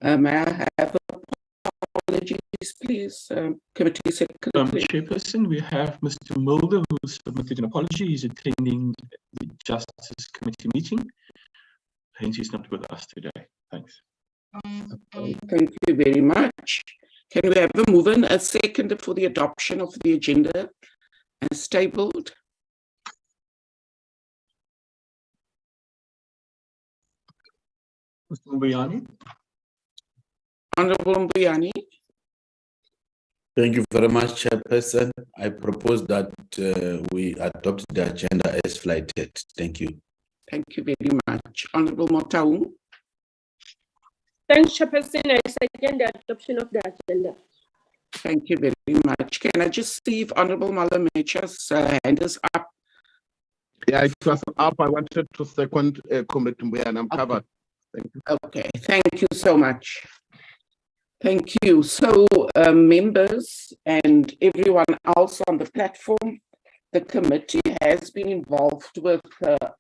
May I have apologies, please, Committee Secretary? Chairperson, we have Mr. Mulder, who submitted an apology. He's attending the Justice Committee meeting. Hence, he's not with us today. Thanks. Thank you very much. Can we have a mover and a seconder for the adoption of the agenda as tabled? Mr. Mbuyani. Honorable Mbuyani. Thank you very much, Chairperson. I propose that we adopt the agenda as flighted. Thank you. Thank you very much. Honorable Motaung. Thanks, Chairperson. I second the adoption of the agenda. Thank you very much. Can I just see if Honorable Malamecha's hand is up? Yeah, it was up. I wanted to second Comrade Mbuyani, and I'm covered. Thank you. Okay, thank you so much. Thank you. So, members and everyone else on the platform, the committee has been involved with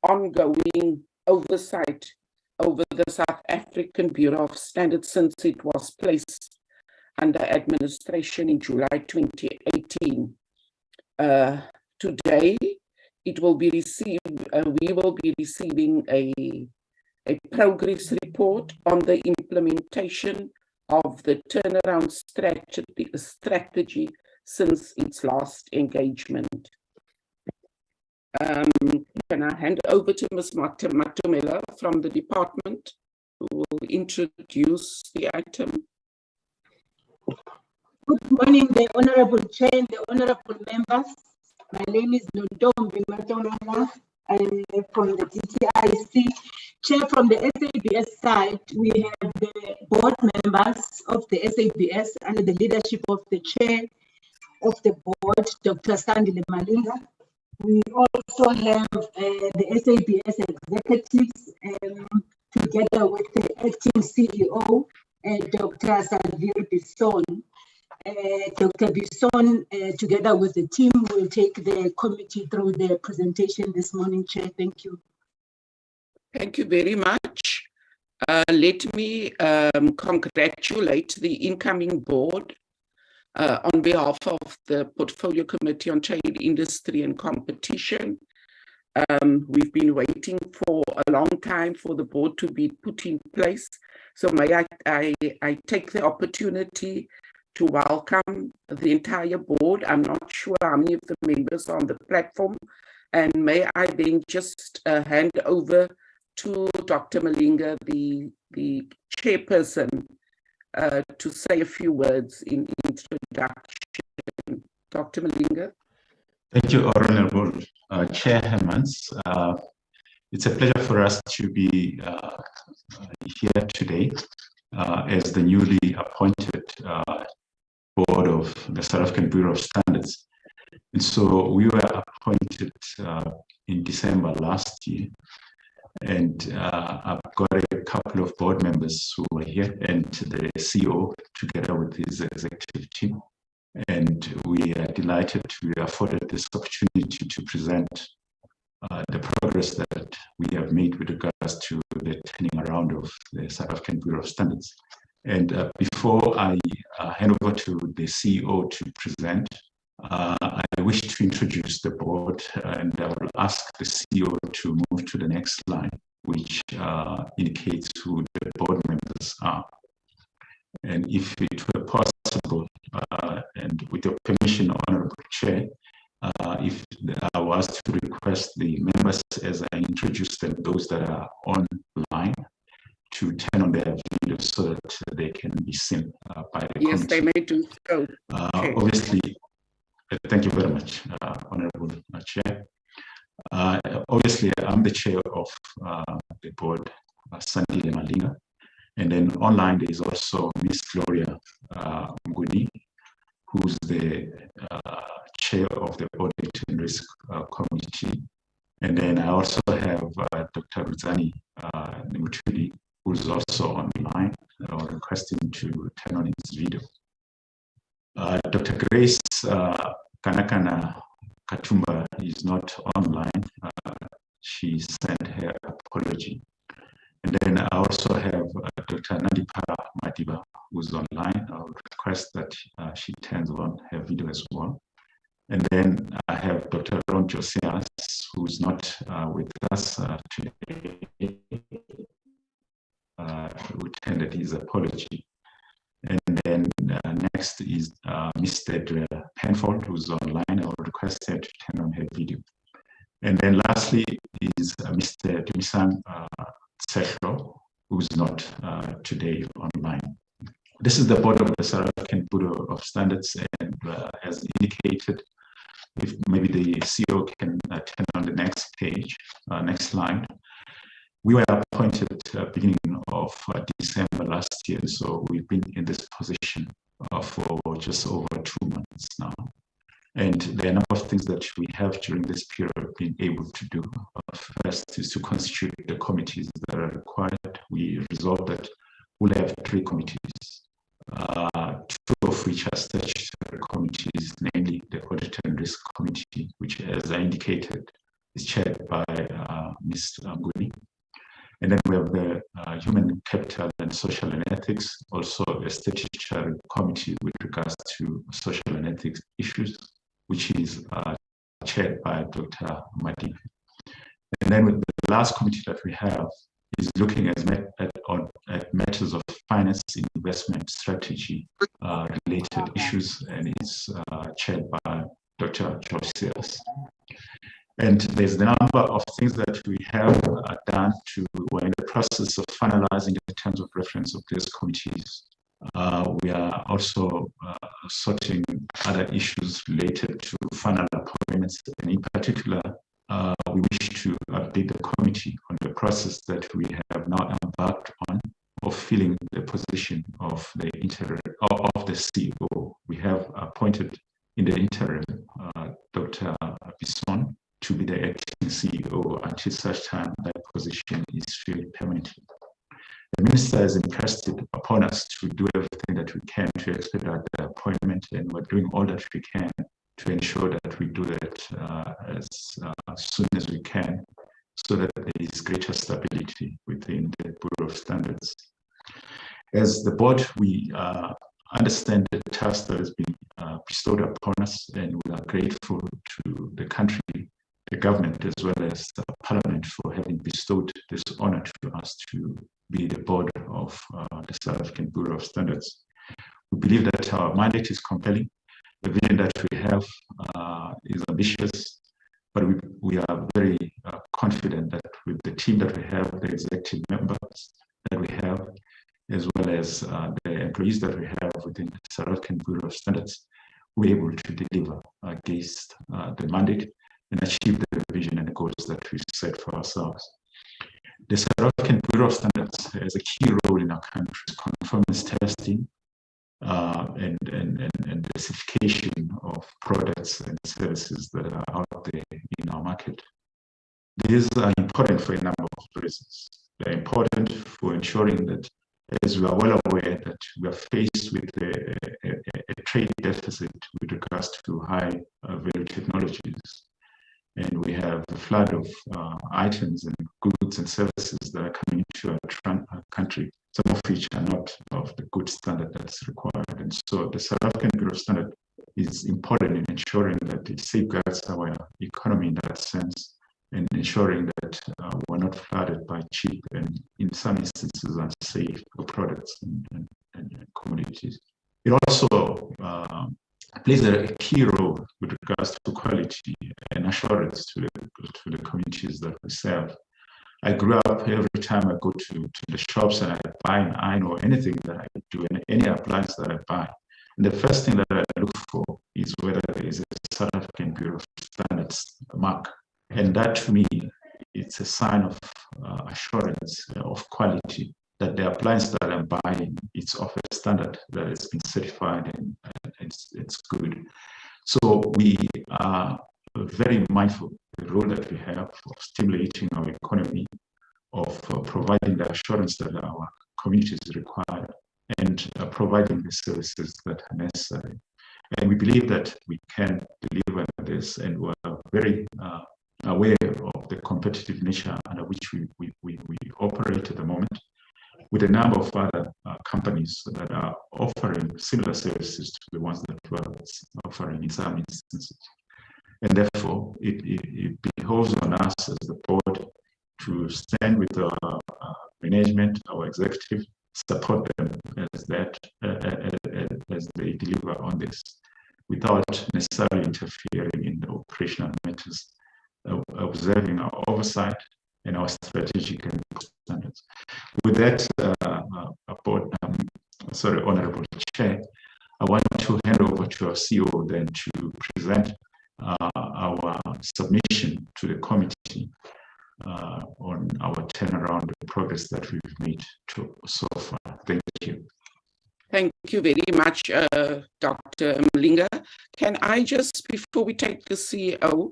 ongoing oversight over the South African Bureau of Standards since it was placed under administration in July 2018. Today, it will be received. We will be receiving a progress report on the implementation of the turnaround strategy since its last engagement. Can I hand over to Ms. Matumela from the department, who will introduce the item? Good morning, the Honorable Chair and the Honorable Members. My name is Nontombi Matumela. I'm from the DTIC. Chair, from the SABS side, we have the board members of the SABS under the leadership of the Chair of the board, Dr. Sandile Malinga. We also have the SABS executives together with the acting CEO, Dr. Savir Bisson. Dr. Bisson, together with the team, will take the committee through the presentation this morning, Chair. Thank you. Thank you very much. Let me congratulate the incoming board on behalf of the Portfolio Committee on Trade, Industry and Competition. We've been waiting for a long time for the board to be put in place. So may I take the opportunity to welcome the entire board. I'm not sure how many of the members are on the platform. And may I then just hand over to Dr. Malinga, the chairperson, to say a few words in introduction. Dr. Malinga. Thank you, Honorable Chair Hermans. It's a pleasure for us to be here today as the newly appointed board of the South African Bureau of Standards. And so we were appointed in December last year. And I've got a couple of board members who are here and the CEO together with his executive team. And we are delighted to be afforded this opportunity to present the progress that we have made with regards to the turning around of the South African Bureau of Standards. And before I hand over to the CEO to present, I wish to introduce the board, and I will ask the CEO to move to the next slide, which indicates who the board members are. And if it were possible, and with your permission, Honorable Chair, if I was to request the members as I introduce them, those that are online, to turn on their videos so that they can be seen by the Yes, committee. they may do so. Okay. Obviously, thank you very much, Honorable Chair. Obviously, I'm the chair of the board, Sandile Malinga. And then online, there is also Miss Gloria Nguni, who's the chair of the Audit and Risk Committee. And then I also have Dr. Ruzani Nimutuli, who's also online, requesting to turn on his video. Dr. Grace Kanakana Katumba is not online. She sent her apology. And then I also have Dr. Nandipara Madiba, who's online. I would request that she turns on her video as well. And then I have Dr. Ron Josias, who's not with us today, who tendered his apology. And then next is Mr. Penfold, who's online. I will request her to turn on her video. And then lastly is Mr. Dumisang Tsehlo, who's not today online. This is the board of the South African Bureau of Standards, and as indicated, if maybe the CEO can turn on the next page, next slide. We were appointed beginning of December last year, so we've been in this position for just over 2 months now. And there are a number of things that we have during this period been able to do. First is to constitute the committees that are required. We resolved that we'll have 3 committees, 2 of which are statutory committees, namely the Audit and Risk Committee, which, as I indicated, is chaired by Ms. Nguni. And then we have the Human Capital and Social and Ethics, also a statutory committee with regards to social and ethics issues, which is chaired by Dr. Madiba. And then with the last committee that we have is looking at matters of finance, investment, strategy related issues, and it's chaired by Dr. Josias. And there's the number of things that we have done we're in the process of finalizing the terms of reference of these committees. We are also sorting other issues related to final appointments, and in particular, we wish to update the committee on the process that we have now embarked on of filling the position of the interim of the CEO. We have appointed in the interim Dr. Bisson to be the acting CEO until such time that position is filled permanently. The minister has impressed it upon us to do everything that we can to expedite the appointment, and we're doing all that we can to ensure that we do that as soon as we can, so that there is greater stability within the Bureau of Standards. As the board, we understand the task that has been bestowed upon us, and we are grateful to the country, the government, as well as the Parliament for having bestowed this honor to us to be the board of the South African Bureau of Standards. We believe that our mandate is compelling. The vision that we have is ambitious, but we are very confident that with the team that we have, the executive members that we have, as well as the employees that we have within the South African Bureau of Standards, we're able to deliver against the mandate and achieve the vision and the goals that we set for ourselves. The South African Bureau of Standards has a key role in our country's conformance testing and the certification of products and services that are out there in our market. These are important for a number of reasons. They're important for ensuring that, as we are well aware, that we are faced with a trade deficit with regards to high value technologies. And we have a flood of items and goods and services that are coming into our country, some of which are not of the good standard that's required. And so the South African Bureau of Standards is important in ensuring that it safeguards our economy in that sense, and ensuring that we're not flooded by cheap and, in some instances, unsafe products and commodities. It also plays a key role with regards to quality and assurance to the communities that we serve. I grew up, every time I go to the shops and I buy an iron or anything that I do, and any appliance that I buy, and the first thing that I look for is whether there is a South African Bureau of Standards mark. And that, to me, it's a sign of assurance of quality, that the appliance that I'm buying, it's of a standard that has been certified and it's good. So we are very mindful of the role that we have of stimulating our economy, of providing the assurance that our communities require, and providing the services that are necessary. And we believe that we can deliver this, and we're very aware of the competitive nature under which we operate at the moment, with a number of other companies that are offering similar services to the ones that we're offering in some instances. And therefore, it behoves on us as the board to stand with our management, our executive, support them as they deliver on this, without necessarily interfering in the operational matters, observing our oversight and our strategic and standards. With that, Honorable Chair, I want to hand over to our CEO then to present our submission to the committee on our turnaround, the progress that we've made so far. Thank you. Thank you very much, Dr. Mlinga. Can I just, before we take the CEO,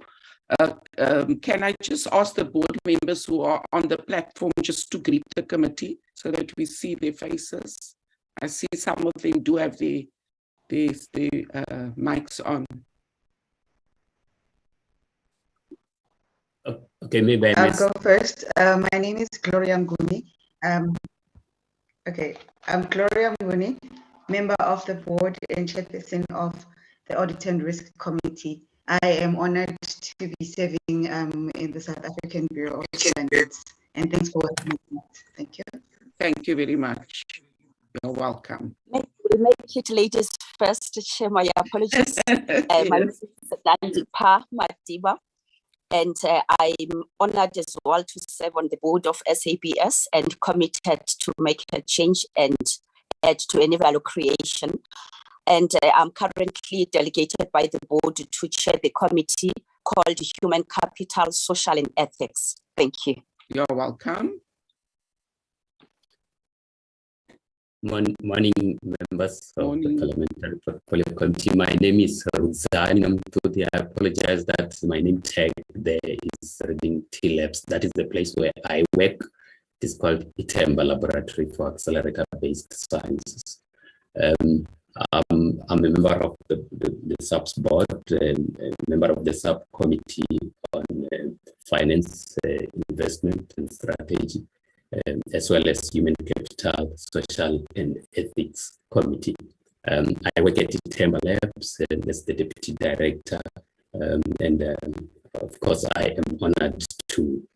can I just ask the board members who are on the platform just to greet the committee so that we see their faces? I see some of them do have their mics on. Okay, maybe I'll go first. My name is Gloria Nguni. I'm Gloria Nguni, member of the board and chairperson of the Audit and Risk Committee. I am honored to be serving in the South African Bureau of Standards, and thanks for welcoming me. Thank you. Thank you very much. You're welcome. We'll make it ladies first, Chair. My apologies. My name is Dandipa Madiba, and I'm honored as well to serve on the board of SABS and committed to make a change and add to any value creation. And I'm currently delegated by the board to chair the committee called Human Capital, Social and Ethics. Thank you. You're welcome. Morning, members of the Parliamentary Portfolio Committee. My name is Ruzani Namtudi. I apologize that my name tag there is reading T-Labs. That is the place where I work. It is called ITEMBA Laboratory for Accelerator-Based Sciences. I'm a member of the SABS board, a member of the subcommittee on finance, investment and strategy, as well as human capital, social and ethics committee. I work at ITEMBA Labs as the deputy director, and of course I am honored to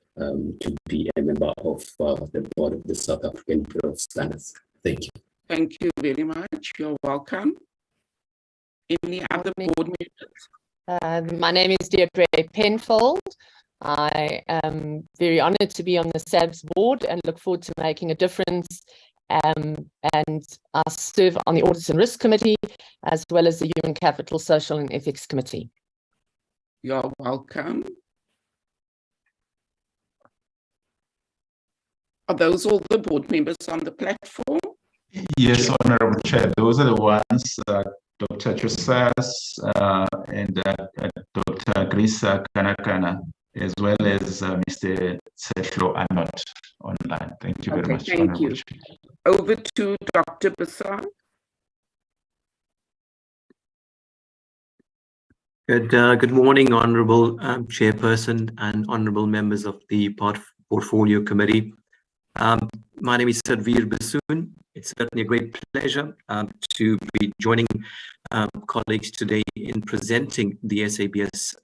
be a member of the board of the South African Bureau of Standards. Thank you. Thank you very much. You're welcome. Any other board members? My name is Deirdre Penfold. I am very honoured to be on the SABS board and look forward to making a difference. And I serve on the Audit and Risk Committee, as well as the Human Capital, Social and Ethics Committee. You're welcome. Are those all the board members on the platform? Yes, Honorable Chair, those are the ones, Dr. Josas and Dr. Grisa Kanakana, as well as Mr. Setlo are not online. Thank you very much. Thank you. Over to Dr. Basar. Good morning, Honourable Chairperson and Honourable members of the Portfolio Committee. My name is Sadvir Basoon. It's certainly a great pleasure to be joining colleagues today in presenting the SABS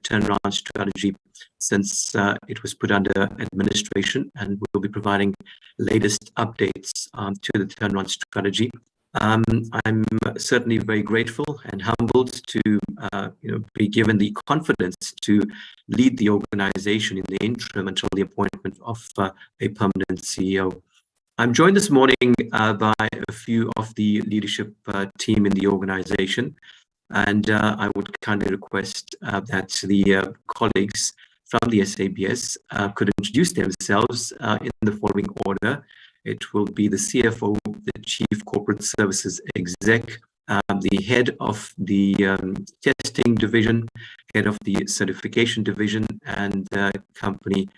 turnaround strategy since it was put under administration, and we'll be providing latest updates to the turnaround strategy. I'm certainly very grateful and humbled to be given the confidence to lead the organization in the interim until the appointment of a permanent CEO. I'm joined this morning by a few of the leadership team in the organization, and I would kindly request that the colleagues from the SABS could introduce themselves in the following order. It will be the CFO, the Chief Corporate Services Exec, the head of the testing division, head of the certification division, and company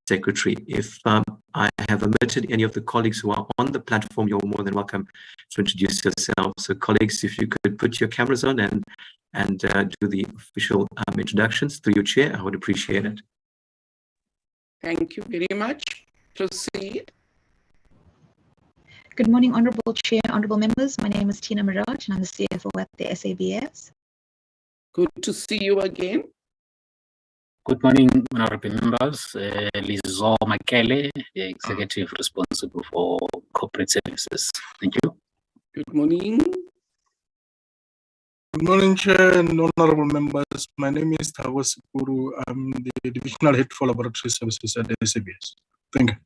secretary. If I have omitted any of the colleagues who are on the platform, you're more than welcome to introduce yourselves. So colleagues, if you could put your cameras on and do the official introductions through your chair, I would appreciate it. Thank you very much. Proceed. Good morning, Honourable Chair, Honourable Members. My name is Tina Miraj and I'm the CFO at the SABS. Good to see you again. Good morning, Honourable Members. Lizo Makele, the Executive responsible for corporate services. Thank you. Good morning. Good morning, Chair and Honourable Members. My name is Tago Sipuru. I'm the Divisional Head for Laboratory Services at the SABS. Thank you.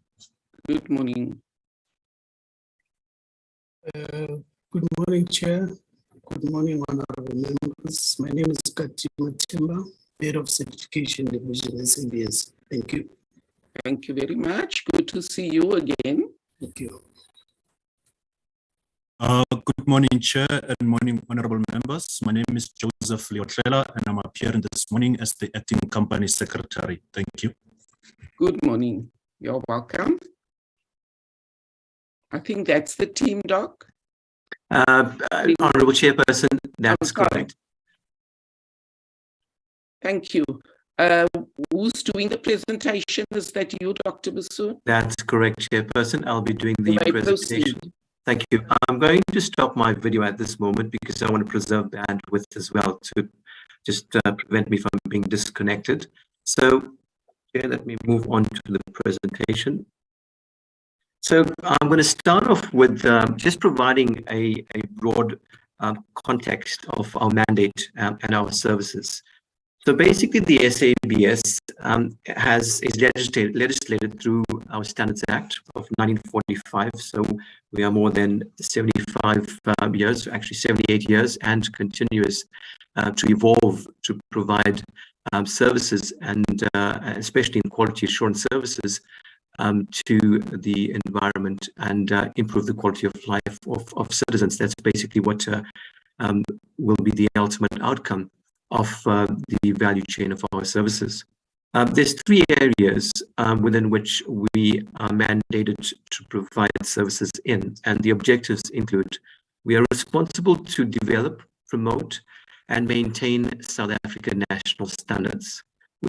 Good morning. Good morning, Chair. Good morning, Honourable Members. My name is Kati Matimba, Head of Certification Division, SABS. Thank you. Thank you very much. Good to see you again. Thank you. Good morning, Chair, and morning, Honourable Members. My name is Joseph Leotlela, and I'm appearing this morning as the Acting Company Secretary. Thank you. Good morning. You're welcome. I think that's the team, Doc. Honourable Chairperson, that's correct. Thank you. Who's doing the presentation? Is that you, Dr. Basu? That's correct, Chairperson. I'll be doing the You may presentation. proceed. Thank you. I'm going to stop my video at this moment because I want to preserve bandwidth as well to just prevent me from being disconnected. So, yeah, let me move on to the presentation. So I'm going to start off with just providing a broad context of our mandate and our services. So basically, the SABS is legislated through our Standards Act of 1945. So we are more than 75 years, actually 78 years, and continuous to evolve to provide services and especially in quality assurance services to the environment and improve the quality of life of citizens. That's basically what will be the ultimate outcome of the value chain of our services. There's three areas within which we are mandated to provide services in, and the objectives include: we are responsible to develop, promote, and maintain South African national standards.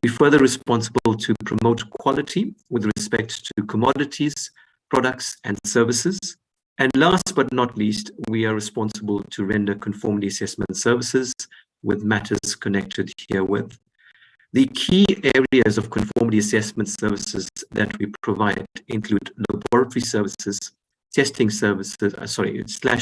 We're further responsible to promote quality with respect to commodities, products, and services. And last but not least, we are responsible to render conformity assessment services with matters connected herewith. The key areas of conformity assessment services that we provide include laboratory services, testing services,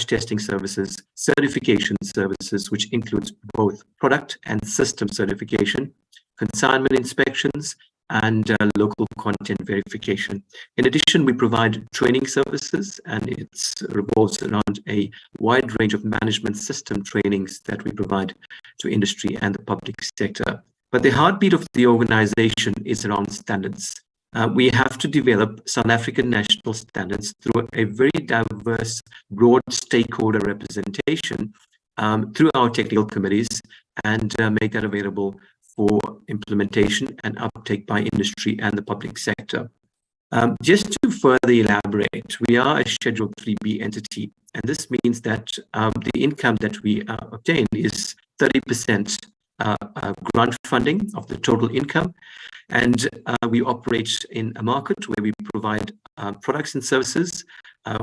testing services, certification services, which includes both product and system certification, consignment inspections, and local content verification. In addition, we provide training services, and it revolves around a wide range of management system trainings that we provide to industry and the public sector. But the heartbeat of the organization is around standards. We have to develop South African national standards through a very diverse, broad stakeholder representation through our technical committees and make that available for implementation and uptake by industry and the public sector. Just to further elaborate, we are a Schedule 3B entity, and this means that the income that we obtain is 30% grant funding of the total income, and we operate in a market where we provide products and services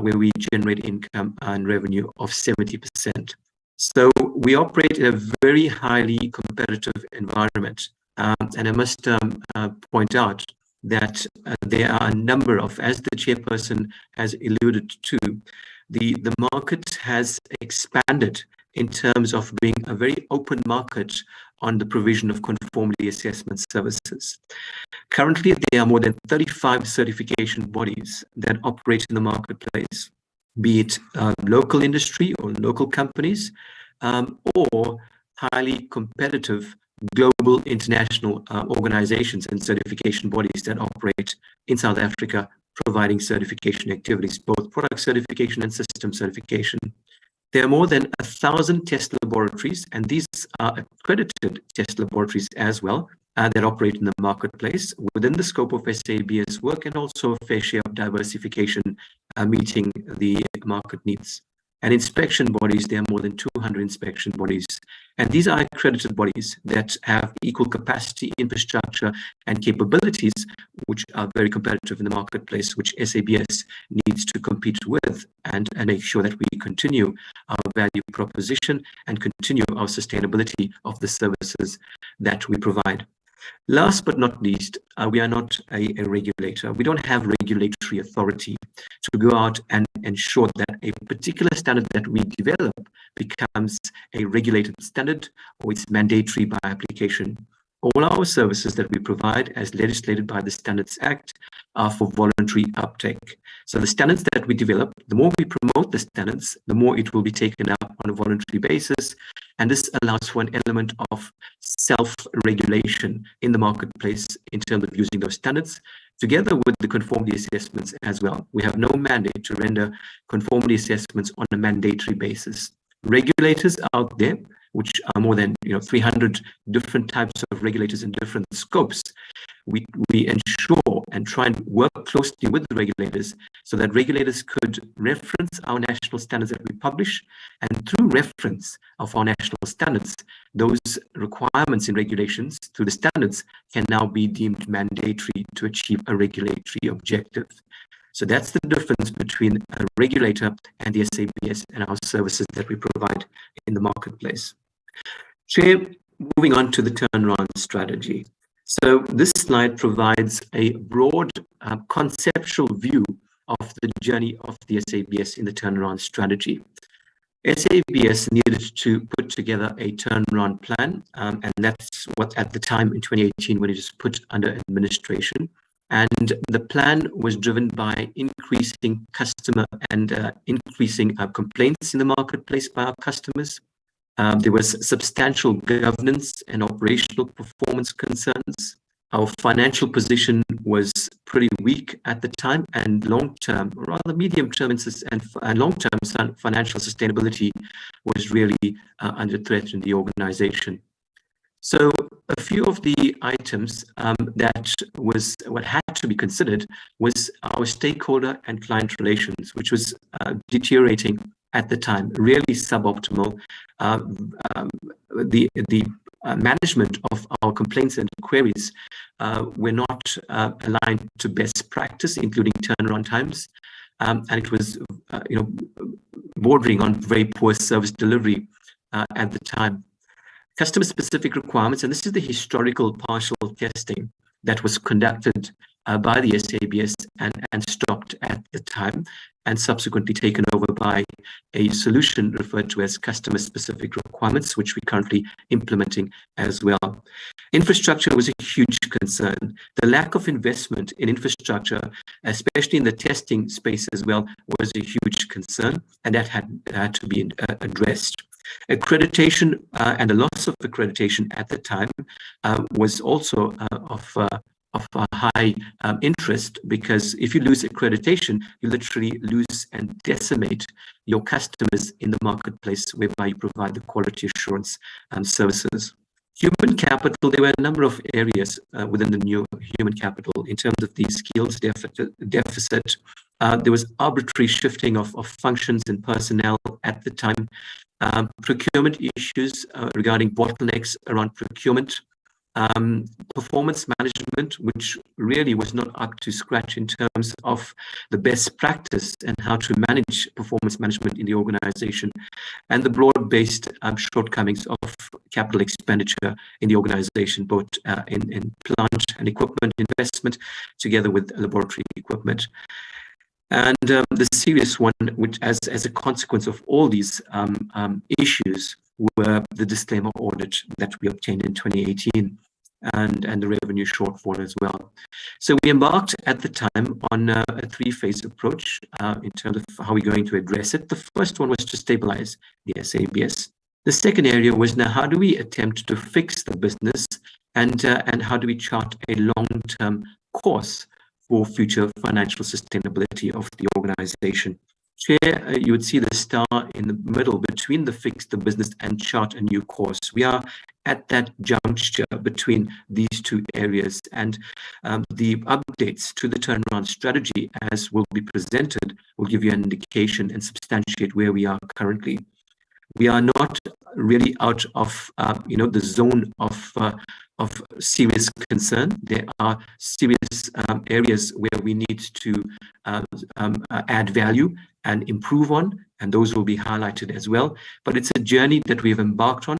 where we generate income and revenue of 70%. So we operate in a very highly competitive environment. And I must point out that there are a number of, as the chairperson has alluded to, the market has expanded in terms of being a very open market on the provision of conformity assessment services. Currently, there are more than 35 certification bodies that operate in the marketplace, be it local industry or local companies, or highly competitive global international organizations and certification bodies that operate in South Africa, providing certification activities, both product certification and system certification. There are more than 1,000 test laboratories, and these are accredited test laboratories as well, that operate in the marketplace within the scope of SABS work, and also a fair share of diversification meeting the market needs. And inspection bodies, there are more than 200 inspection bodies. And these are accredited bodies that have equal capacity, infrastructure, and capabilities, which are very competitive in the marketplace, which SABS needs to compete with and make sure that we continue our value proposition and continue our sustainability of the services that we provide. Last but not least, we are not a regulator. We don't have regulatory authority to go out and ensure that a particular standard that we develop becomes a regulated standard or it's mandatory by application. All our services that we provide as legislated by the Standards Act are for voluntary uptake. So the standards that we develop, the more we promote the standards, the more it will be taken up on a voluntary basis. And this allows for an element of self-regulation in the marketplace in terms of using those standards, together with the conformity assessments as well. We have no mandate to render conformity assessments on a mandatory basis. Regulators out there, which are more than 300 different types of regulators in different scopes, we ensure and try and work closely with the regulators so that regulators could reference our national standards that we publish, and through reference of our national standards, those requirements in regulations through the standards can now be deemed mandatory to achieve a regulatory objective. So that's the difference between a regulator and the SABS and our services that we provide in the marketplace. Chair, moving on to the turnaround strategy. So this slide provides a broad conceptual view of the journey of the SABS in the turnaround strategy. SABS needed to put together a turnaround plan, and that's what at the time in 2018 when it was put under administration. And the plan was driven by increasing customer and increasing complaints in the marketplace by our customers. There was substantial governance and operational performance concerns. Our financial position was pretty weak at the time, and long-term, or rather medium-term and long-term financial sustainability was really under threat in the organization. So a few of the items that was what had to be considered was our stakeholder and client relations, which was deteriorating at the time, really suboptimal. The management of our complaints and queries were not aligned to best practice, including turnaround times, and it was bordering on very poor service delivery at the time. Customer-specific requirements, and this is the historical partial testing that was conducted by the SABS and stopped at the time, and subsequently taken over by a solution referred to as customer-specific requirements, which we're currently implementing as well. Infrastructure was a huge concern. The lack of investment in infrastructure, especially in the testing space as well, was a huge concern, and that had to be addressed. Accreditation and the loss of accreditation at the time was also of high interest, because if you lose accreditation, you literally lose and decimate your customers in the marketplace whereby you provide the quality assurance services. Human capital, there were a number of areas within the new human capital in terms of the skills deficit. There was arbitrary shifting of functions and personnel at the time. Procurement issues regarding bottlenecks around procurement. Performance management, which really was not up to scratch in terms of the best practice and how to manage performance management in the organization, and the broad-based shortcomings of capital expenditure in the organization, both in plant and equipment investment, together with laboratory equipment. And the serious one, which as a consequence of all these issues, were the disclaimer audit that we obtained in 2018 and the revenue shortfall as well. So we embarked at the time on a three-phase approach in terms of how we're going to address it. The first one was to stabilize the SABS. The second area was, now how do we attempt to fix the business, and how do we chart a long-term course for future financial sustainability of the organization. Chair, you would see the star in the middle between the fix the business and chart a new course. We are at that juncture between these two areas, and the updates to the turnaround strategy, as will be presented, will give you an indication and substantiate where we are currently. We are not really out of the zone of serious concern. There are serious areas where we need to add value and improve on, and those will be highlighted as well. But it's a journey that we've embarked on.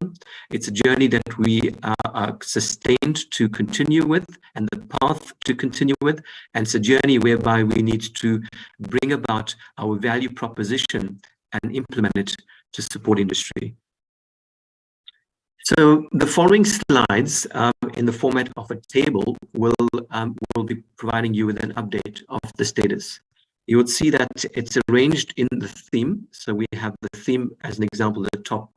It's a journey that we are sustained to continue with, and the path to continue with. And it's a journey whereby we need to bring about our value proposition and implement it to support industry. So the following slides in the format of a table will be providing you with an update of the status. You would see that it's arranged in the theme. So we have the theme as an example, the top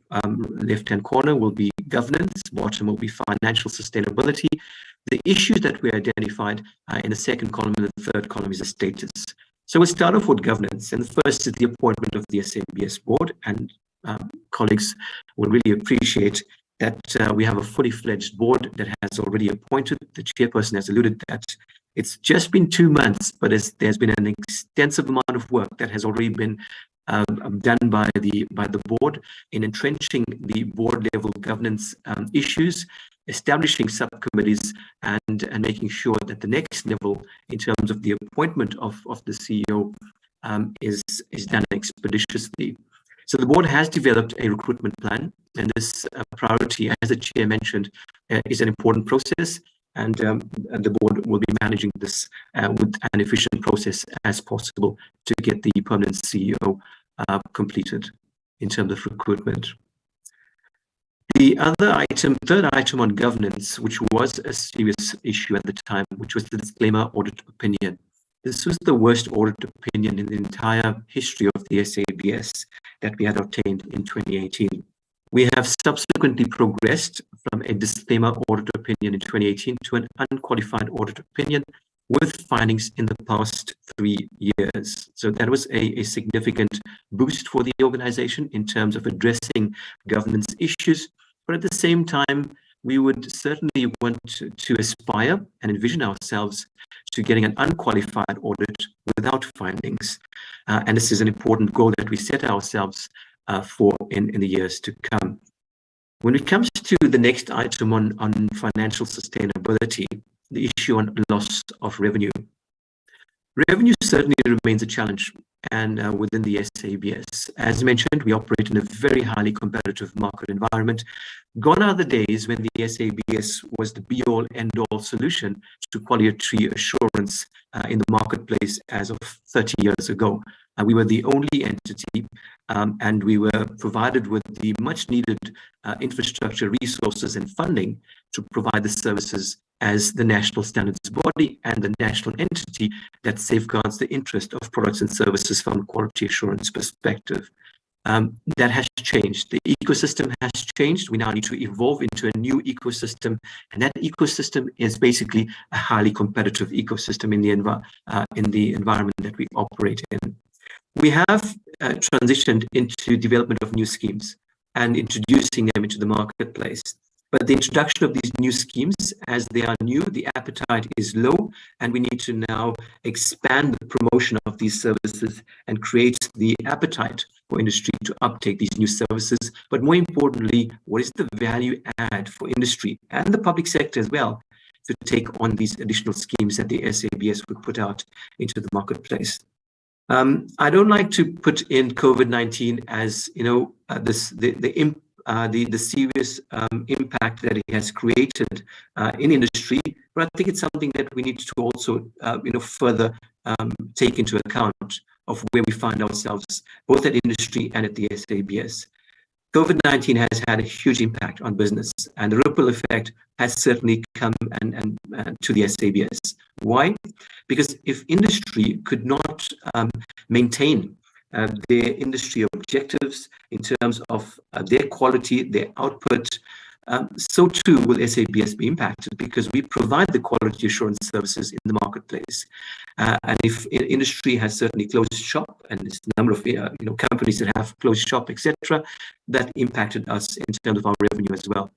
left-hand corner will be governance, bottom will be financial sustainability. The issues that we identified in the second column and the third column is the status. So we'll start off with governance, and the first is the appointment of the SABS board, and colleagues will really appreciate that we have a fully fledged board that has already appointed. The chairperson has alluded that it's just been 2 months, but there's been an extensive amount of work that has already been done by the board in entrenching the board level governance issues, establishing subcommittees, and making sure that the next level in terms of the appointment of the CEO is done expeditiously. So the board has developed a recruitment plan, and this priority, as the chair mentioned, is an important process, and the board will be managing this with an efficient process as possible to get the permanent CEO completed in terms of recruitment. The other item, third item on governance, which was a serious issue at the time, which was the disclaimer audit opinion. This was the worst audit opinion in the entire history of the SABS that we had obtained in 2018. We have subsequently progressed from a disclaimer audit opinion in 2018 to an unqualified audit opinion with findings in the past 3 years. So that was a significant boost for the organization in terms of addressing governance issues. But at the same time, we would certainly want to aspire and envision ourselves to getting an unqualified audit without findings. And this is an important goal that we set ourselves for in the years to come. When it comes to the next item on financial sustainability, the issue on loss of revenue. Revenue certainly remains a challenge and within the SABS. As mentioned, we operate in a very highly competitive market environment. Gone are the days when the SABS was the be-all, end-all solution to quality assurance in the marketplace as of 30 years ago. We were the only entity and we were provided with the much needed infrastructure, resources and funding to provide the services as the national standards body and the national entity that safeguards the interest of products and services from a quality assurance perspective. That has changed. The ecosystem has changed. We now need to evolve into a new ecosystem, and that ecosystem is basically a highly competitive ecosystem in the environment that we operate in. We have transitioned into development of new schemes and introducing them into the marketplace. But the introduction of these new schemes, as they are new, the appetite is low, and we need to now expand the promotion of these services and create the appetite for industry to uptake these new services. But more importantly, what is the value add for industry and the public sector as well to take on these additional schemes that the SABS would put out into the marketplace? I don't like to put in COVID-19 as the serious impact that it has created in industry, but I think it's something that we need to also further take into account of where we find ourselves both at industry and at the SABS. COVID-19 has had a huge impact on business, and the ripple effect has certainly come and to the SABS. Why? Because if industry could not maintain their industry objectives in terms of their quality, their output, so too will SABS be impacted, because we provide the quality assurance services in the marketplace. And if industry has certainly closed shop, and there's a number of companies that have closed shop, etc., that impacted us in terms of our revenue as well.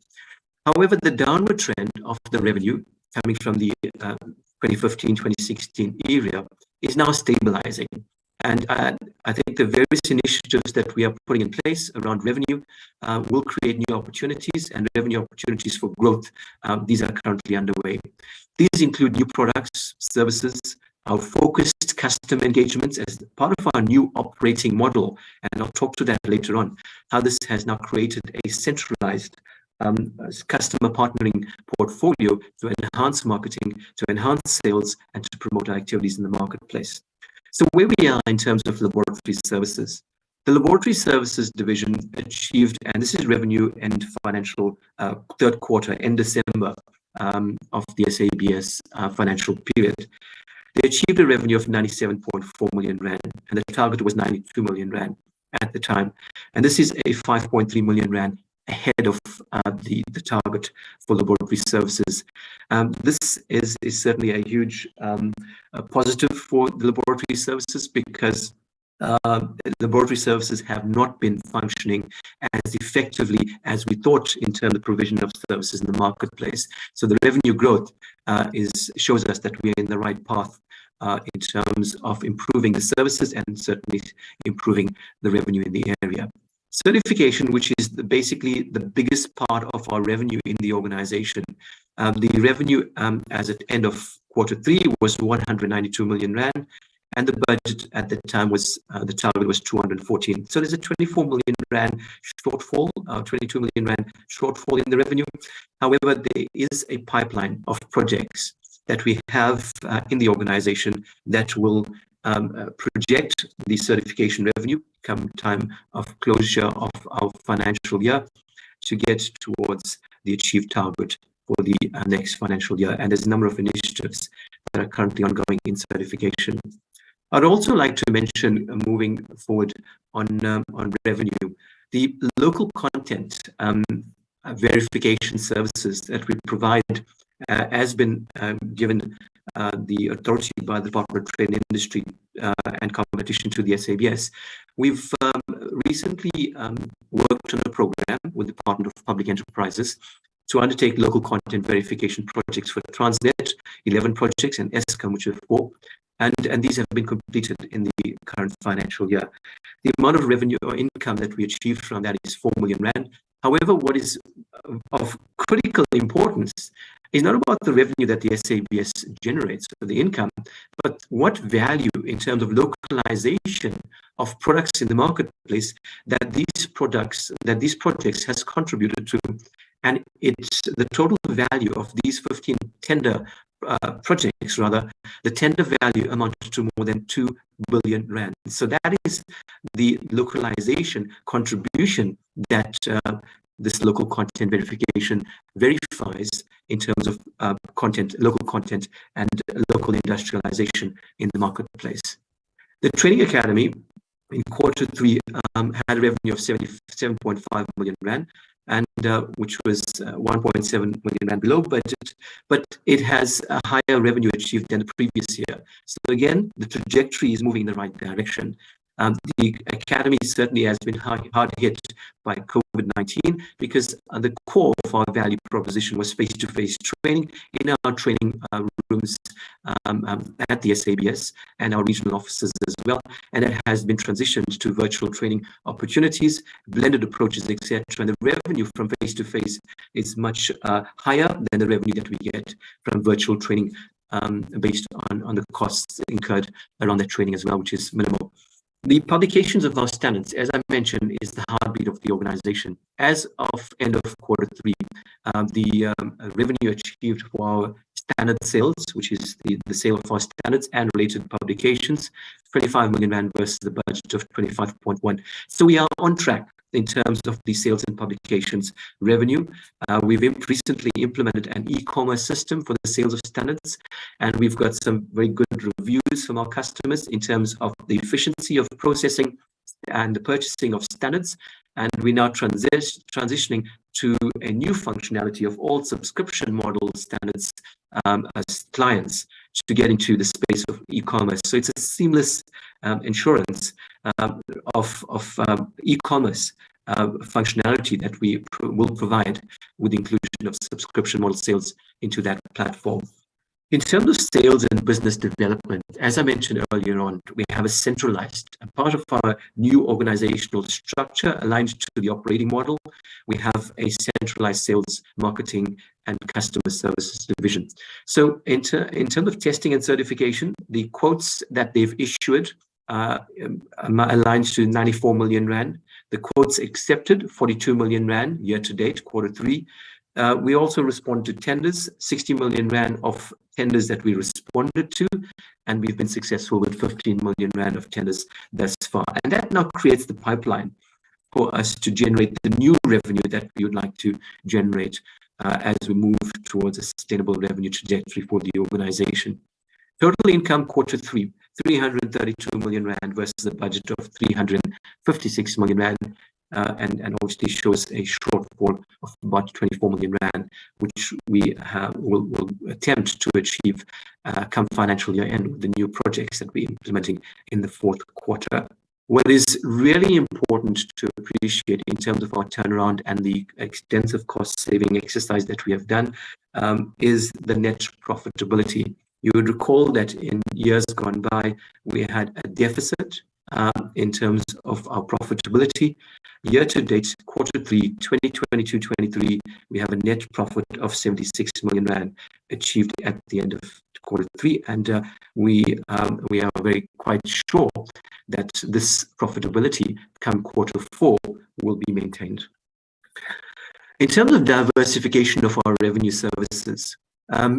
However, the downward trend of the revenue coming from the 2015-2016 area is now stabilizing. And I think the various initiatives that we are putting in place around revenue will create new opportunities and revenue opportunities for growth. These are currently underway. These include new products, services, our focused customer engagements as part of our new operating model. And I'll talk to that later on, how this has now created a centralized customer partnering portfolio to enhance marketing, to enhance sales, and to promote our activities in the marketplace. So where we are in terms of laboratory services, the laboratory services division achieved, and this is revenue and financial third quarter in December of the SABS financial period. They achieved a revenue of 97.4 million rand, and the target was 92 million rand at the time. And this is a 5.3 million rand ahead of the target for laboratory services. This is certainly a huge positive for the laboratory services, because laboratory services have not been functioning as effectively as we thought in terms of provision of services in the marketplace. So the revenue growth shows us that we are in the right path in terms of improving the services and certainly improving the revenue in the area. Certification, which is basically the biggest part of our revenue in the organization. The revenue as at end of quarter 3 was 192 million rand, and the budget at the time was, the target was 214. So there's a 24 million rand shortfall, 22 million rand shortfall in the revenue. However, there is a pipeline of projects that we have in the organization that will project the certification revenue come time of closure of our financial year to get towards the achieved target for the next financial year. And there's a number of initiatives that are currently ongoing in certification. I'd also like to mention, moving forward on revenue, the local content verification services that we provide has been given the authority by the Department of Trade and Industry and Competition to the SABS. We've recently worked on a program with the Department of Public Enterprises to undertake local content verification projects for Transnet, 11 projects, and Eskom, which are 4. And these have been completed in the current financial year. The amount of revenue or income that we achieved from that is 4 million rand. However, what is of critical importance is not about the revenue that the SABS generates, or the income, but what value in terms of localization of products in the marketplace that these projects has contributed to. And it's the total value of these 15 tender projects, rather, the tender value amounted to more than 2 billion rand. So that is the localization contribution that this local content verification verifies in terms of local content and local industrialization in the marketplace. The Training Academy in quarter 3 had a revenue of 77.5 million rand, and which was 1.7 million rand below budget, but it has a higher revenue achieved than the previous year. So again, the trajectory is moving in the right direction. The academy certainly has been hard hit by COVID-19 because the core of our value proposition was face-to-face training in our training rooms at the SABS and our regional offices as well. And it has been transitioned to virtual training opportunities, blended approaches, etc. And the revenue from face-to-face is much higher than the revenue that we get from virtual training based on the costs incurred around that training as well, which is minimal. The publications of our standards, as I mentioned, is the heartbeat of the organization. As of end of quarter 3, the revenue achieved for our standard sales, which is the sale of our standards and related publications, 25 million rand versus the budget of 25.1. So we are on track in terms of the sales and publications revenue. We've recently implemented an e-commerce system for the sales of standards, and we've got some very good reviews from our customers in terms of the efficiency of processing and the purchasing of standards. And we're now transitioning to a new functionality of all subscription model standards as clients to get into the space of e-commerce. So it's a seamless insurance of e-commerce functionality that we will provide with the inclusion of subscription model sales into that platform. In terms of sales and business development, as I mentioned earlier on, we have a centralized, and part of our new organizational structure aligned to the operating model, we have a centralized sales, marketing, and customer services division. So in terms of testing and certification, the quotes that they've issued aligns to 94 million rand. The quotes accepted, 42 million rand year to date, Q3. We also respond to tenders, 60 million rand of tenders that we responded to, and we've been successful with 15 million rand of tenders thus far. And that now creates the pipeline for us to generate the new revenue that we would like to generate as we move towards a sustainable revenue trajectory for the organization. Total income Q3, 332 million rand versus a budget of 356 million rand. And obviously shows a shortfall of about 24 million rand, which we will attempt to achieve come financial year end with the new projects that we're implementing in the Q4. What is really important to appreciate in terms of our turnaround and the extensive cost saving exercise that we have done is the net profitability. You would recall that in years gone by, we had a deficit in terms of our profitability. Year to date, Q3, 2022-23, we have a net profit of 76 million rand achieved at the end of Q3, and we are very quite sure that this profitability come Q4 will be maintained. In terms of diversification of our revenue services,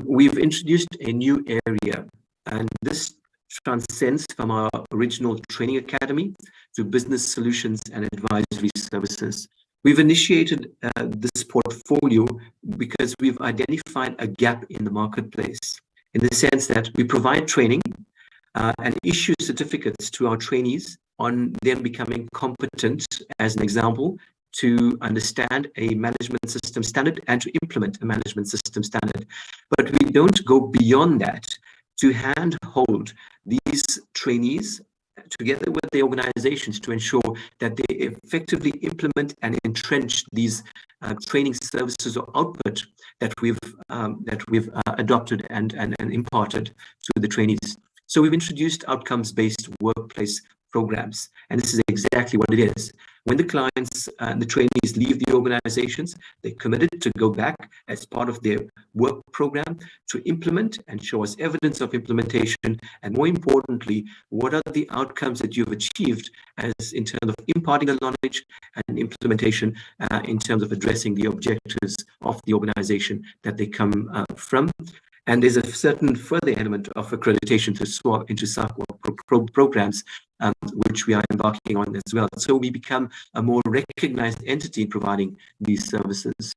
we've introduced a new area, and this transcends from our original training academy to business solutions and advisory services. We've initiated this portfolio because we've identified a gap in the marketplace, in the sense that we provide training and issue certificates to our trainees on them becoming competent, as an example, to understand a management system standard and to implement a management system standard. But we don't go beyond that to handhold these trainees together with the organizations to ensure that they effectively implement and entrench these training services or output that we've adopted and imparted to the trainees. So we've introduced outcomes-based workplace programs, and this is exactly what it is. When the clients and the trainees leave the organizations, they're committed to go back as part of their work program to implement and show us evidence of implementation, and more importantly, what are the outcomes that you've achieved as in terms of imparting the knowledge and implementation in terms of addressing the objectives of the organization that they come from. And there's a certain further element of accreditation to swap into SACWA programs, which we are embarking on as well. So we become a more recognized entity in providing these services.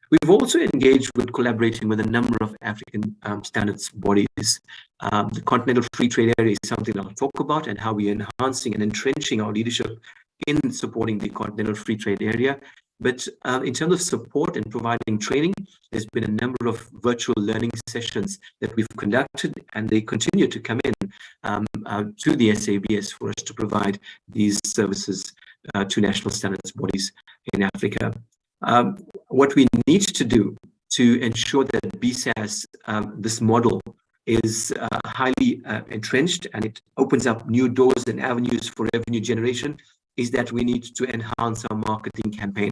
We've also engaged with collaborating with a number of African standards bodies. The Continental Free Trade Area is something I'll talk about, and how we're enhancing and entrenching our leadership in supporting the Continental Free Trade Area. But in terms of support and providing training, there's been a number of virtual learning sessions that we've conducted, and they continue to come in to the SABS for us to provide these services to national standards bodies in Africa. What we need to do to ensure that BSAS, this model, is highly entrenched and it opens up new doors and avenues for revenue generation, is that we need to enhance our marketing campaign.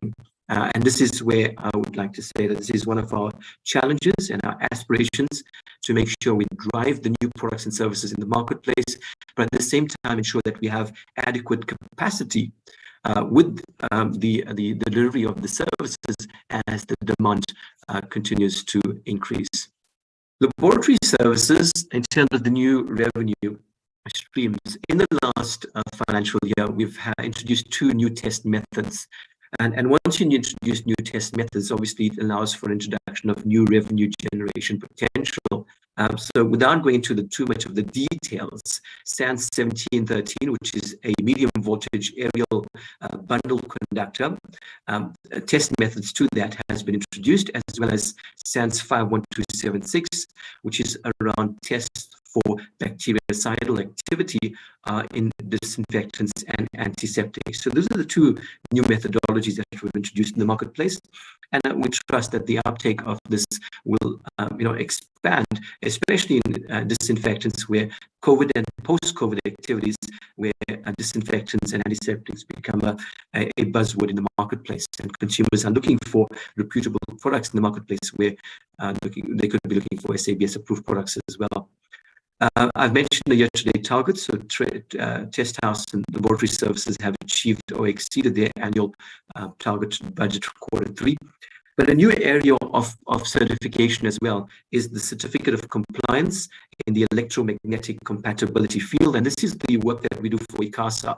And this is where I would like to say that this is one of our challenges and our aspirations, to make sure we drive the new products and services in the marketplace, but at the same time ensure that we have adequate capacity with the delivery of the services as the demand continues to increase. Laboratory services, in terms of the new revenue streams, in the last financial year, we've introduced 2 new test methods. And once you introduce new test methods, obviously it allows for introduction of new revenue generation potential. So without going into too much of the details, SANS 1713, which is a medium voltage aerial bundle conductor, test methods to that has been introduced, as well as SANS 51276, which is around tests for bactericidal activity in disinfectants and antiseptics. So those are the two new methodologies that we've introduced in the marketplace, and we trust that the uptake of this will expand, especially in disinfectants where COVID and post-COVID activities, where disinfectants and antiseptics become a buzzword in the marketplace, and consumers are looking for reputable products in the marketplace where they could be looking for SABS approved products as well. I've mentioned the year-to-date targets, so test house and laboratory services have achieved or exceeded their annual target budget for Q3. But a new area of certification as well is the certificate of compliance in the electromagnetic compatibility field, and this is the work that we do for ICASA.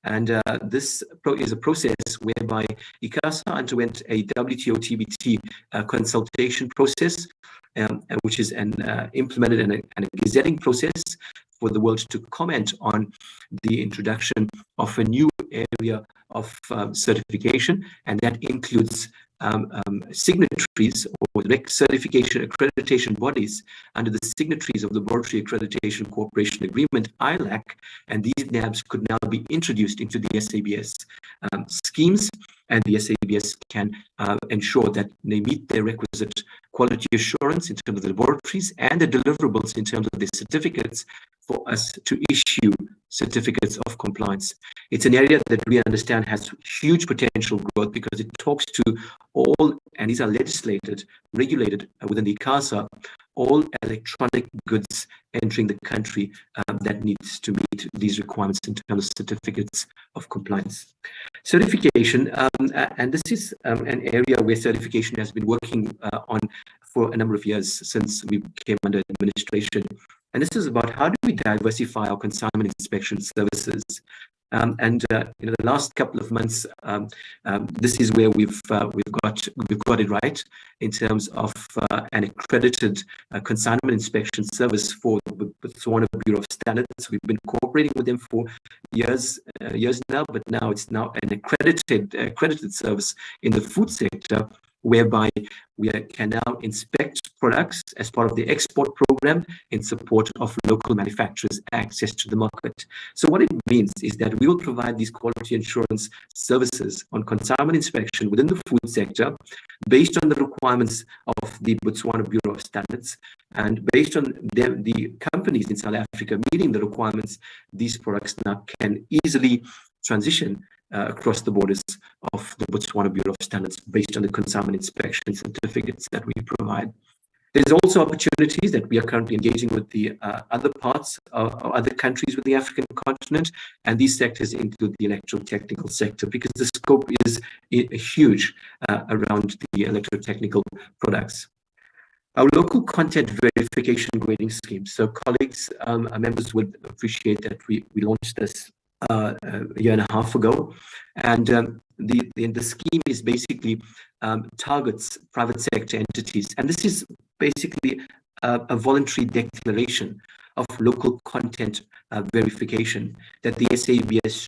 And this is a process whereby ICASA underwent a WTO-TBT consultation process, which is an implemented and a gazetting process for the world to comment on the introduction of a new area of certification, and that includes signatories or certification accreditation bodies under the signatories of the Laboratory Accreditation Cooperation Agreement, ILAC, and these NABs could now be introduced into the SABS schemes, and the SABS can ensure that they meet their requisite quality assurance in terms of the laboratories and the deliverables in terms of the certificates for us to issue certificates of compliance. It's an area that we understand has huge potential growth because it talks to all, and these are legislated, regulated within the ICASA, all electronic goods entering the country that needs to meet these requirements in terms of certificates of compliance. Certification, and this is an area where certification has been working on for a number of years since we came under administration. And this is about how do we diversify our consignment inspection services. The last couple of months, this is where we've got it right in terms of an accredited consignment inspection service for the Botswana Bureau of Standards. We've been cooperating with them for years now, but now it's an accredited service in the food sector, whereby we can now inspect products as part of the export program in support of local manufacturers' access to the market. So what it means is that we will provide these quality assurance services on consignment inspection within the food sector based on the requirements of the Botswana Bureau of Standards, and based on the companies in South Africa meeting the requirements, these products now can easily transition across the borders of the Botswana Bureau of Standards based on the consignment inspection certificates that we provide. There's also opportunities that we are currently engaging with the other parts of other countries with the African continent, and these sectors include the electrotechnical sector because the scope is huge around the electrotechnical products. Our local content verification grading scheme. So colleagues, members would appreciate that we launched this a year and a half ago, and the scheme is basically targets private sector entities, and this is basically a voluntary declaration of local content verification that the SABS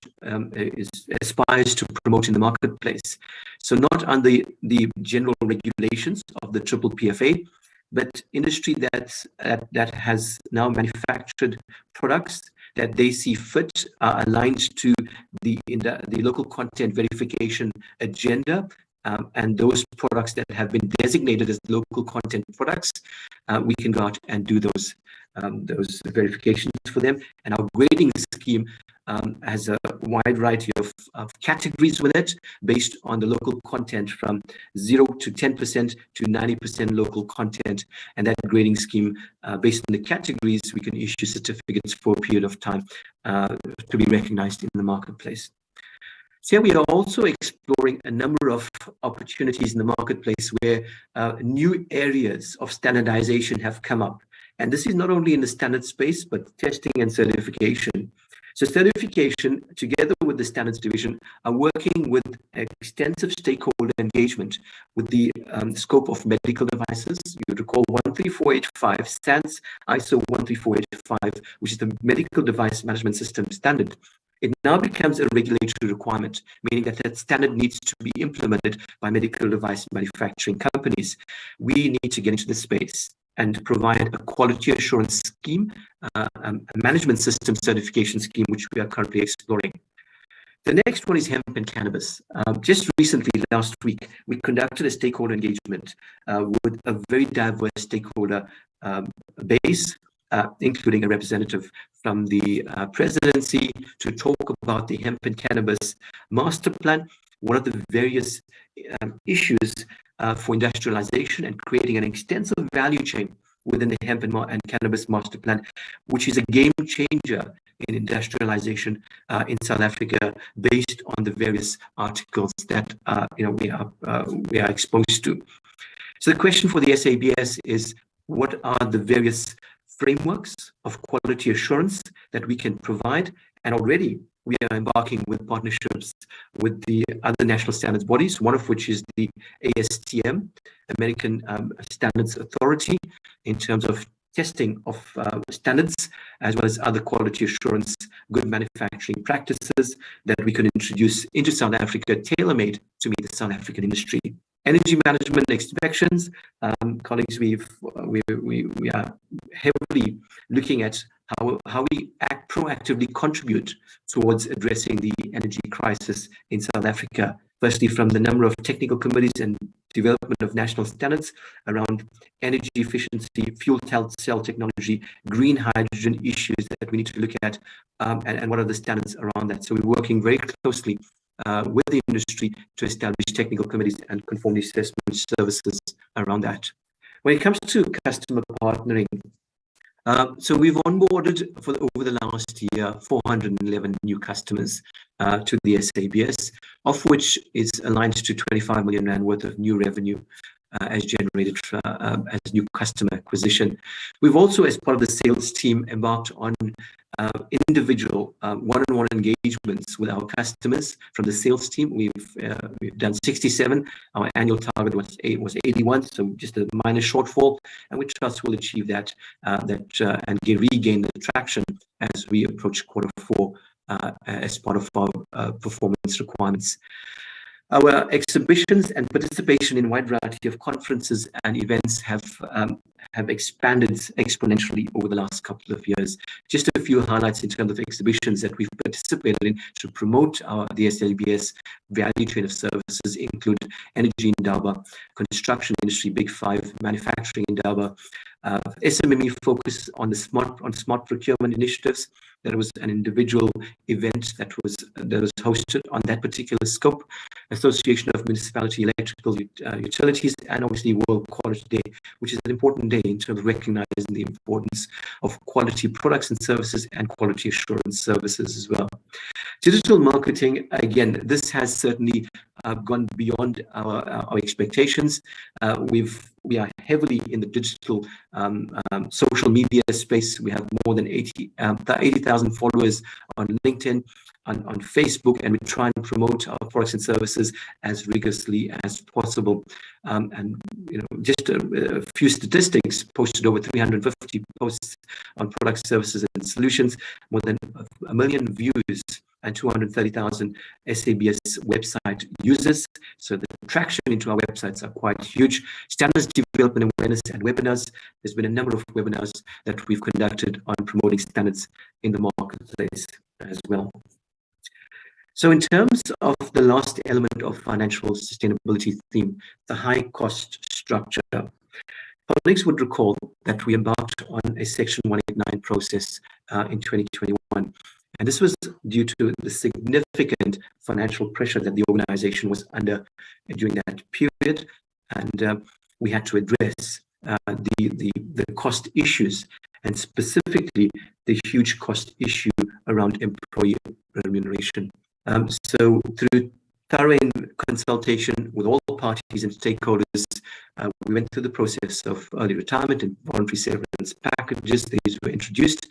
aspires to promote in the marketplace. So not under the general regulations of the PPPFA, but industry that has now manufactured products that they see fit are aligned to the local content verification agenda, and those products that have been designated as local content products, we can go out and do those verifications for them. And our grading scheme has a wide variety of categories with it based on the local content from 0 to 10% to 90% local content. And that grading scheme, based on the categories, we can issue certificates for a period of time to be recognized in the marketplace. So we are also exploring a number of opportunities in the marketplace where new areas of standardization have come up. And this is not only in the standard space, but testing and certification. So certification, together with the standards division, are working with extensive stakeholder engagement with the scope of medical devices. You recall 13485 stands ISO 13485, which is the medical device management system standard. It now becomes a regulatory requirement, meaning that that standard needs to be implemented by medical device manufacturing companies. We need to get into the space. and provide a quality assurance scheme, a management system certification scheme, which we are currently exploring. The next one is hemp and cannabis. Just recently, last week, we conducted a stakeholder engagement with a very diverse stakeholder base, including a representative from the presidency, to talk about the hemp and cannabis master plan, one of the various issues for industrialization and creating an extensive value chain within the hemp and cannabis master plan, which is a game changer in industrialization in South Africa, based on the various articles that we are exposed to. So the question for the SABS is, what are the various frameworks of quality assurance that we can provide? And already we are embarking with partnerships with the other national standards bodies, one of which is the ASTM, American Standards Authority, in terms of testing of standards, as well as other quality assurance, good manufacturing practices that we can introduce into South Africa, tailor-made to meet the South African industry. Energy management inspections, colleagues, we are heavily looking at how we proactively contribute towards addressing the energy crisis in South Africa. Firstly, from the number of technical committees and development of national standards around energy efficiency, fuel cell technology, green hydrogen issues that we need to look at, and what are the standards around that. So we're working very closely with the industry to establish technical committees and conformity assessment services around that. When it comes to customer partnering, so we've onboarded over the last year 411 new customers to the SABS, of which is aligned to 25 million rand worth of new revenue as generated as new customer acquisition. We've also, as part of the sales team, embarked on individual one-on-one engagements with our customers from the sales team. We've done 67. Our annual target was 81, so just a minor shortfall, and we trust we'll achieve that and regain the traction as we approach Q4 as part of our performance requirements. Our exhibitions and participation in a wide variety of conferences and events have expanded exponentially over the last couple of years. Just a few highlights in terms of exhibitions that we've participated in to promote the SABS value chain of services include Energy Indaba, Construction Industry Big Five, Manufacturing Indaba, SMME focus on the smart procurement initiatives. There was an individual event that was hosted on that particular scope. Association of Municipality Electrical Utilities, and obviously World Quality Day, which is an important day in terms of recognizing the importance of quality products and services and quality assurance services as well. Digital marketing, again, this has certainly gone beyond our expectations. We are heavily in the digital social media space. We have more than 80,000 followers on LinkedIn, on Facebook, and we try and promote our products and services as rigorously as possible. And just a few statistics: posted over 350 posts on products, services, and solutions, more than 1 million views, and 230,000 SABS website users. So the traction into our websites are quite huge. Standards development awareness and webinars. There's been a number of webinars that we've conducted on promoting standards in the marketplace as well. So in terms of the last element of financial sustainability theme, the high cost structure, colleagues would recall that we embarked on a Section 189 process in 2021. And this was due to the significant financial pressure that the organization was under during that period. And we had to address the cost issues, and specifically the huge cost issue around employee remuneration. So through thorough consultation with all parties and stakeholders, we went through the process of early retirement and voluntary severance packages. These were introduced.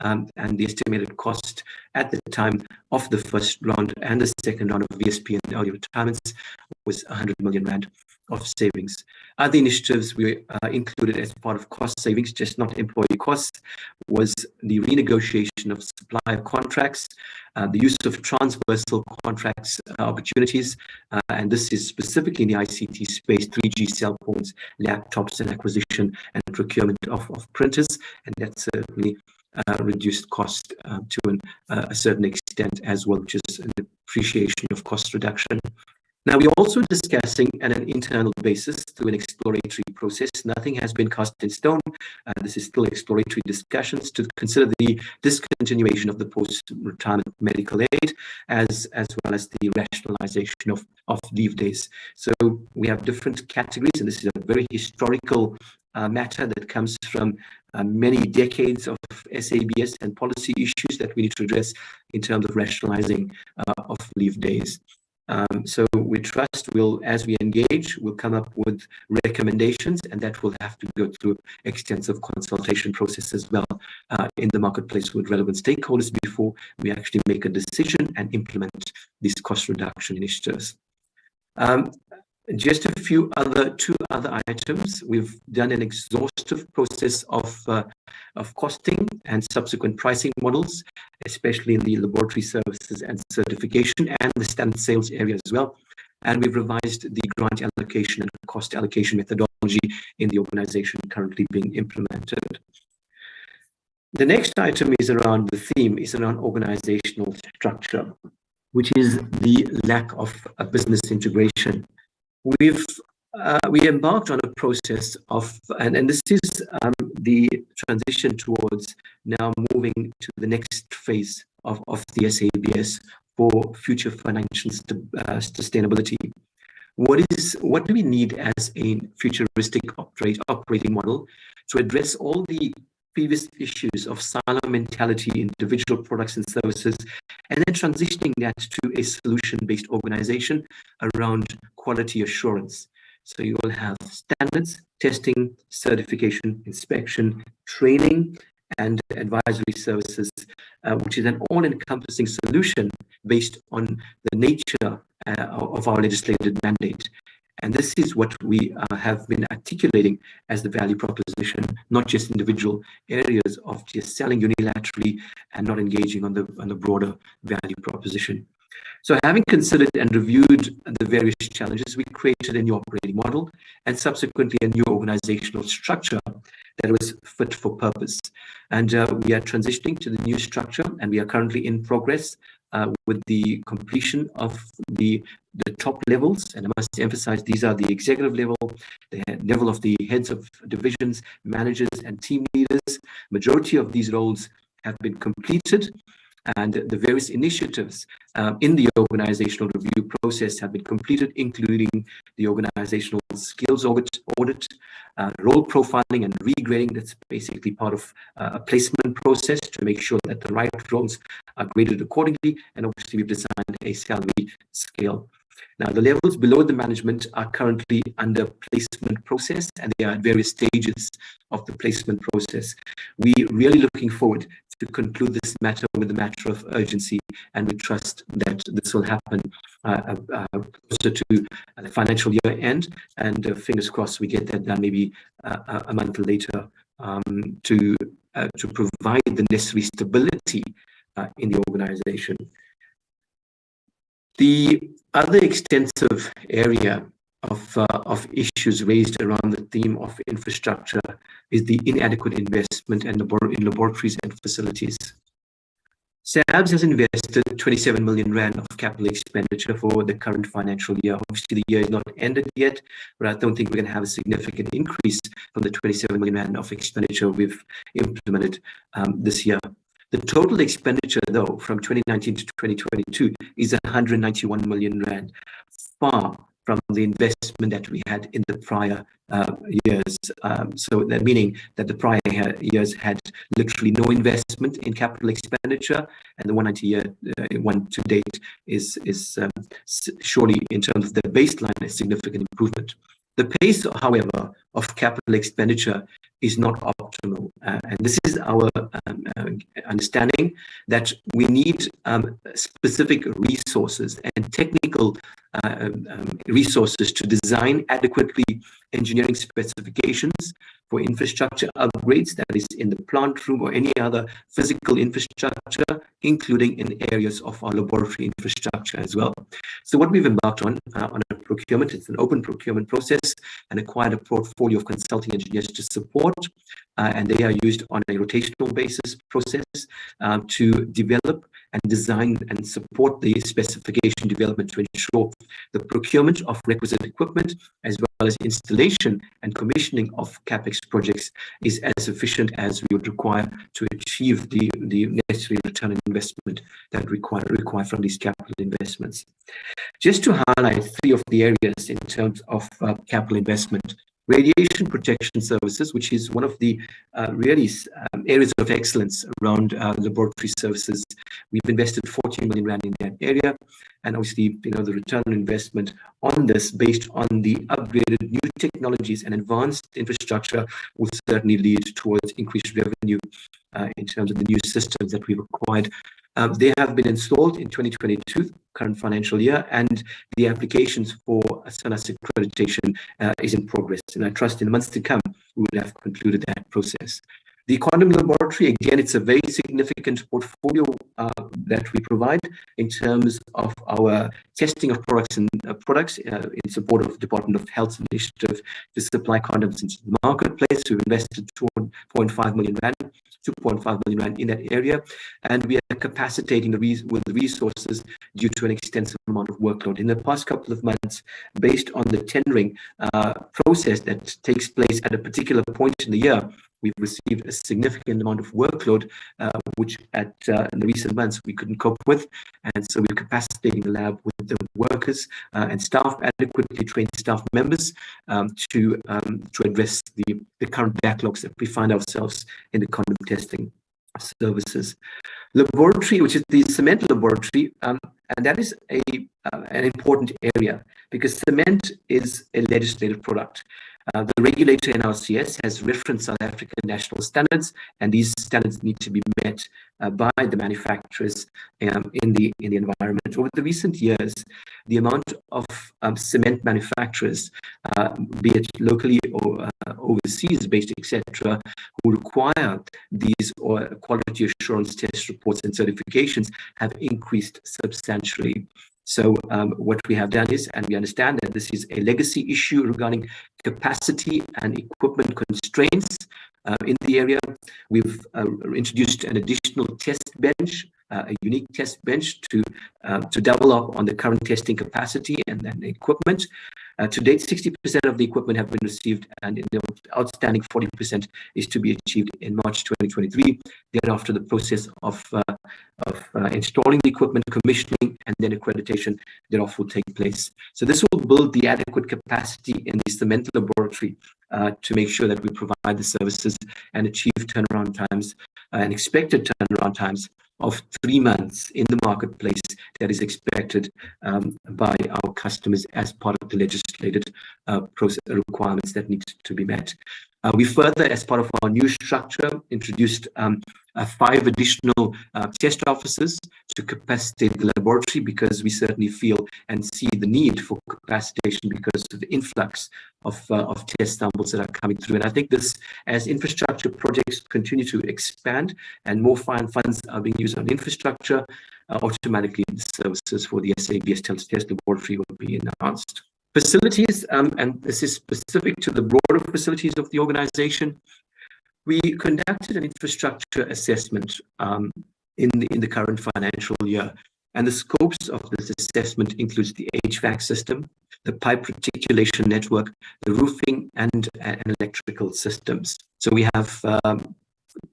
and the estimated cost at the time of the first round and the second round of VSP and early retirements was 100 million rand of savings. Other initiatives we included as part of cost savings, just not employee costs, was the renegotiation of supplier contracts, the use of transversal contracts opportunities, and this is specifically in the ICT space, 3G cell phones, laptops, and acquisition and procurement of printers, and that certainly reduced cost to a certain extent as well, which is an appreciation of cost reduction. Now, we're also discussing at an internal basis through an exploratory process. Nothing has been cast in stone. This is still exploratory discussions to consider the discontinuation of the post-retirement medical aid as well as the rationalization of leave days. So we have different categories, and this is a very historical matter that comes from many decades of SABS and policy issues that we need to address in terms of rationalizing of leave days. So we trust as we engage, we'll come up with recommendations, and that will have to go through extensive consultation process as well in the marketplace with relevant stakeholders before we actually make a decision and implement these cost reduction initiatives. Just two other items. We've done an exhaustive process of costing and subsequent pricing models, especially in the laboratory services and certification and the standard sales area as well. And we've revised the grant allocation and cost allocation methodology in the organization currently being implemented. The next item is around the theme, is around organizational structure, which is the lack of a business integration. We embarked on a process of, and this is the transition towards now moving to the next phase of the SABS for future financial sustainability. What do we need as a futuristic operating model to address all the previous issues of silo mentality, individual products and services, and then transitioning that to a solution-based organization around quality assurance. So you will have standards, testing, certification, inspection, training, and advisory services, which is an all-encompassing solution based on the nature of our legislated mandate. And this is what we have been articulating as the value proposition, not just individual areas of just selling unilaterally and not engaging on the broader value proposition. So having considered and reviewed the various challenges, we created a new operating model and subsequently a new organizational structure that was fit for purpose. And we are transitioning to the new structure, and we are currently in progress with the completion of the top levels. And I must emphasize, these are the executive level, the level of the heads of divisions, managers, and team leaders. Majority of these roles have been completed, and the various initiatives in the organizational review process have been completed, including the organizational skills audit, role profiling and regrading. That's basically part of a placement process to make sure that the right roles are graded accordingly. And obviously, we've designed a salary scale. Now, the levels below the management are currently under placement process, and they are at various stages of the placement process. We're really looking forward to conclude this matter with a matter of urgency, and we trust that this will happen closer to the financial year end, and fingers crossed we get that done maybe a month later to provide the necessary stability in the organization. The other extensive area of issues raised around the theme of infrastructure is the inadequate investment in laboratories and facilities. SABS has invested 27 million rand of capital expenditure for the current financial year. Obviously, the year is not ended yet, but I don't think we're going to have a significant increase from the 27 million rand of expenditure we've implemented this year. The total expenditure, though, from 2019 to 2022 is 191 million rand, far from the investment that we had in the prior years. So that meaning that the prior years had literally no investment in capital expenditure, and the 190 one to date is surely, in terms of the baseline, a significant improvement. The pace, however, of capital expenditure is not optimal. And this is our understanding that we need specific resources and technical resources to design adequately engineering specifications for infrastructure upgrades, that is in the plant room or any other physical infrastructure, including in areas of our laboratory infrastructure as well. So what we've embarked on a procurement, it's an open procurement process, and acquired a portfolio of consulting engineers to support, and they are used on a rotational basis process to develop and design and support the specification development to ensure the procurement of requisite equipment as well as installation and commissioning of CapEx projects is as efficient as we would require to achieve the necessary return on investment that require from these capital investments. Just to highlight three of the areas in terms of capital investment. Radiation protection services, which is one of the really areas of excellence around laboratory services. We've invested 14 million rand in that area, and obviously, the return on investment on this, based on the upgraded new technologies and advanced infrastructure, will certainly lead towards increased revenue in terms of the new systems that we've acquired. They have been installed in 2022, current financial year, and the applications for SANAS accreditation is in progress. And I trust in the months to come, we will have concluded that process. The quantum laboratory, again, it's a very significant portfolio that we provide in terms of our testing of products in support of the Department of Health's initiative to supply condoms into the marketplace. We've invested 2.5 million rand in that area, and we are capacitating with the resources due to an extensive amount of workload. In the past couple of months, based on the tendering process that takes place at a particular point in the year, we've received a significant amount of workload, which in the recent months we couldn't cope with. And so we're capacitating the lab with the workers and staff, adequately trained staff members to address the current backlogs that we find ourselves in the condom testing services. Laboratory, which is the cement laboratory, and that is an important area because cement is a legislated product. The regulator NRCS has referenced South African national standards, and these standards need to be met by the manufacturers in the environment. Over the recent years, the amount of cement manufacturers, be it locally or overseas-based, etc., who require these or quality assurance test reports and certifications have increased substantially. So what we have done is, and we understand that this is a legacy issue regarding capacity and equipment constraints in the area. We've introduced an additional test bench, a unique test bench to double up on the current testing capacity and then equipment. To date, 60% of the equipment have been received, and the outstanding 40% is to be achieved in March 2023. Thereafter, the process of installing the equipment, commissioning, and then accreditation thereof will take place. So this will build the adequate capacity in the cement laboratory to make sure that we provide the services and achieve turnaround times and expected turnaround times of 3 months in the marketplace that is expected by our customers as part of the legislated process requirements that need to be met. We further, as part of our new structure, introduced 5 additional test officers to capacitate the laboratory, because we certainly feel and see the need for capacitation because of the influx of test samples that are coming through. And I think this, as infrastructure projects continue to expand and more funds are being used on infrastructure, automatically the services for the SABS test laboratory will be enhanced. Facilities, and this is specific to the broader facilities of the organization. We conducted an infrastructure assessment in the current financial year, and the scopes of this assessment includes the HVAC system, the pipe reticulation network, the roofing, and electrical systems. So we have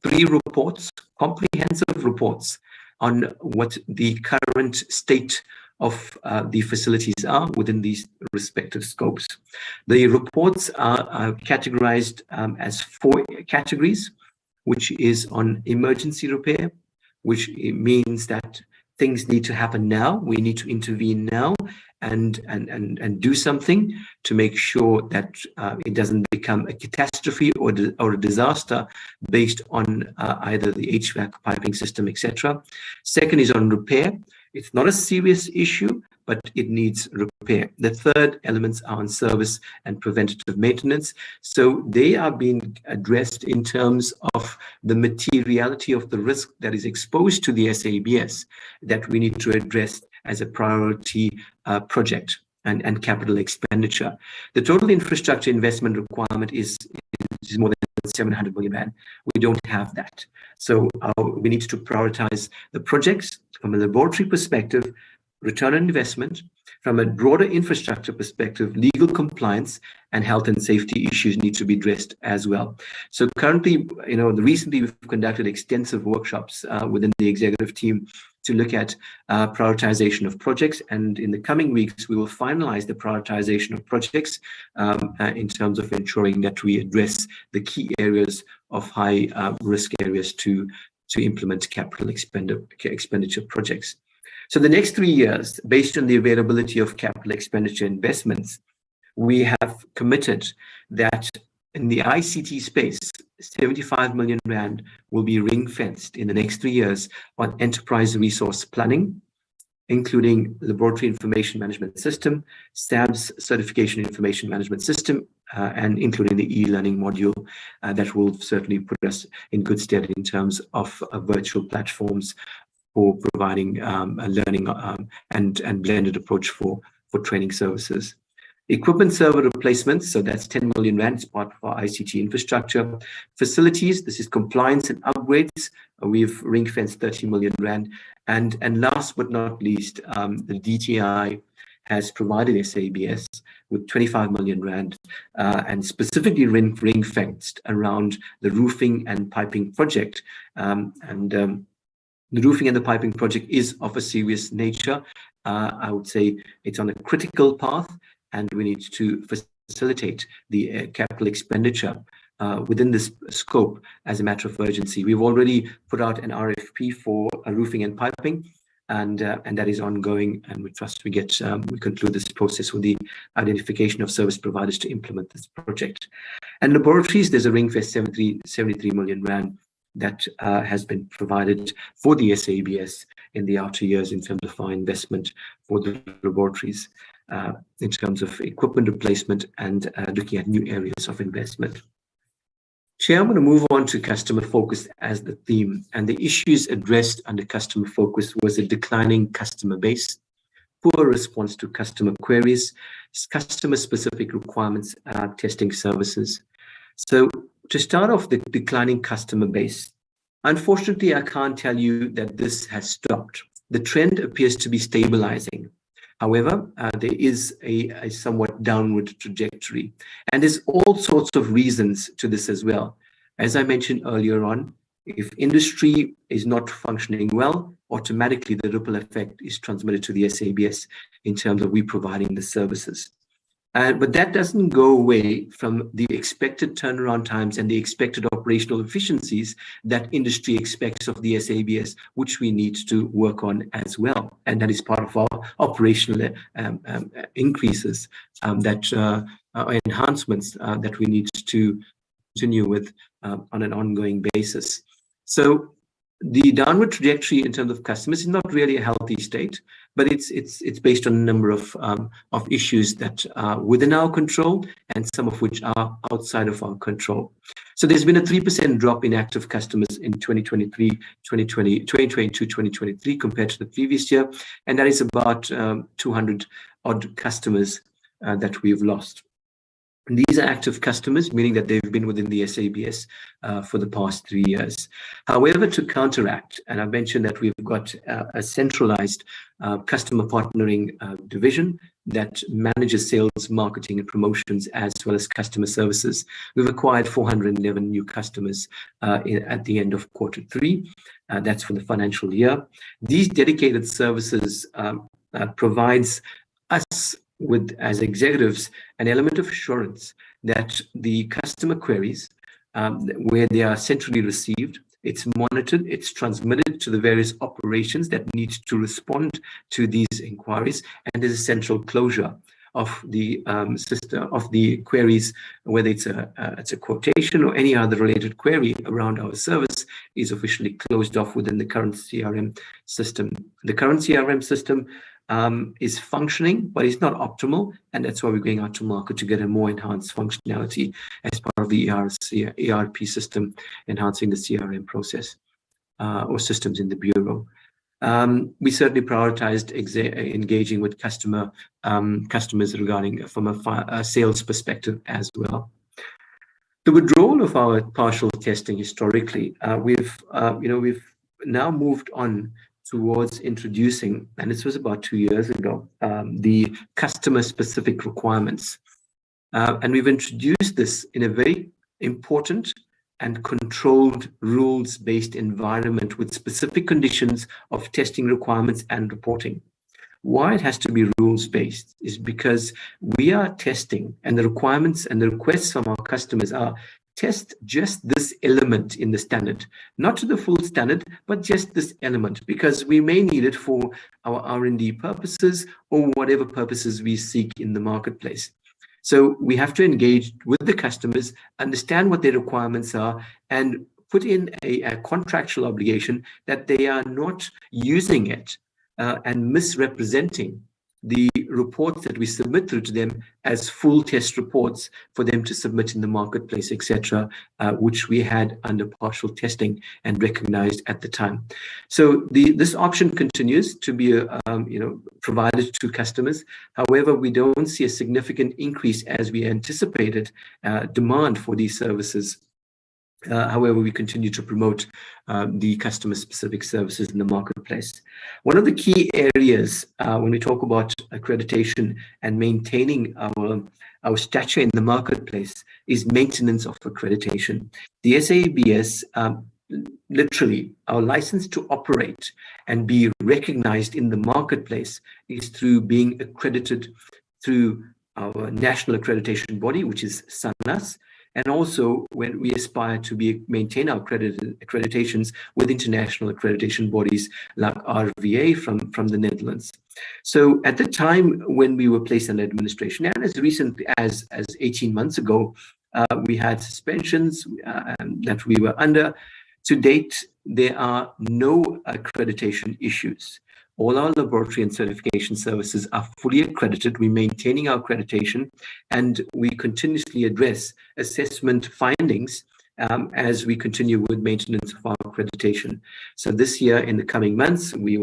3 reports, comprehensive reports, on what the current state of the facilities are within these respective scopes. The reports are categorized as 4 categories, which is on emergency repair, which means that things need to happen now. We need to intervene now and do something to make sure that it doesn't become a catastrophe or a disaster based on either the HVAC piping system, etc. Second is on repair. It's not a serious issue, but it needs repair. The third elements are on service and preventative maintenance. So they are being addressed in terms of the materiality of the risk that is exposed to the SABS that we need to address as a priority project and capital expenditure. The total infrastructure investment requirement is more than 700 million rand. We don't have that. So we need to prioritize the projects from a laboratory perspective, return on investment, from a broader infrastructure perspective, legal compliance and health and safety issues need to be addressed as well. So currently, recently we've conducted extensive workshops within the executive team to look at prioritization of projects. And in the coming weeks, we will finalize the prioritization of projects in terms of ensuring that we address the key areas of high risk areas to implement capital expenditure projects. So the next 3 years, based on the availability of capital expenditure investments, we have committed that in the ICT space, 75 million rand will be ring-fenced in the next 3 years on enterprise resource planning, including laboratory information management system, SABS certification information management system, and including the e-learning module that will certainly put us in good stead in terms of virtual platforms for providing a learning and blended approach for training services. Equipment server replacements, so that's 10 million rand as part of our ICT infrastructure. Facilities, this is compliance and upgrades. We've ring-fenced 30 million rand. And last but not least, the DTI has provided SABS with 25 million rand and specifically ring-fenced around the roofing and piping project. The roofing and the piping project is of a serious nature. I would say it's on a critical path, and we need to facilitate the capital expenditure within this scope as a matter of urgency. We've already put out an RFP for roofing and piping, and that is ongoing, and we trust we conclude this process with the identification of service providers to implement this project. And laboratories, there's a ring-fence 73 million rand that has been provided for the SABS in the outer years in terms of our investment for the laboratories, in terms of equipment replacement and looking at new areas of investment. Chair, I'm going to move on to customer focus as the theme, and the issues addressed under customer focus was a declining customer base, poor response to customer queries, customer-specific requirements, testing services. So to start off, the declining customer base. Unfortunately, I can't tell you that this has stopped. The trend appears to be stabilizing. However, there is a somewhat downward trajectory, and there's all sorts of reasons to this as well. As I mentioned earlier on, if industry is not functioning well, automatically the ripple effect is transmitted to the SABS in terms of we providing the services. But that doesn't go away from the expected turnaround times and the expected operational efficiencies that industry expects of the SABS, which we need to work on as well. And that is part of our operational increases, enhancements that we need to continue with on an ongoing basis. So the downward trajectory in terms of customers is not really a healthy state, but it's based on a number of issues that are within our control and some of which are outside of our control. So there's been a 3% drop in active customers in 2022, 2023 compared to the previous year, and that is about 200 odd customers that we've lost. And these are active customers, meaning that they've been within the SABS for the past 3 years. However, to counteract, and I mentioned that we've got a centralized customer partnering division that manages sales, marketing, and promotions, as well as customer services. We've acquired 411 new customers at the end of Q3. That's for the financial year. These dedicated services provides us with, as executives, an element of assurance that the customer queries, where they are centrally received, it's monitored, it's transmitted to the various operations that need to respond to these inquiries, and there's a central closure of the system of the queries, whether it's a quotation or any other related query around our service is officially closed off within the current CRM system. The current CRM system is functioning, but it's not optimal, and that's why we're going out to market to get a more enhanced functionality as part of the ERP system, enhancing the CRM process or systems in the Bureau. We certainly prioritized engaging with customers regarding from a sales perspective as well. The withdrawal of our partial testing historically, we've now moved on towards introducing, and this was about 2 years ago, the customer-specific requirements. And we've introduced this in a very important and controlled rules-based environment with specific conditions of testing requirements and reporting. Why it has to be rules-based is because we are testing, and the requirements and the requests from our customers are test just this element in the standard, not to the full standard, but just this element, because we may need it for our R&D purposes or whatever purposes we seek in the marketplace. So we have to engage with the customers, understand what their requirements are, and put in a contractual obligation that they are not using it and misrepresenting the reports that we submit through to them as full test reports for them to submit in the marketplace, etc., which we had under partial testing and recognized at the time. So this option continues to be provided to customers. However, we don't see a significant increase as we anticipated demand for these services. However, we continue to promote the customer-specific services in the marketplace. One of the key areas when we talk about accreditation and maintaining our stature in the marketplace is maintenance of accreditation. The SABS, literally, our license to operate and be recognized in the marketplace is through being accredited through our national accreditation body, which is SANAS. And also when we aspire to maintain our accreditations with international accreditation bodies like RVA from the Netherlands. So at the time when we were placed under administration, and as recently as 18 months ago, we had suspensions that we were under. To date, there are no accreditation issues. All our laboratory and certification services are fully accredited. We're maintaining our accreditation, and we continuously address assessment findings as we continue with maintenance of our accreditation. So this year, in the coming months, we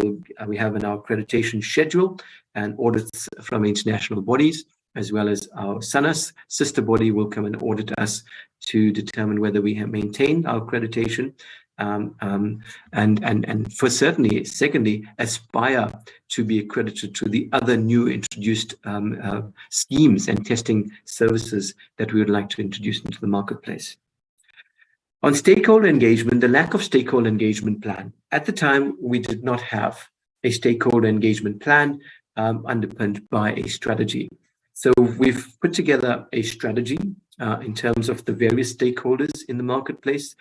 have an accreditation schedule and audits from international bodies, as well as our SANAS sister body will come and audit us to determine whether we have maintained our accreditation. And for certainly, secondly, aspire to be accredited to the other new introduced schemes and testing services that we would like to introduce into the marketplace. On stakeholder engagement, the lack of stakeholder engagement plan. At the time, we did not have a stakeholder engagement plan underpinned by a strategy. So we've put together a strategy in terms of the various stakeholders in the marketplace,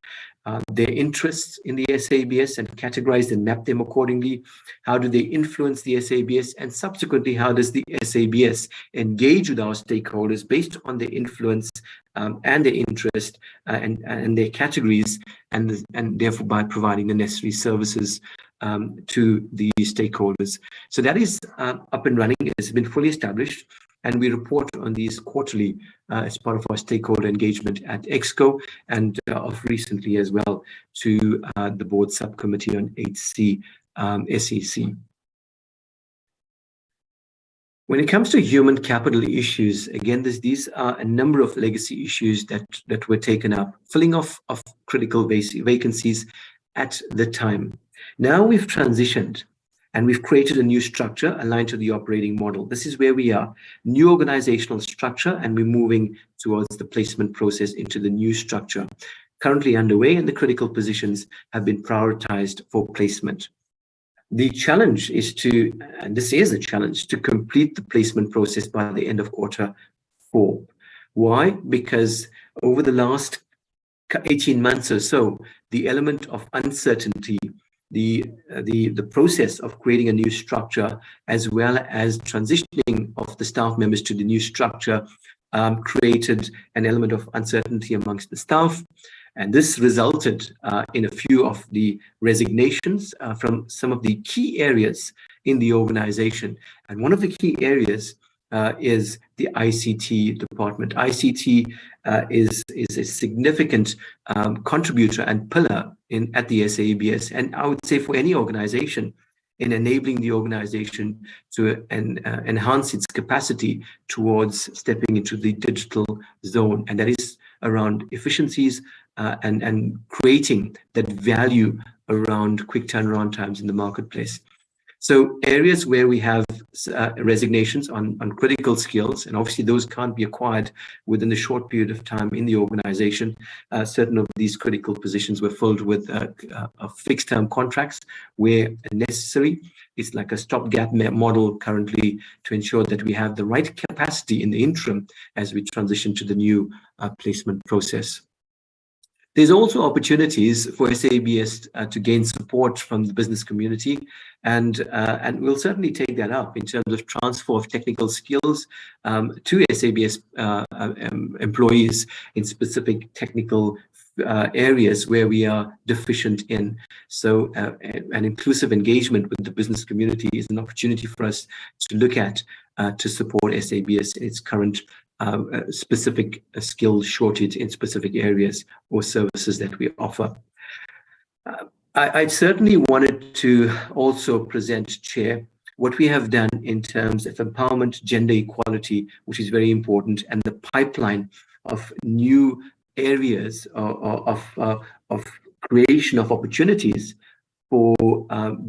their interests in the SABS, and categorize and map them accordingly. How do they influence the SABS? And subsequently, how does the SABS engage with our stakeholders based on their influence and their interest and their categories, and therefore by providing the necessary services to the stakeholders. So that is up and running. It's been fully established. And we report on these quarterly as part of our stakeholder engagement at EXCO, and of recently as well to the board subcommittee on HC SEC. When it comes to human capital issues, again, these are a number of legacy issues that were taken up, filling of critical vacancies at the time. Now we've transitioned, and we've created a new structure aligned to the operating model. This is where we are, new organizational structure, and we're moving towards the placement process into the new structure. Currently underway, and the critical positions have been prioritized for placement. The challenge is to, and this is a challenge, to complete the placement process by the end of Q4. Why? Because over the last 18 months or so, the element of uncertainty, the process of creating a new structure, as well as transitioning of the staff members to the new structure, created an element of uncertainty amongst the staff. And this resulted in a few of the resignations from some of the key areas in the organization. And one of the key areas is the ICT department. ICT is a significant contributor and pillar at the SABS, and I would say for any organization, in enabling the organization to enhance its capacity towards stepping into the digital zone. And that is around efficiencies and creating that value around quick turnaround times in the marketplace. So areas where we have resignations on critical skills, and obviously those can't be acquired within a short period of time in the organization. Certain of these critical positions were filled with fixed term contracts where necessary. It's like a stopgap model currently to ensure that we have the right capacity in the interim as we transition to the new placement process. There's also opportunities for SABS to gain support from the business community, and we'll certainly take that up in terms of transfer of technical skills to SABS employees in specific technical areas where we are deficient in. So an inclusive engagement with the business community is an opportunity for us to look at to support SABS in its current specific skill shortage in specific areas or services that we offer. I certainly wanted to also present, Chair, what we have done in terms of empowerment, gender equality, which is very important, and the pipeline of new areas of creation of opportunities for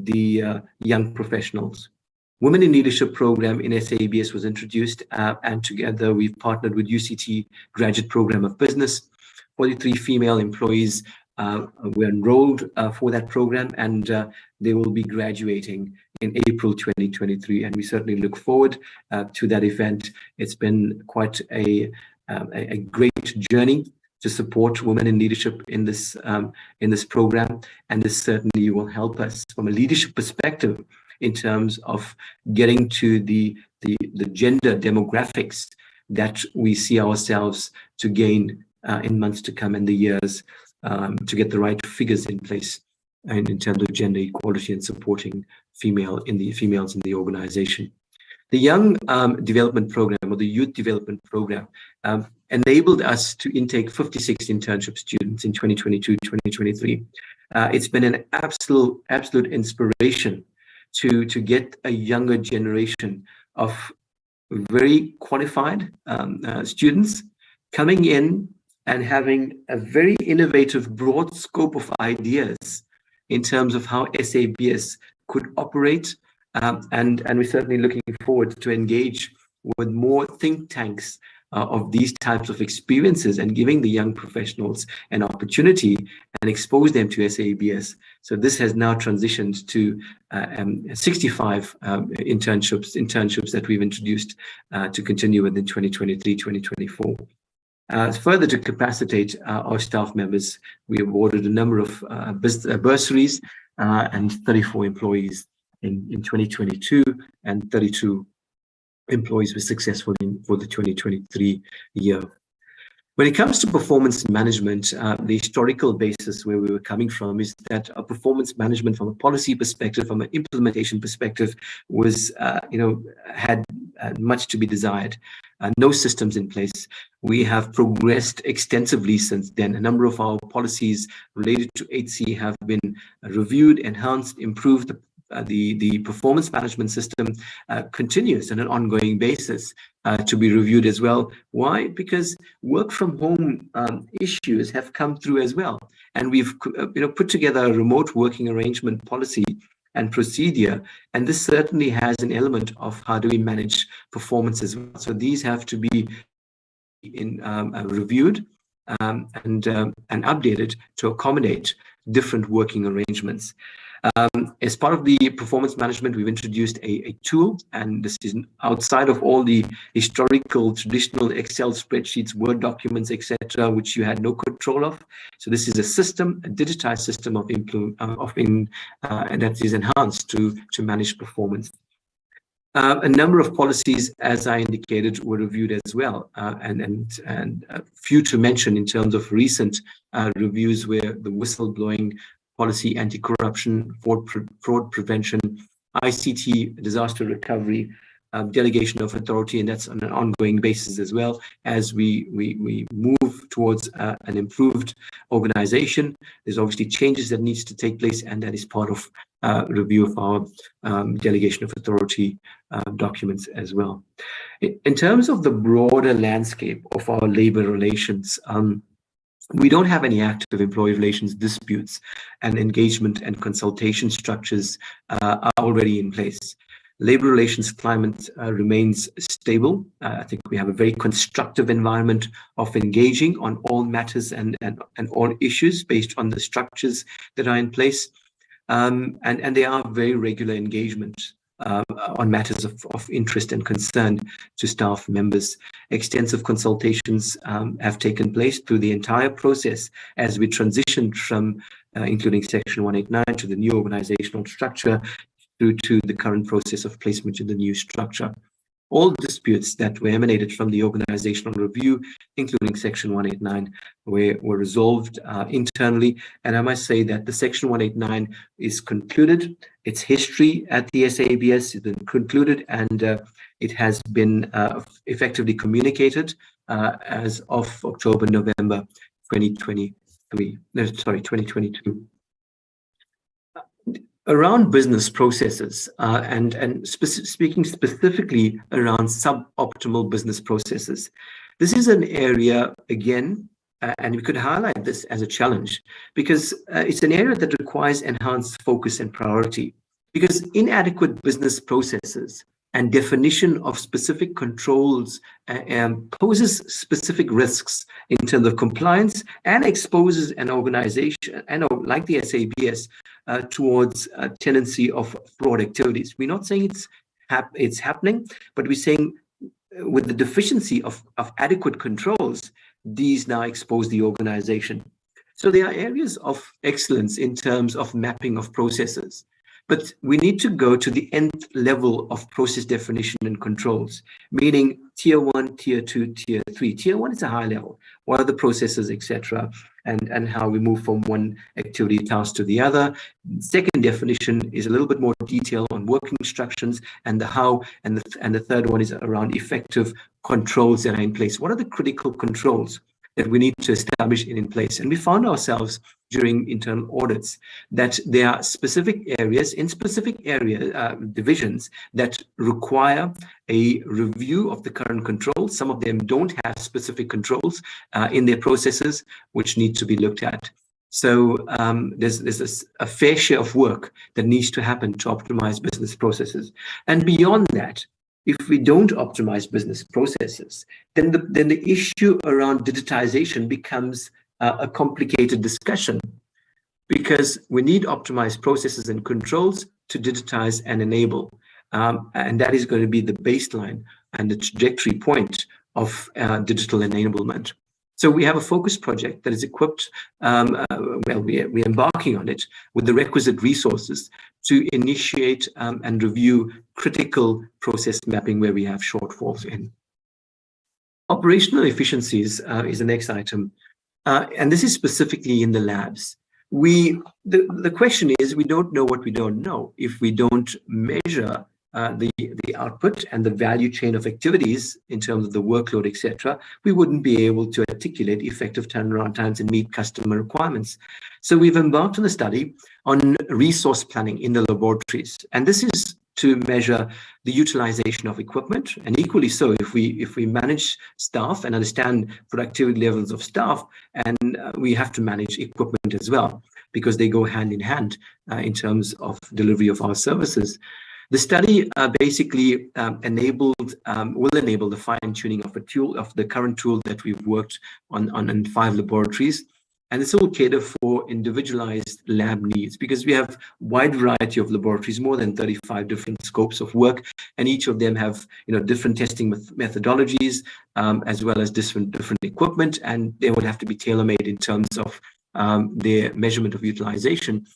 the young professionals. Women in Leadership program in SABS was introduced, and together we've partnered with UCT Graduate Program of Business. 43 female employees were enrolled for that program, and they will be graduating in April 2023. And we certainly look forward to that event. It's been quite a great journey to support women in leadership in this program, and this certainly will help us from a leadership perspective in terms of getting to the gender demographics that we see ourselves to gain in months to come and the years to get the right figures in place and in terms of gender equality and supporting females in the organization. The Young Development Program, or the Youth Development Program, enabled us to intake 56 internship students in 2022-2023. It's been an absolute inspiration to get a younger generation of very qualified students coming in and having a very innovative, broad scope of ideas in terms of how SABS could operate. And we're certainly looking forward to engage with more think tanks of these types of experiences and giving the young professionals an opportunity and expose them to SABS. So this has now transitioned to 65 internships that we've introduced to continue within 2023-2024. Further to capacitate our staff members, we awarded a number of bursaries and 34 employees in 2022, and 32 employees were successful for the 2023 year. When it comes to performance management, the historical basis where we were coming from is that our performance management from a policy perspective, from an implementation perspective, was, had much to be desired. No systems in place. We have progressed extensively since then. A number of our policies related to HC have been reviewed, enhanced, improved. The performance management system continues on an ongoing basis to be reviewed as well. Why? Because work from home issues have come through as well, and we've put together a remote working arrangement policy and procedure, and this certainly has an element of how do we manage performance as well. So these have to be reviewed and updated to accommodate different working arrangements. As part of the performance management, we've introduced a tool, and this is outside of all the historical, traditional Excel spreadsheets, Word documents, etc., which you had no control of. So this is a system, a digitized system and that is enhanced to manage performance. A number of policies, as I indicated, were reviewed as well, and a few to mention in terms of recent reviews where the whistleblowing policy, anti-corruption, fraud prevention, ICT, disaster recovery, delegation of authority, and that's on an ongoing basis as well as we move towards an improved organization. There's obviously changes that needs to take place, and that is part of review of our delegation of authority documents as well. In terms of the broader landscape of our labor relations, we don't have any active employee relations disputes, and engagement and consultation structures are already in place. Labor relations climate remains stable. I think we have a very constructive environment of engaging on all matters and all issues based on the structures that are in place. And there are very regular engagement on matters of interest and concern to staff members. Extensive consultations have taken place through the entire process as we transitioned from including Section 189 to the new organizational structure through to the current process of placement in the new structure. All disputes that were emanated from the organizational review, including Section 189, were resolved internally. And I must say that the Section 189 is concluded. Its history at the SABS has been concluded, and it has been effectively communicated as of October, November 2022. Around business processes and speaking specifically around suboptimal business processes. This is an area, again, and we could highlight this as a challenge because it's an area that requires enhanced focus and priority, because inadequate business processes and definition of specific controls poses specific risks in terms of compliance and exposes an organization, and like the SABS, towards a tendency of fraud activities. We're not saying it's happening, but we're saying with the deficiency of adequate controls, these now expose the organization. So there are areas of excellence in terms of mapping of processes. But we need to go to the nth level of process definition and controls, meaning tier 1, tier 2, tier 3. Tier 1 is a high level. What are the processes, etc., and how we move from one activity task to the other. Second definition is a little bit more detail on working instructions and the how, and the third one is around effective controls that are in place. What are the critical controls that we need to establish in place? And we found ourselves during internal audits that there are specific areas in specific divisions that require a review of the current controls. Some of them don't have specific controls in their processes, which need to be looked at. So there's a fair share of work that needs to happen to optimize business processes. And beyond that, if we don't optimize business processes, then the issue around digitization becomes a complicated discussion, because we need optimized processes and controls to digitize and enable. And that is going to be the baseline and the trajectory point of digital enablement. So we have a focus project that is equipped, we're embarking on it with the requisite resources to initiate and review critical process mapping where we have shortfalls in. Operational efficiencies is the next item. And this is specifically in the labs. The question is, we don't know what we don't know. If we don't measure the output and the value chain of activities in terms of the workload, etc., we wouldn't be able to articulate effective turnaround times and meet customer requirements. So we've embarked on a study on resource planning in the laboratories, and this is to measure the utilization of equipment, and equally so if we manage staff and understand productivity levels of staff, and we have to manage equipment as well, because they go hand in hand in terms of delivery of our services. The study basically will enable the fine-tuning of the current tool that we've worked on in 5 laboratories, And this will cater for individualized lab needs, because we have wide variety of laboratories, more than 35 different scopes of work, and each of them have different testing methodologies, as well as different equipment, and they would have to be tailor-made in terms of their measurement of utilization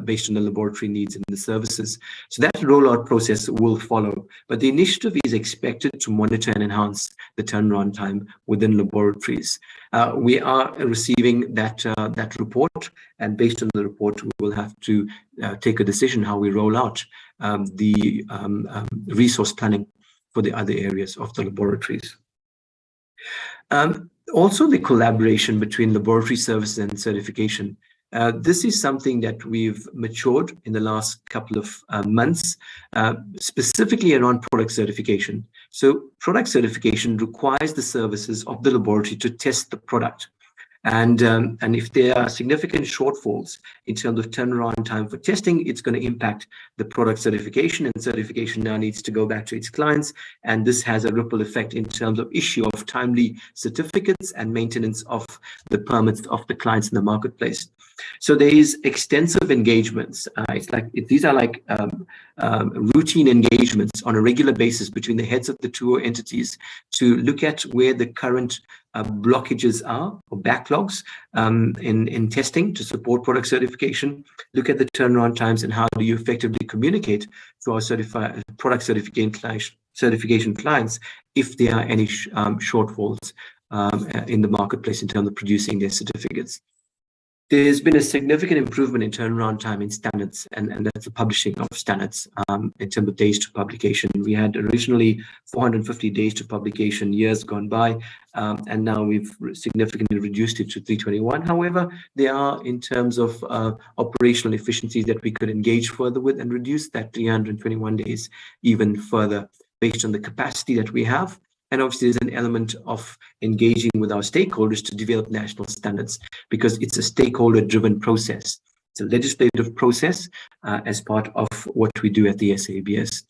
based on the laboratory needs and the services. So that rollout process will follow, but the initiative is expected to monitor and enhance the turnaround time within laboratories. We are receiving that report, and based on the report, we will have to take a decision how we roll out the resource planning for the other areas of the laboratories. Also, the collaboration between laboratory services and certification. This is something that we've matured in the last couple of months, specifically around product certification. So product certification requires the services of the laboratory to test the product. And if there are significant shortfalls in terms of turnaround time for testing, it's going to impact the product certification, and certification now needs to go back to its clients. And this has a ripple effect in terms of issue of timely certificates and maintenance of the permits of the clients in the marketplace. So there is extensive engagements. These are like routine engagements on a regular basis between the heads of the two entities to look at where the current blockages are or backlogs in testing to support product certification, look at the turnaround times and how do you effectively communicate to our product certification clients if there are any shortfalls in the marketplace in terms of producing their certificates. There's been a significant improvement in turnaround time in standards, and that's the publishing of standards in terms of days to publication. We had originally 450 days to publication years gone by, and now we've significantly reduced it to 321. However, there are, in terms of operational efficiencies, that we could engage further with and reduce that 321 days even further based on the capacity that we have. And obviously, there's an element of engaging with our stakeholders to develop national standards, because it's a stakeholder-driven process. It's a legislative process as part of what we do at the SABS.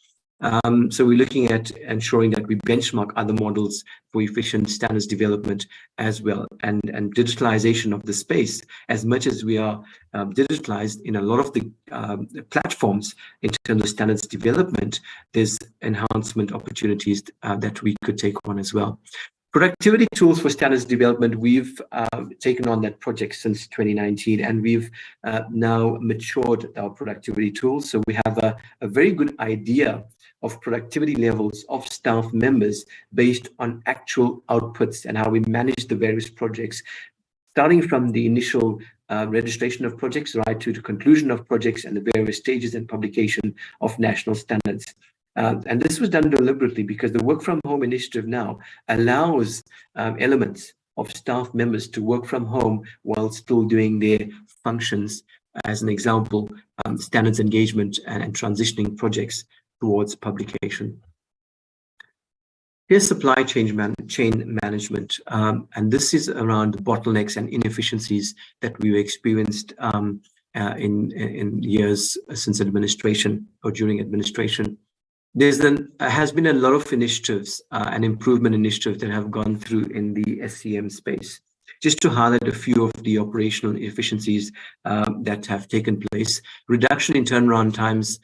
So we're looking at ensuring that we benchmark other models for efficient standards development as well, and digitalization of the space. As much as we are digitalized in a lot of the platforms in terms of standards development, there's enhancement opportunities that we could take on as well. Productivity tools for standards development, we've taken on that project since 2019, and we've now matured our productivity tools. So we have a very good idea of productivity levels of staff members based on actual outputs and how we manage the various projects, starting from the initial registration of projects right to the conclusion of projects and the various stages and publication of national standards. And this was done deliberately because the work from home initiative now allows elements of staff members to work from home while still doing their functions. As an example, standards engagement and transitioning projects towards publication. Here's supply chain management, and this is around bottlenecks and inefficiencies that we've experienced in years since administration or during administration. Has been a lot of initiatives and improvement initiatives that have gone through in the SCM space. Just to highlight a few of the operational efficiencies that have taken place: reduction in turnaround times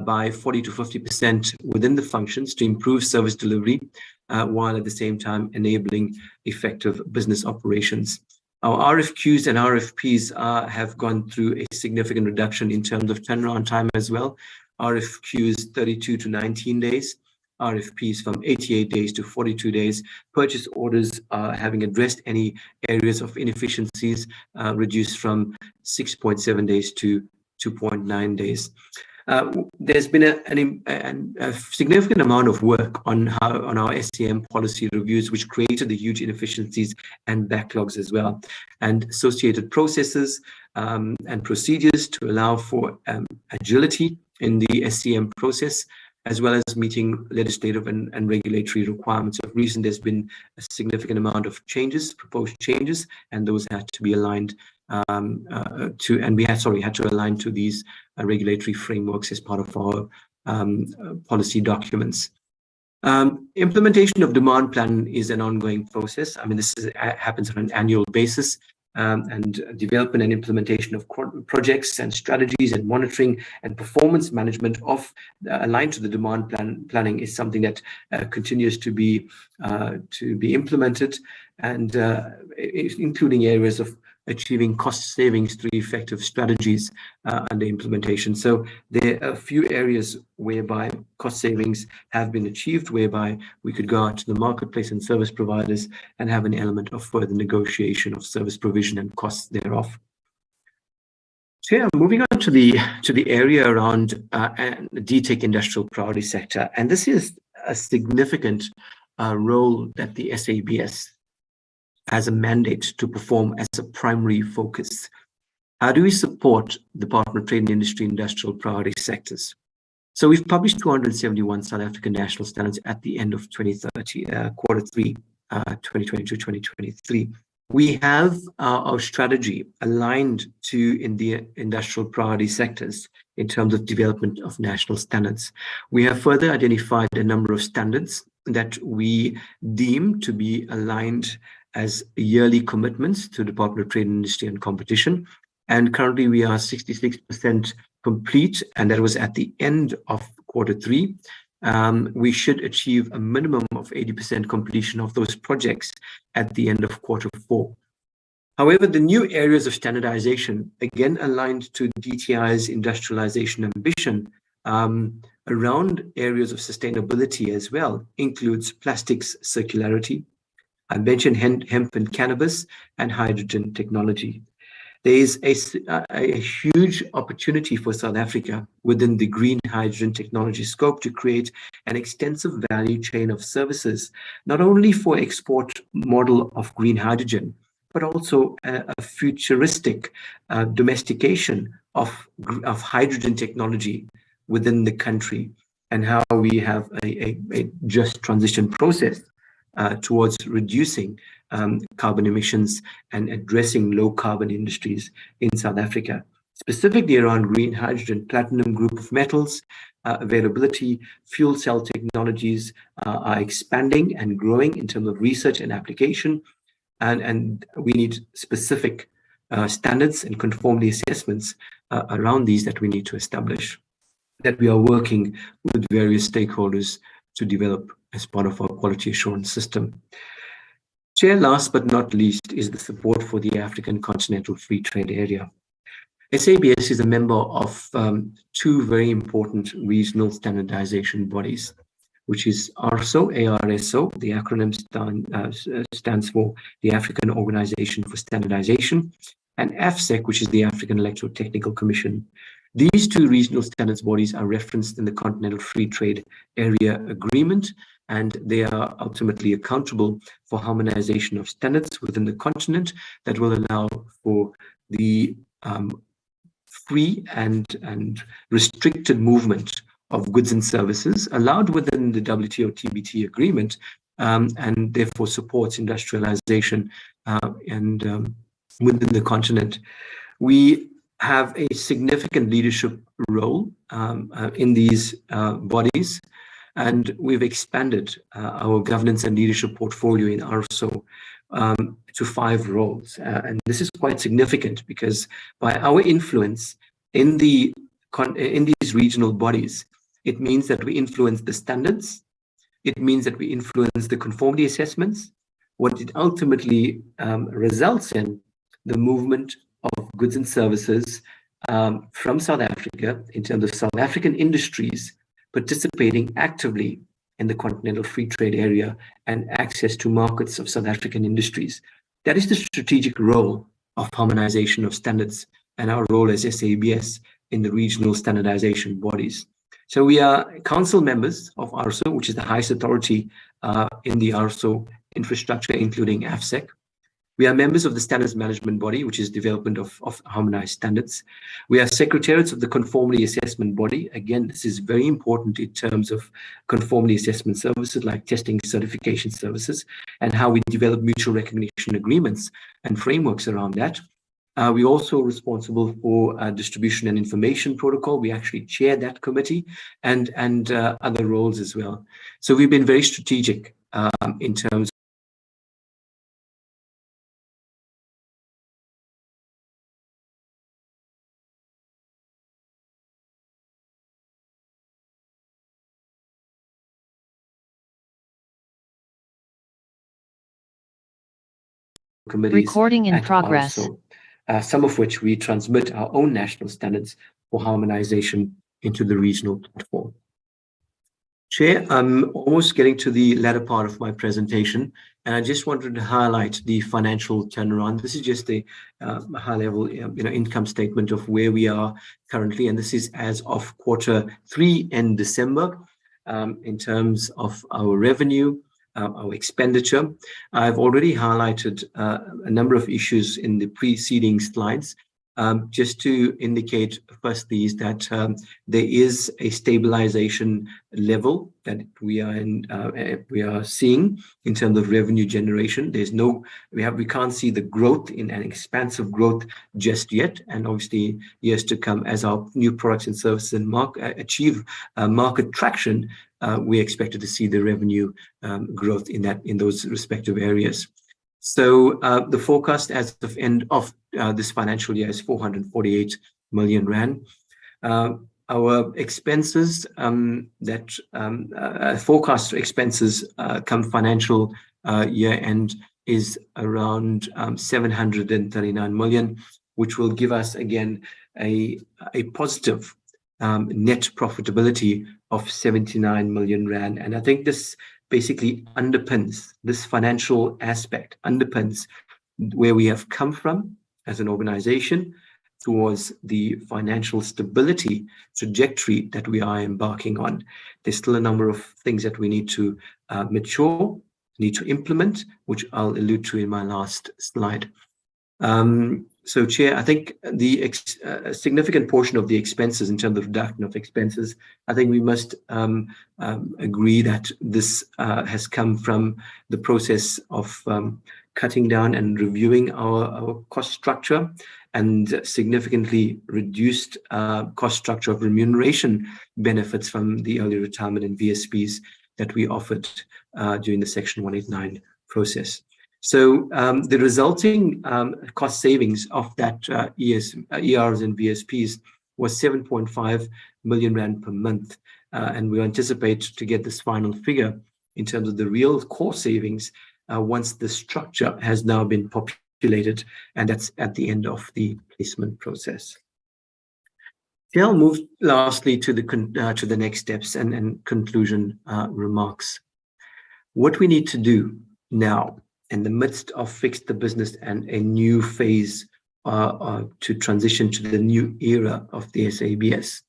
by 40 to 50% within the functions to improve service delivery, while at the same time enabling effective business operations. Our RFQs and RFPs have gone through a significant reduction in terms of turnaround time as well. RFQs 32 to 19 days, RFPs from 88 days to 42 days. Purchase orders having addressed any areas of inefficiencies reduced from 6.7 days to 2.9 days. There's been a significant amount of work on our SCM policy reviews, which created the huge inefficiencies and backlogs as well, and associated processes and procedures to allow for agility in the SCM process, as well as meeting legislative and regulatory requirements. Of recent, there's been a significant amount of proposed changes, and those had to be aligned we had to align to these regulatory frameworks as part of our policy documents. Implementation of demand plan is an ongoing process. I mean, this happens on an annual basis. and development and implementation of projects and strategies and monitoring and performance management of aligned to the demand planning is something that continues to be implemented, and including areas of achieving cost savings through effective strategies under implementation. So there are a few areas whereby cost savings have been achieved, whereby we could go out to the marketplace and service providers and have an element of further negotiation of service provision and costs thereof. So yeah, moving on to the area around the DTech industrial priority sector, and this is a significant role that the SABS has a mandate to perform as a primary focus. How do we support the Department of Trade and Industry industrial priority sectors? So we've published 271 South African national standards at the end of 2030, quarter three, 2022-2023. We have our strategy aligned to in the industrial priority sectors in terms of development of national standards. We have further identified a number of standards that we deem to be aligned as yearly commitments to the Department of Trade and Industry and Competition. And currently we are 66% complete, and that was at the end of quarter three. We should achieve a minimum of 80% completion of those projects at the end of quarter four. However, the new areas of standardization, again aligned to DTI's industrialization ambition, around areas of sustainability as well, includes plastics circularity. I mentioned hemp and cannabis and hydrogen technology. There is a huge opportunity for South Africa within the green hydrogen technology scope to create an extensive value chain of services, not only for export model of green hydrogen, but also a futuristic domestication of hydrogen technology within the country, and how we have a just transition process towards reducing carbon emissions and addressing low carbon industries in South Africa. Specifically around green hydrogen, platinum group of metals, availability, fuel cell technologies are expanding and growing in terms of research and application. And we need specific standards and conformity assessments around these that we need to establish, that we are working with various stakeholders to develop as part of our quality assurance system. Chair, last but not least, is the support for the African Continental Free Trade Area. SABS is a member of two very important regional standardization bodies, which is ARSO, ARSO, the acronym stands for the African Organization for Standardization, and AFSEC, which is the African Electrotechnical Commission. These two regional standards bodies are referenced in the Continental Free Trade Area Agreement, and they are ultimately accountable for harmonization of standards within the continent that will allow for the free and restricted movement of goods and services allowed within the WTO-TBT agreement, and therefore supports industrialization and within the continent. We have a significant leadership role in these bodies, and we've expanded our governance and leadership portfolio in ARSO to 5 roles. And this is quite significant because by our influence in these regional bodies, it means that we influence the standards. It means that we influence the conformity assessments. What it ultimately results in, the movement of goods and services from South Africa in terms of South African industries participating actively in the Continental Free Trade Area and access to markets of South African industries. That is the strategic role of harmonization of standards and our role as SABS in the regional standardization bodies. So we are council members of ARSO, which is the highest authority in the ARSO infrastructure, including AFSEC. We are members of the Standards Management Body, which is development of harmonized standards. We are secretariats of the Conformity Assessment Body. Again, this is very important in terms of conformity assessment services like testing certification services and how we develop mutual recognition agreements and frameworks around that. We're also responsible for distribution and information protocol. We actually chair that committee and other roles as well. So we've been very strategic in terms committees. Recording in and progress. also, some of which we transmit our own national standards for harmonization into the regional platform. Chair, I'm almost getting to the latter part of my presentation, and I just wanted to highlight the financial turnaround. This is just a high-level, income statement of where we are currently, and this is as of Q3 in December. In terms of our revenue, our expenditure, I've already highlighted a number of issues in the preceding slides. Just to indicate firstly is that there is a stabilization level that we are seeing in terms of revenue generation. We can't see the growth in an expansive growth just yet, and obviously years to come as our new products and services and achieve market traction, we expected to see the revenue growth in those respective areas. So the forecast as of end of this financial year is 448 million rand. Our expenses forecast expenses come financial year end is around 739 million, which will give us again a positive net profitability of 79 million rand. And I think this basically underpins, this financial aspect underpins where we have come from as an organization towards the financial stability trajectory that we are embarking on. There's still a number of things that we need to mature, need to implement, which I'll allude to in my last slide. So, Chair, I think the significant portion of the expenses in terms of reduction of expenses, I think we must agree that this has come from the process of cutting down and reviewing our cost structure and significantly reduced cost structure of remuneration benefits from the early retirement and VSPs that we offered during the Section 189 process. So the resulting cost savings of that ERs and VSPs was 7.5 million rand per month. And we anticipate to get this final figure in terms of the real core savings once the structure has now been populated, and that's at the end of the placement process. Yeah, I'll move lastly to the next steps and conclusion remarks. What we need to do now in the midst of Fix the Business and a new phase to transition to the new era of the SABS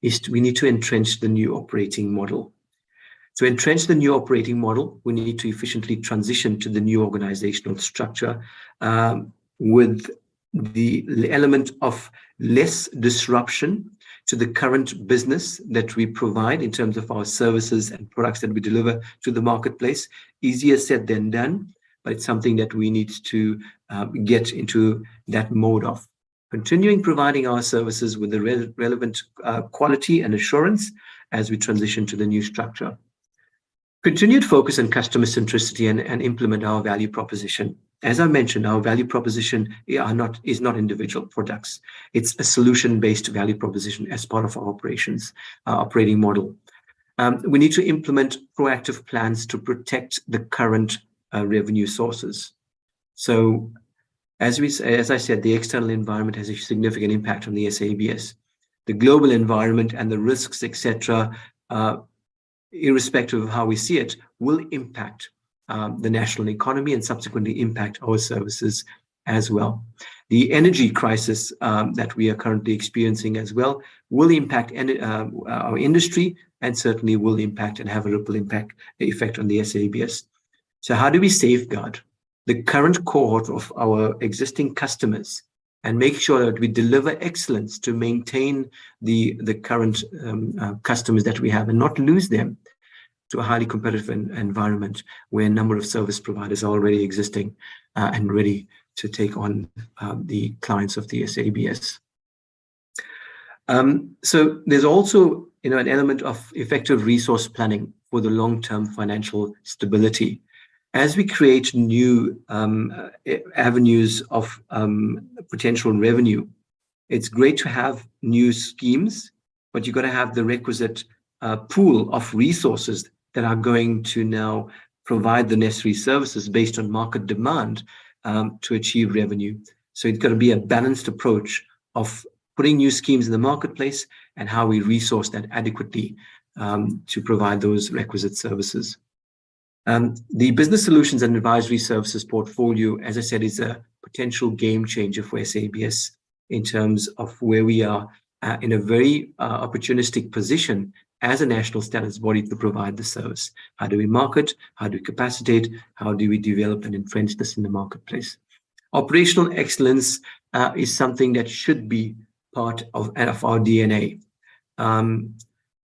is we need to entrench the new operating model. To entrench the new operating model, we need to efficiently transition to the new organizational structure with the element of less disruption to the current business that we provide in terms of our services and products that we deliver to the marketplace. Easier said than done, but it's something that we need to get into that mode of continuing providing our services with the relevant quality and assurance as we transition to the new structure. Continued focus on customer centricity and implement our value proposition. As I mentioned, our value proposition is not individual products. It's a solution-based value proposition as part of our operating model. We need to implement proactive plans to protect the current revenue sources. So, as I said, the external environment has a significant impact on the SABS. The global environment and the risks, etc., irrespective of how we see it, will impact the national economy and subsequently impact our services as well. The energy crisis that we are currently experiencing as well will impact our industry and certainly will impact and have a ripple effect on the SABS. So how do we safeguard the current cohort of our existing customers and make sure that we deliver excellence to maintain the current customers that we have and not lose them to a highly competitive environment where a number of service providers are already existing and ready to take on the clients of the SABS. So there's also an element of effective resource planning for the long-term financial stability. As we create new avenues of potential revenue, it's great to have new schemes, but you've got to have the requisite pool of resources that are going to now provide the necessary services based on market demand to achieve revenue. So it's got to be a balanced approach of putting new schemes in the marketplace and how we resource that adequately to provide those requisite services. The business solutions and advisory services portfolio, as I said, is a potential game changer for SABS in terms of where we are in a very opportunistic position as a national standards body to provide the service. How do we market? How do we capacitate? How do we develop and entrench this in the marketplace? Operational excellence is something that should be part of our DNA.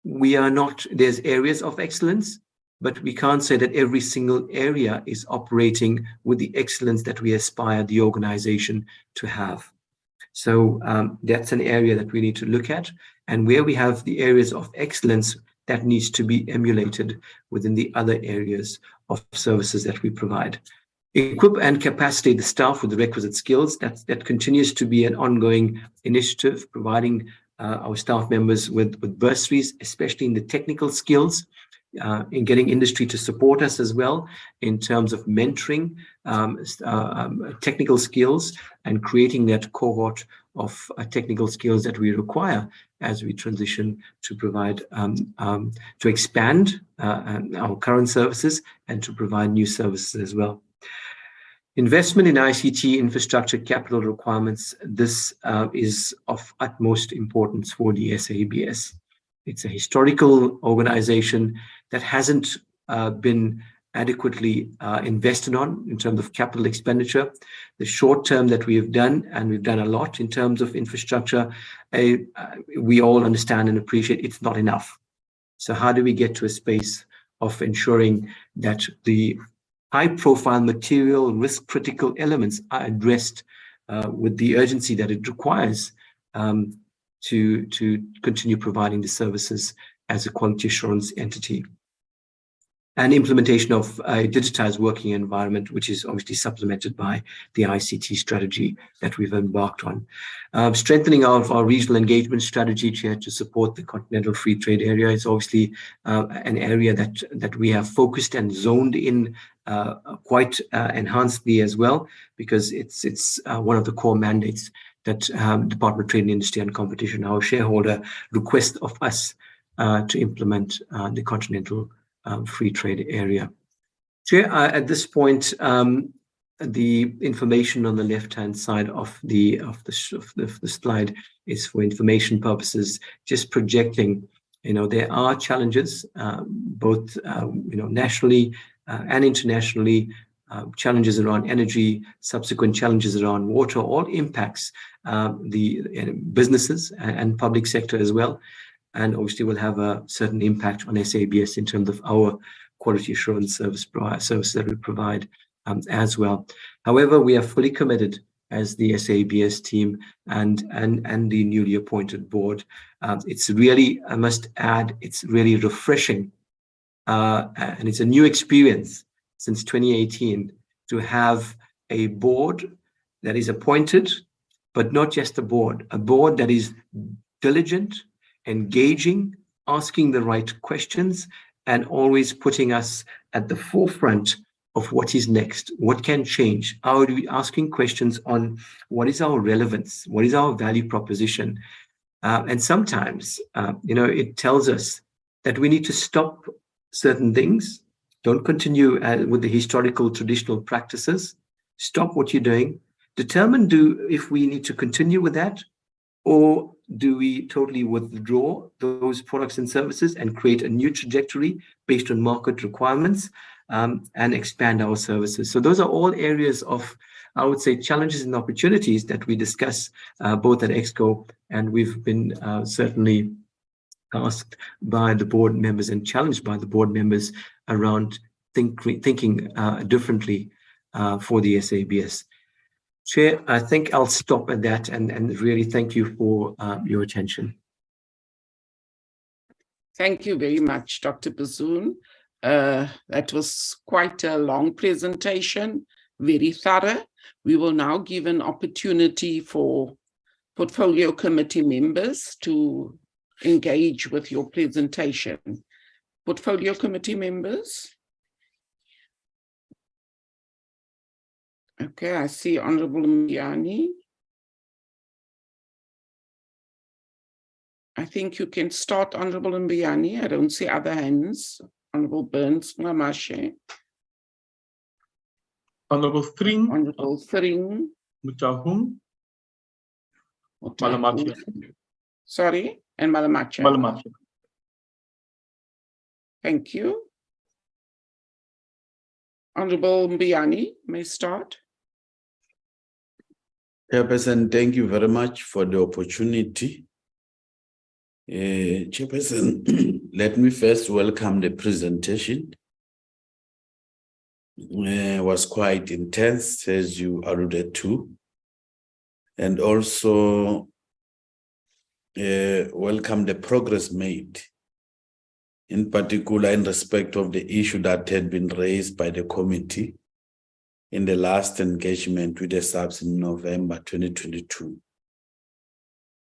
We are not, there's areas of excellence, but we can't say that every single area is operating with the excellence that we aspire the organization to have. So that's an area that we need to look at, and where we have the areas of excellence that needs to be emulated within the other areas of services that we provide. Equip and capacitate the staff with the requisite skills. That continues to be an ongoing initiative, providing our staff members with bursaries, especially in the technical skills, in getting industry to support us as well in terms of mentoring technical skills and creating that cohort of technical skills that we require as we transition to provide, to expand our current services and to provide new services as well. Investment in ICT infrastructure capital requirements. This is of utmost importance for the SABS. It's a historical organization that hasn't been adequately invested on in terms of capital expenditure. The short term that we have done, and we've done a lot in terms of infrastructure, we all understand and appreciate it's not enough. So how do we get to a space of ensuring that the high-profile material risk-critical elements are addressed with the urgency that it requires to continue providing the services as a quality assurance entity? And implementation of a digitized working environment, which is obviously supplemented by the ICT strategy that we've embarked on. Strengthening of our regional engagement strategy, Chair, to support the Continental Free Trade Area is obviously an area that we have focused and zoned in quite enhancedly as well, because it's one of the core mandates that Department of Trade and Industry and Competition, our shareholder, request of us to implement the Continental Free Trade Area. Chair, at this point, the information on the left-hand side of the slide is for information purposes, just projecting. There are challenges, both nationally and internationally. Challenges around energy, subsequent challenges around water, all impacts the businesses and public sector as well, and obviously will have a certain impact on SABS in terms of our quality assurance service that we provide as well. However, we are fully committed as the SABS team and the newly appointed board. It's really, I must add, it's really refreshing, and it's a new experience since 2018 to have a board that is appointed, but not just a board that is diligent, engaging, asking the right questions, and always putting us at the forefront of what is next, what can change. How do we asking questions on what is our relevance, what is our value proposition, and sometimes, it tells us that we need to stop certain things. Don't continue with the historical traditional practices. Stop what you're doing. Determine if we need to continue with that, or do we totally withdraw those products and services and create a new trajectory based on market requirements and expand our services. So those are all areas of, I would say, challenges and opportunities that we discuss both at EXCO, and we've been certainly asked by the board members and challenged by the board members around thinking differently for the SABS. Chair, I think I'll stop at that and really thank you for your attention. Thank you very much, Dr. Bazoon. That was quite a long presentation, very thorough. We will now give an opportunity for portfolio committee members to engage with your presentation. Portfolio committee members? Okay, I see Honorable Mbiani. I think you can start, Honorable Mbiani. I don't see other hands. Honorable Burns Ngamashe. Honorable Thring. Honorable Thring. Mutahung. Malamacha. Sorry, and Malamacha. Malamacha. Thank you. Honorable Mbiani, may start. Chairperson, thank you very much for the opportunity. Chairperson, let me first welcome the presentation. It was quite intense, as you alluded to. And also welcome the progress made, in particular in respect of the issue that had been raised by the committee in the last engagement with the SABS in November 2022.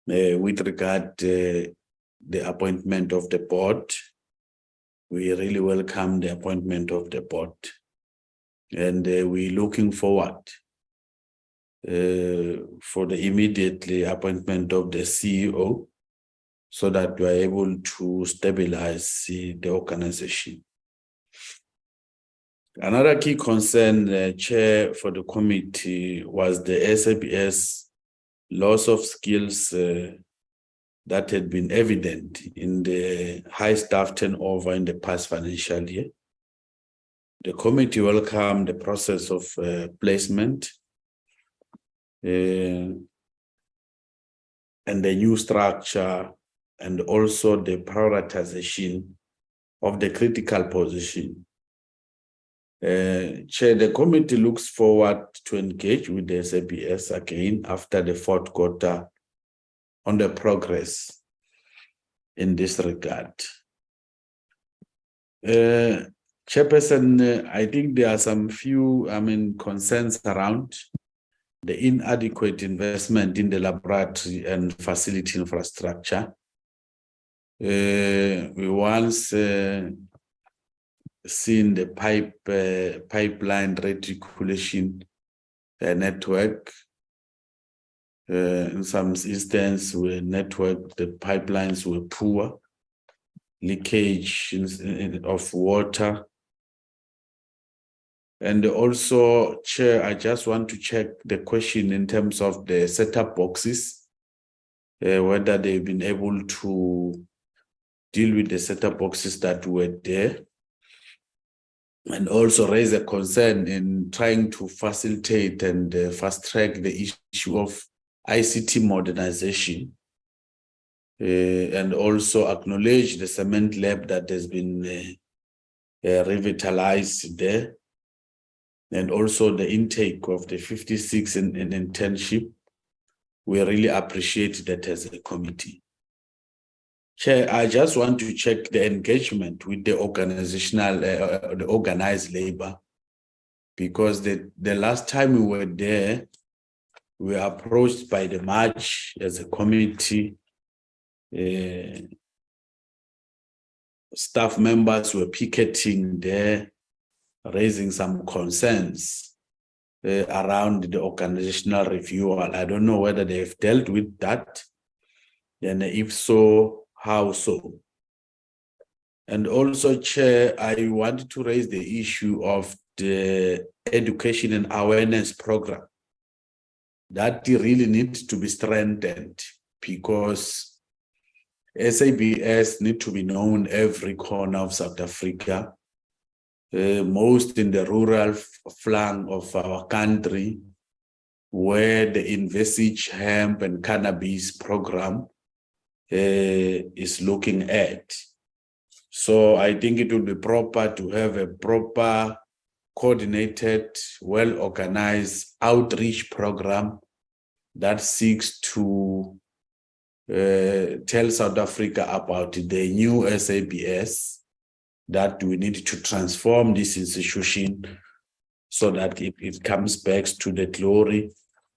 With regard to the appointment of the board, we really welcome the appointment of the board. And we're looking forward for the immediately appointment of the CEO so that we are able to stabilize the organization. Another key concern, Chair, for the committee was the SABS loss of skills that had been evident in the high staff turnover in the past financial year. The committee welcomed the process of placement and the new structure and also the prioritization of the critical position. Chair, the committee looks forward to engage with the SABS again after the fourth quarter on the progress in this regard. Chairperson, I think there are some few, concerns around the inadequate investment in the laboratory and facility infrastructure. We once seen the pipeline reticulation network. In some instances, the pipelines were poor, leakage of water. And also, Chair, I just want to check the question in terms of the setup boxes, whether they've been able to deal with the setup boxes that were there. And also raise a concern in trying to facilitate and fast track the issue of ICT modernization. And also acknowledge the cement lab that has been revitalized there. And also the intake of the 56 in internship. We really appreciate that as a committee. Chair, I just want to check the engagement with the organizational, the organized labor, because the last time we were there, we were approached by the march as a committee. Staff members were picketing there, raising some concerns around the organizational review. I don't know whether they've dealt with that, and if so, how so? And also, Chair, I want to raise the issue of the education and awareness program. That really needs to be strengthened because SABS need to be known every corner of South Africa, most in the rural flank of our country, where the envisaged hemp and cannabis program is looking at. So I think it would be proper to have a proper, coordinated, well-organized outreach program that seeks to tell South Africa about the new SABS, that we need to transform this institution so that it comes back to the glory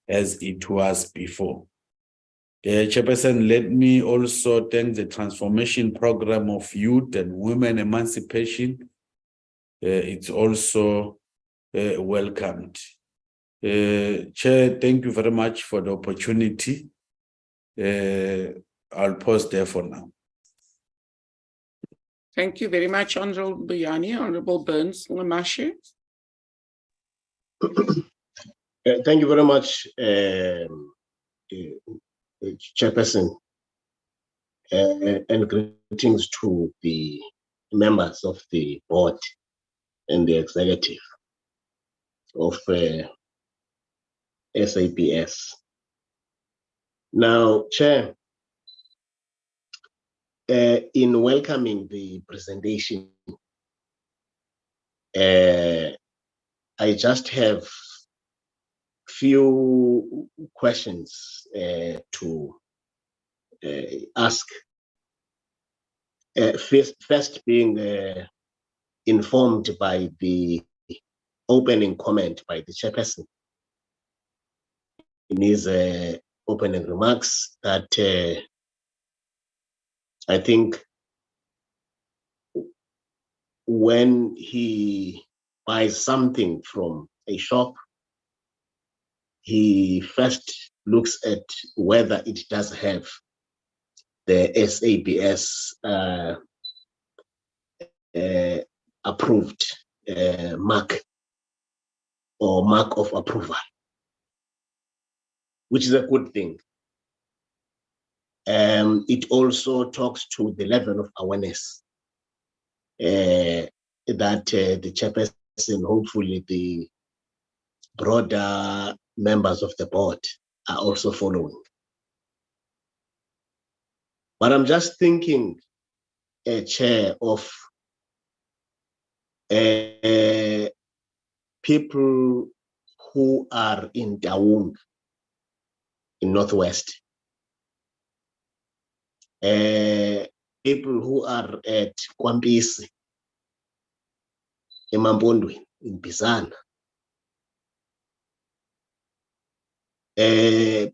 as it was before. Chairperson, let me also thank the transformation program of youth and women emancipation. It's also welcomed. Chair, thank you very much for the opportunity. I'll pause there for now. Thank you very much, Honorable Buyani. Honorable Burns Lamashe. Thank you very much, Chairperson, and greetings to the members of the board and the executive of SABS. Now, Chair, in welcoming the presentation, I just have few questions to ask. First being informed by the opening comment by the chairperson in his opening remarks that I think when he buys something from a shop, he first looks at whether it does have the SABS approved mark or mark of approval, which is a good thing. It also talks to the level of awareness that the chairperson, hopefully the broader members of the board are also following. But I'm just thinking, Chair, of people who are in Daung, in Northwest, people who are at Kwampisi, in Mambondwe, in Pisana,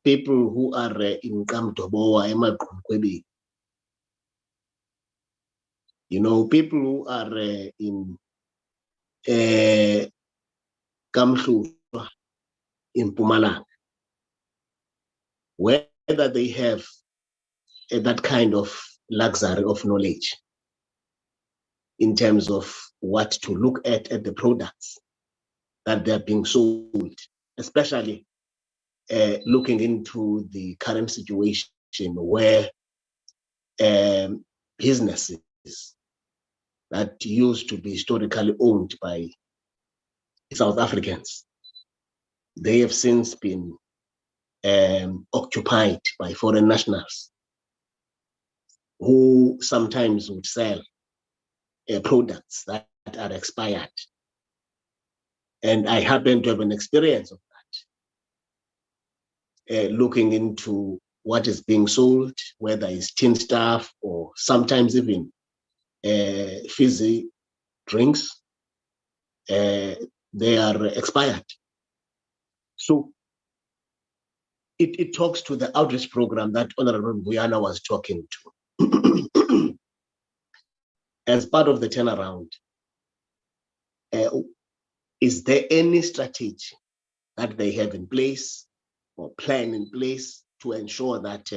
people who are in Kamtoboa, Emagumkwebi, you know, people who are in Kamshu, in Pumalang, whether they have that kind of luxury of knowledge in terms of what to look at the products that they're being sold, especially looking into the current situation where businesses that used to be historically owned by South Africans, they have since been occupied by foreign nationals who sometimes would sell products that are expired. And I happen to have an experience of that, looking into what is being sold, whether it's tin stuff or sometimes even fizzy drinks, they are expired. So it talks to the outreach program that Honorable Buyana was talking to. As part of the turnaround, is there any strategy that they have in place or plan in place to ensure that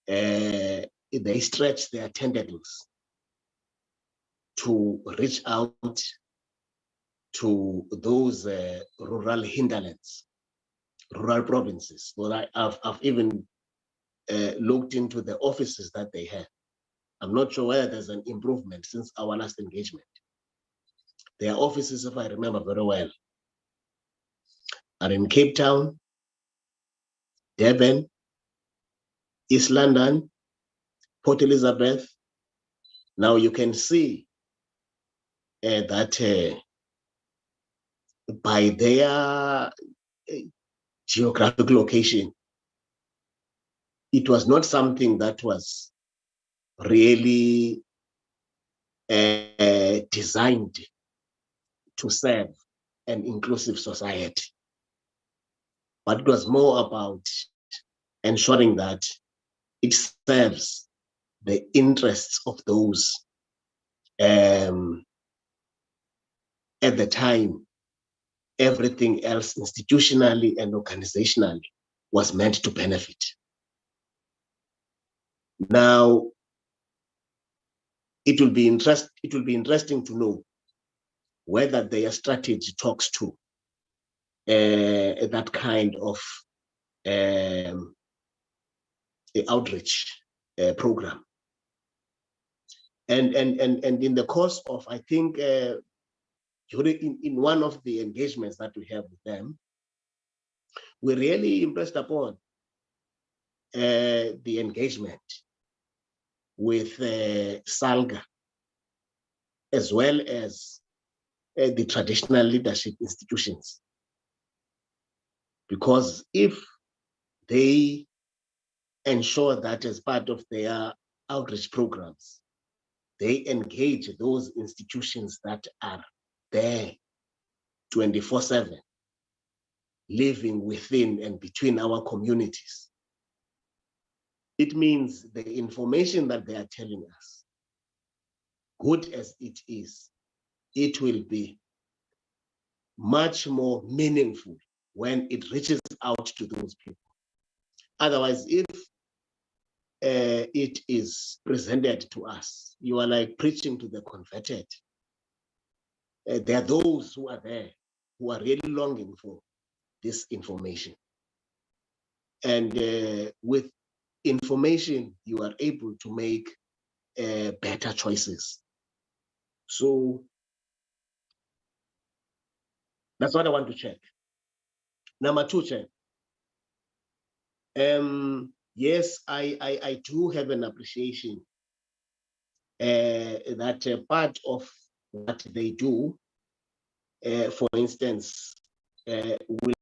they stretch their tentacles to reach out to those rural hinterlands, rural provinces? But I've even looked into the offices that they have. I'm not sure whether there's an improvement since our last engagement. Their offices, if I remember very well, are in Cape Town, Durban, East London, Port Elizabeth. Now you can see that by their geographic location, it was not something that was really designed to serve an inclusive society, but it was more about ensuring that it serves the interests of those at the time everything else institutionally and organizationally was meant to benefit. Now, it will be interesting to know whether their strategy talks to that kind of outreach program. And in the course of, I think, in one of the engagements that we have with them, we really impressed upon the engagement with SALGA, as well as the traditional leadership institutions. Because if they ensure that as part of their outreach programs, they engage those institutions that are there 24/7, living within and between our communities. It means the information that they are telling us, good as it is, it will be much more meaningful when it reaches out to those people. Otherwise, if it is presented to us, you are like preaching to the converted. There are those who are there who are really longing for this information. And with information, you are able to make better choices. So that's what I want to check. Number two, check. Yes, I do have an appreciation that part of what they do, for instance, will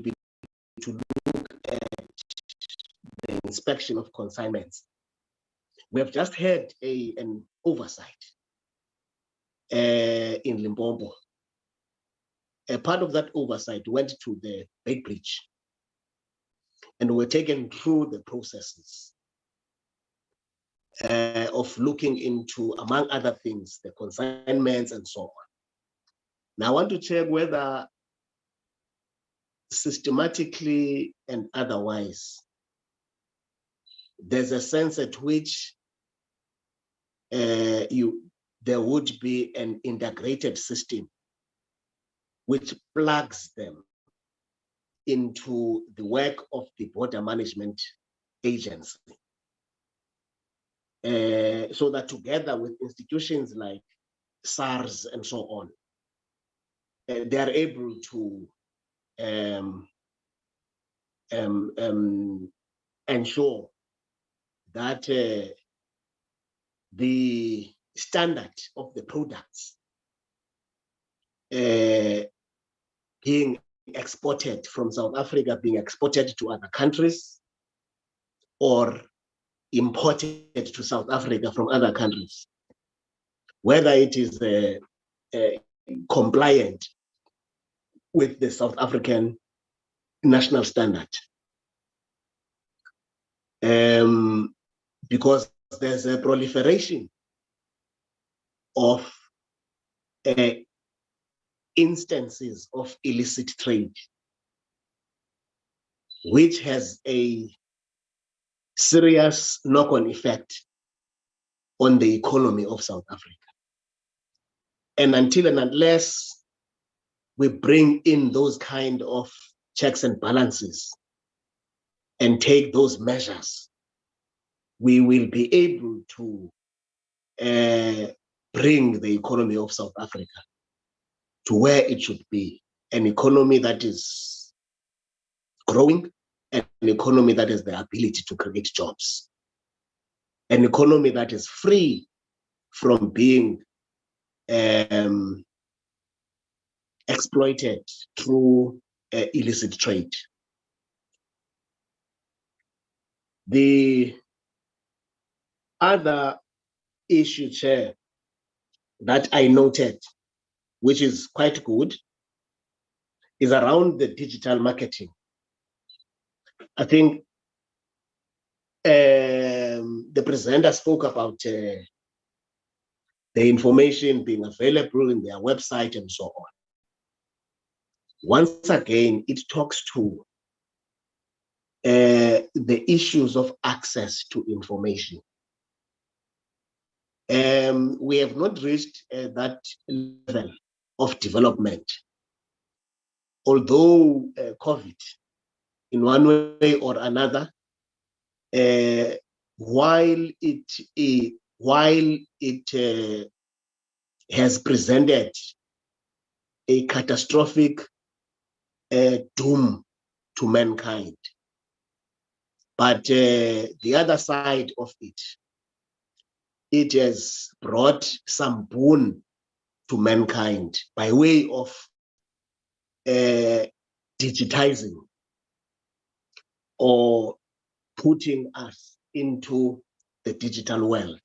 be to look at the inspection of consignments. We have just had an oversight in Limpopo. A part of that oversight went to the Bay Bridge, and we're taken through the processes of looking into, among other things, the consignments and so on. Now, I want to check whether systematically and otherwise, there's a sense at which there would be an integrated system which plugs them into the work of the border management agency. So that together with institutions like SARS and so on, they are able to ensure that the standard of the products being exported from South Africa, being exported to other countries, or imported to South Africa from other countries, whether it is compliant with the South African national standard. Because there's a proliferation of instances of illicit trade, which has a serious knock-on effect on the economy of South Africa. And until and unless we bring in those kind of checks and balances and take those measures, we will be able to bring the economy of South Africa to where it should be, an economy that is growing, an economy that has the ability to create jobs, an economy that is free from being exploited through illicit trade. The other issue, Chair, that I noted, which is quite good, is around the digital marketing. I think the presenter spoke about the information being available in their website and so on. once again, it talks to the issues of access to information. We have not reached that level of development, although COVID, in one way or another, while it has presented a catastrophic doom to mankind, but the other side of it, it has brought some boon to mankind by way of digitizing or putting us into the digital world.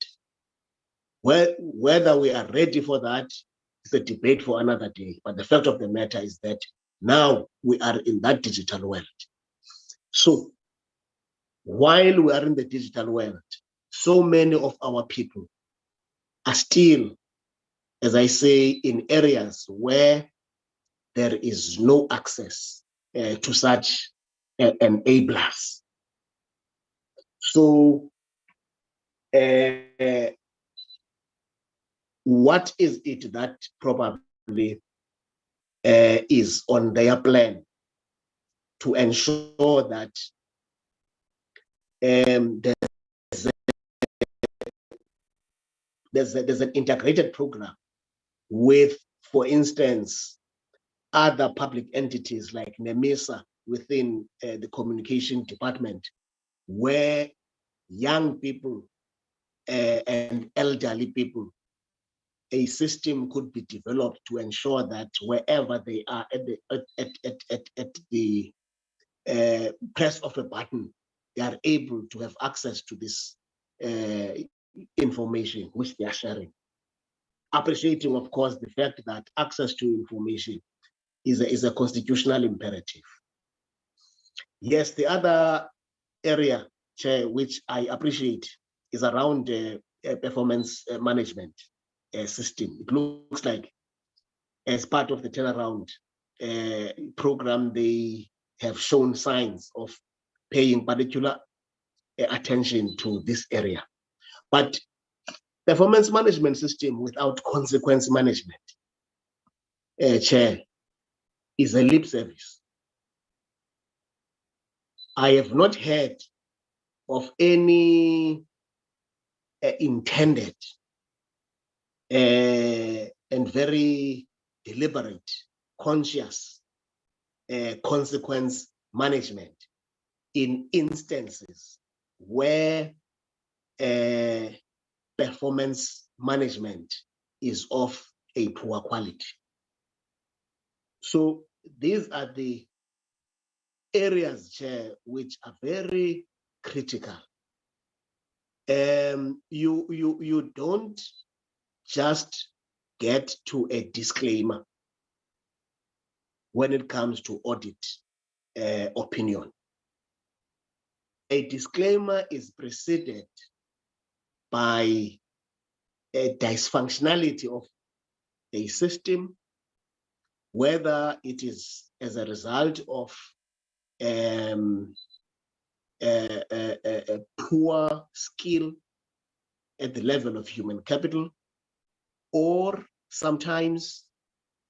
Whether we are ready for that is a debate for another day. But the fact of the matter is that now we are in that digital world. So while we are in the digital world, so many of our people are still, as I say, in areas where there is no access to such enablers. So what is it that probably is on their plan to ensure that there's an integrated program with, for instance, other public entities like NEMISA within the communication department, where young people and elderly people, a system could be developed to ensure that wherever they are at the press of a button, they are able to have access to this information which they are sharing. Appreciating, of course, the fact that access to information is a constitutional imperative. Yes, the other area, Chair, which I appreciate is around performance management system. It looks like as part of the turnaround program, they have shown signs of paying particular attention to this area. But performance management system without consequence management, Chair, is a lip service. I have not heard of any intended and very deliberate, conscious consequence management in instances where performance management is of a poor quality. So these are the areas, Chair, which are very critical. You don't just get to a disclaimer when it comes to audit opinion. A disclaimer is preceded by a dysfunctionality of a system, whether it is as a result of a poor skill at the level of human capital, or sometimes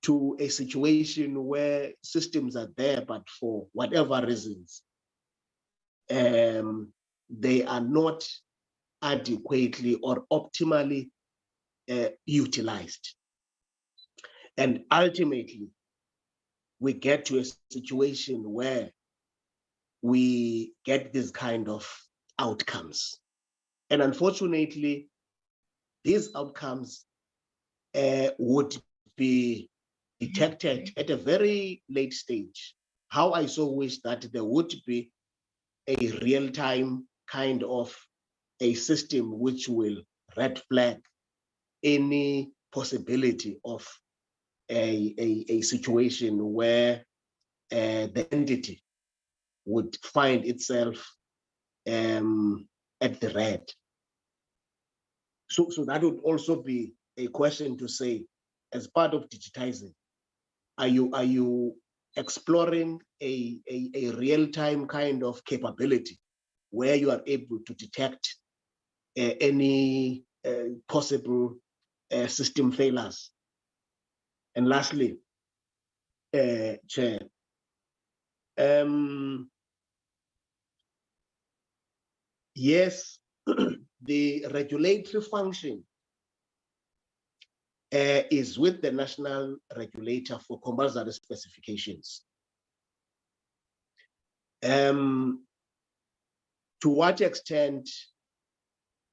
to a situation where systems are there, but for whatever reasons, they are not adequately or optimally utilized. And ultimately, we get to a situation where we get this kind of outcomes. And unfortunately, these outcomes would be detected at a very late stage. How I so wish that there would be a real-time kind of a system which will red flag any possibility of a situation where the entity would find itself at the red. So that would also be a question to say, as part of digitizing, are you exploring a real-time kind of capability where you are able to detect any possible system failures. And lastly, Chair, yes, the regulatory function is with the national regulator for compulsory specifications. To what extent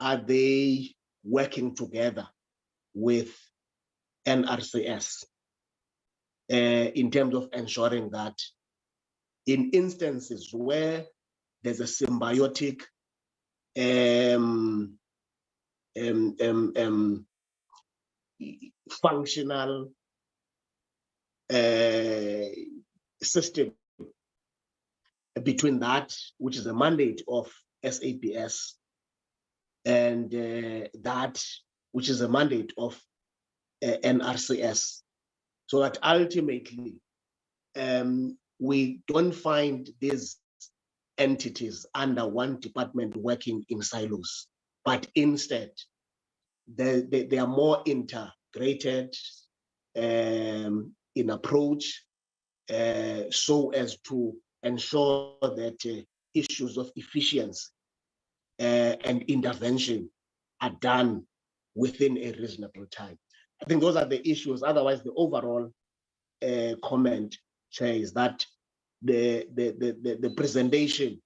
are they working together with NRCS in terms of ensuring that in instances where there's a symbiotic functional system between that, which is a mandate of SABS, and that which is a mandate of NRCS, so that ultimately we don't find these entities under one department working in silos, but instead they are more integrated in approach so as to ensure that issues of efficiency and intervention are done within a reasonable time. I think those are the issues. Otherwise, the overall comment, Chair, is that the presentation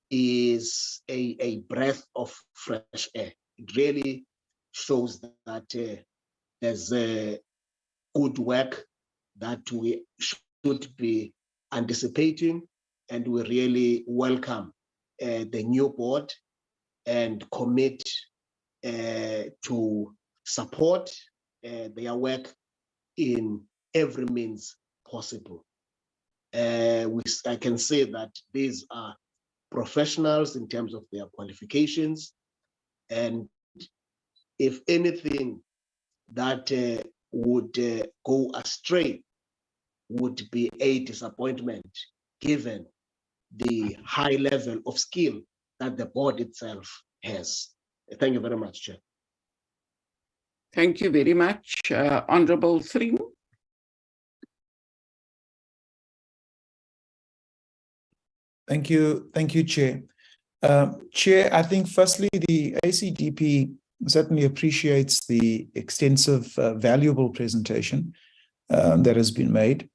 is a breath of fresh air. It really shows that there's good work that we should be anticipating, and we really welcome the new board and commit to support their work in every means possible. I can say that these are professionals in terms of their qualifications, and if anything that would go astray would be a disappointment given the high level of skill that the board itself has. Thank you very much, Chair. Thank you very much. Honorable Thring. Thank you, Chair. Chair, I think firstly, the ACDP certainly appreciates the extensive, valuable presentation that has been made.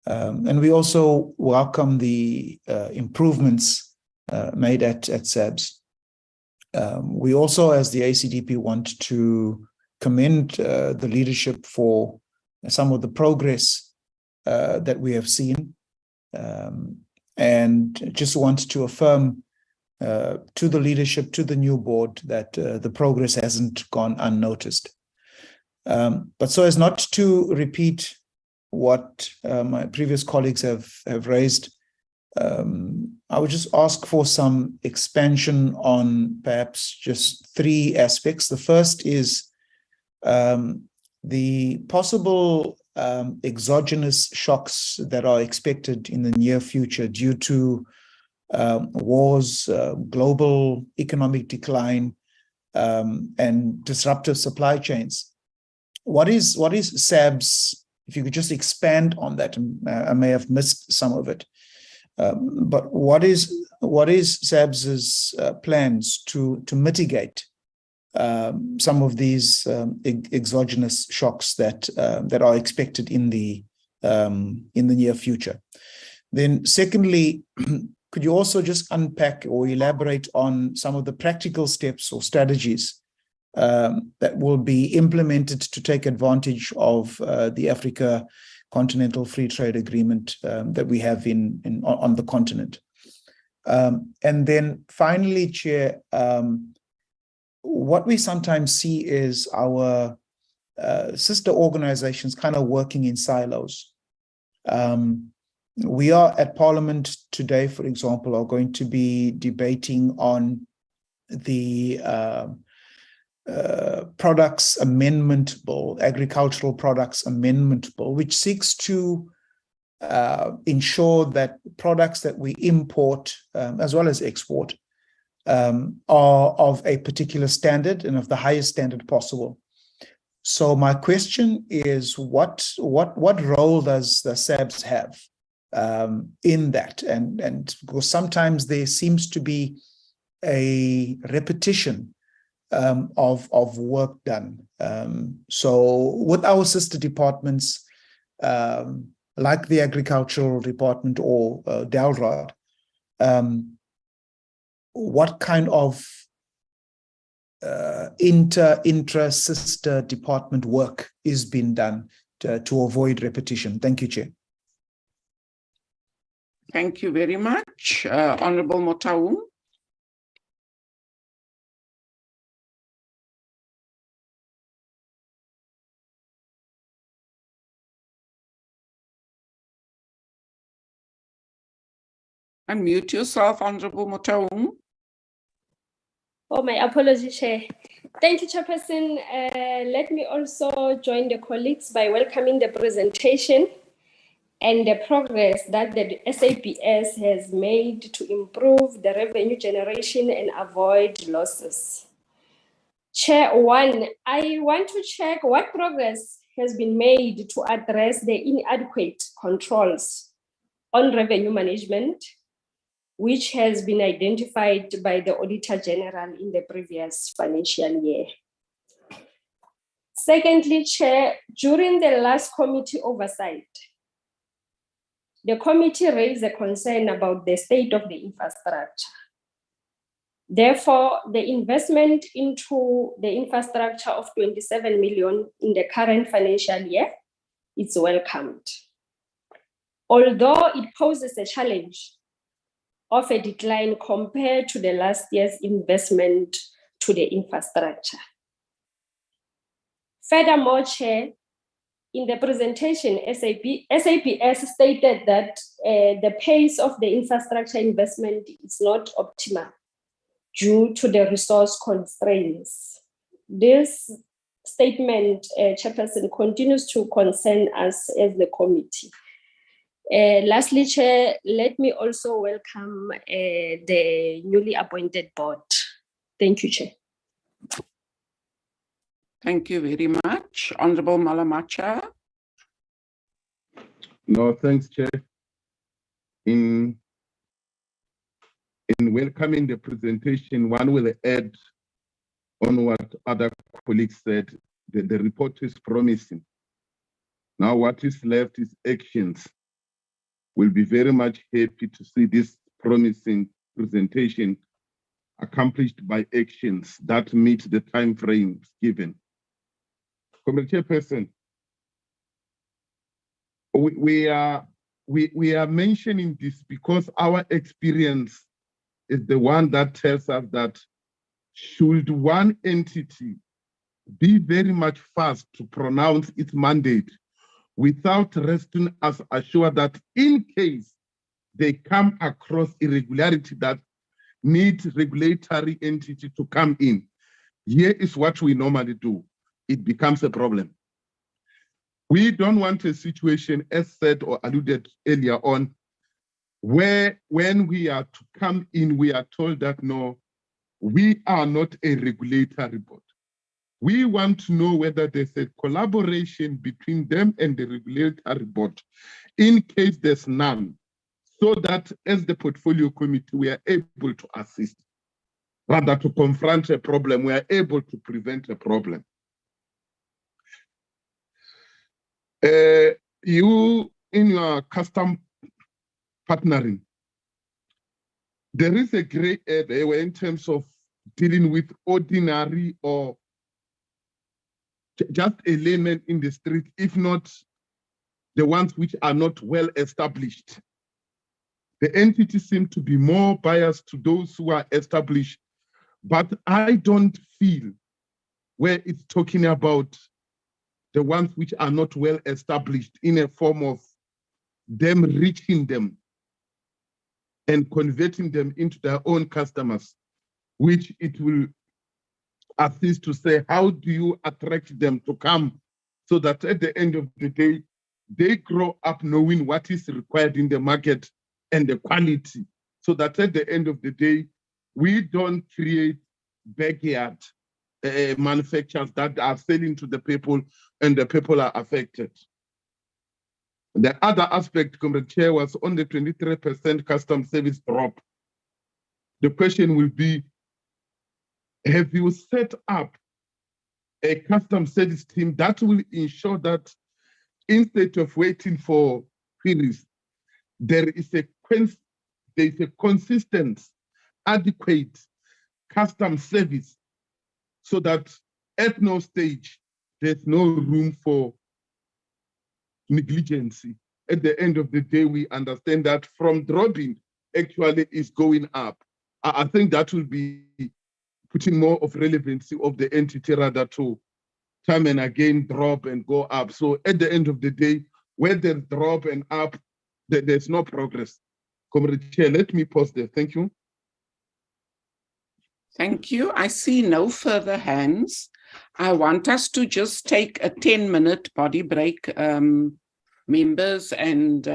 And we also welcome the improvements made at SABS. We also, as the ACDP, want to commend the leadership for some of the progress that we have seen, and just want to affirm to the leadership, to the new board, that the progress hasn't gone unnoticed. But so as not to repeat what my previous colleagues have raised, I would just ask for some expansion on perhaps just three aspects. The first is the possible exogenous shocks that are expected in the near future due to wars, global economic decline, and disruptive supply chains. What is SABS? If you could just expand on that, I may have missed some of it. But what is SABS's plans to mitigate some of these exogenous shocks that are expected in the near future? Then, secondly, could you also just unpack or elaborate on some of the practical steps or strategies that will be implemented to take advantage of the Africa Continental Free Trade Agreement that we have on the continent? And then finally, Chair, what we sometimes see is our sister organizations kind of working in silos. We are at Parliament today, for example, are going to be debating on the Products Amendment Bill, Agricultural Products Amendment Bill, which seeks to ensure that products that we import as well as export are of a particular standard and of the highest standard possible. So my question is, what role does the SABS have in that? And because sometimes there seems to be a repetition of work done. So with our sister departments, like the Agricultural Department or DELRAD, what kind of intra-sister department work is being done to avoid repetition? Thank you, Chair. Thank you very much. Honorable Motaung. Unmute yourself, Honorable Motaung. Oh, my apologies, Chair. Thank you, Chairperson. Let me also join the colleagues by welcoming the presentation and the progress that the SABS has made to improve the revenue generation and avoid losses. Chair 1, I want to check what progress has been made to address the inadequate controls on revenue management, which has been identified by the Auditor General in the previous financial year. Secondly, Chair, during the last committee oversight, the committee raised a concern about the state of the infrastructure. Therefore, the investment into the infrastructure of 27 million in the current financial year is welcomed. Although it poses a challenge of a decline compared to the last year's investment to the infrastructure. Furthermore, Chair, in the presentation, SABS stated that the pace of the infrastructure investment is not optimal due to the resource constraints. This statement, Chairperson, continues to concern us as the committee. Lastly, Chair, let me also welcome the newly appointed board. Thank you, Chair. Thank you very much. Honorable Malamacha. No, thanks, Chair. In welcoming the presentation, one will add on what other colleagues said. The report is promising. Now what is left is actions. We'll be very much happy to see this promising presentation accomplished by actions that meet the time frames given. Committee Chairperson, we are mentioning this because our experience is the one that tells us that should one entity be very much fast to pronounce its mandate without resting us assured that in case they come across irregularity that needs regulatory entity to come in, here is what we normally do. It becomes a problem. We don't want a situation, as said or alluded earlier on, where when we are to come in, we are told that no, we are not a regulatory body. We want to know whether there's a collaboration between them and the regulatory board. In case there's none, so that as the portfolio committee, we are able to assist. Rather to confront a problem, we are able to prevent a problem. You, in your custom partnering, there is a gray area in terms of dealing with ordinary or just a layman in the street, if not the ones which are not well established. The entities seem to be more biased to those who are established, but I don't feel where it's talking about the ones which are not well established in a form of them reaching them and converting them into their own customers, which it will assist to say, how do you attract them to come so that at the end of the day, they grow up knowing what is required in the market and the quality, so that at the end of the day, we don't create backyard manufacturers that are selling to the people and the people are affected. The other aspect, Comrade Chair, was on the 23% custom service drop. The question will be, have you set up a custom service team that will ensure that instead of waiting for queries, there is a consistent, adequate custom service, so that at no stage there's no room for negligence. At the end of the day, we understand that from dropping actually is going up. I think that will be putting more of relevancy of the entity rather to time and again drop and go up. So at the end of the day, where there's drop and up, there's no progress. Comrade Chair, let me pause there. Thank you. Thank you. I see no further hands. I want us to just take a 10-minute body break, members and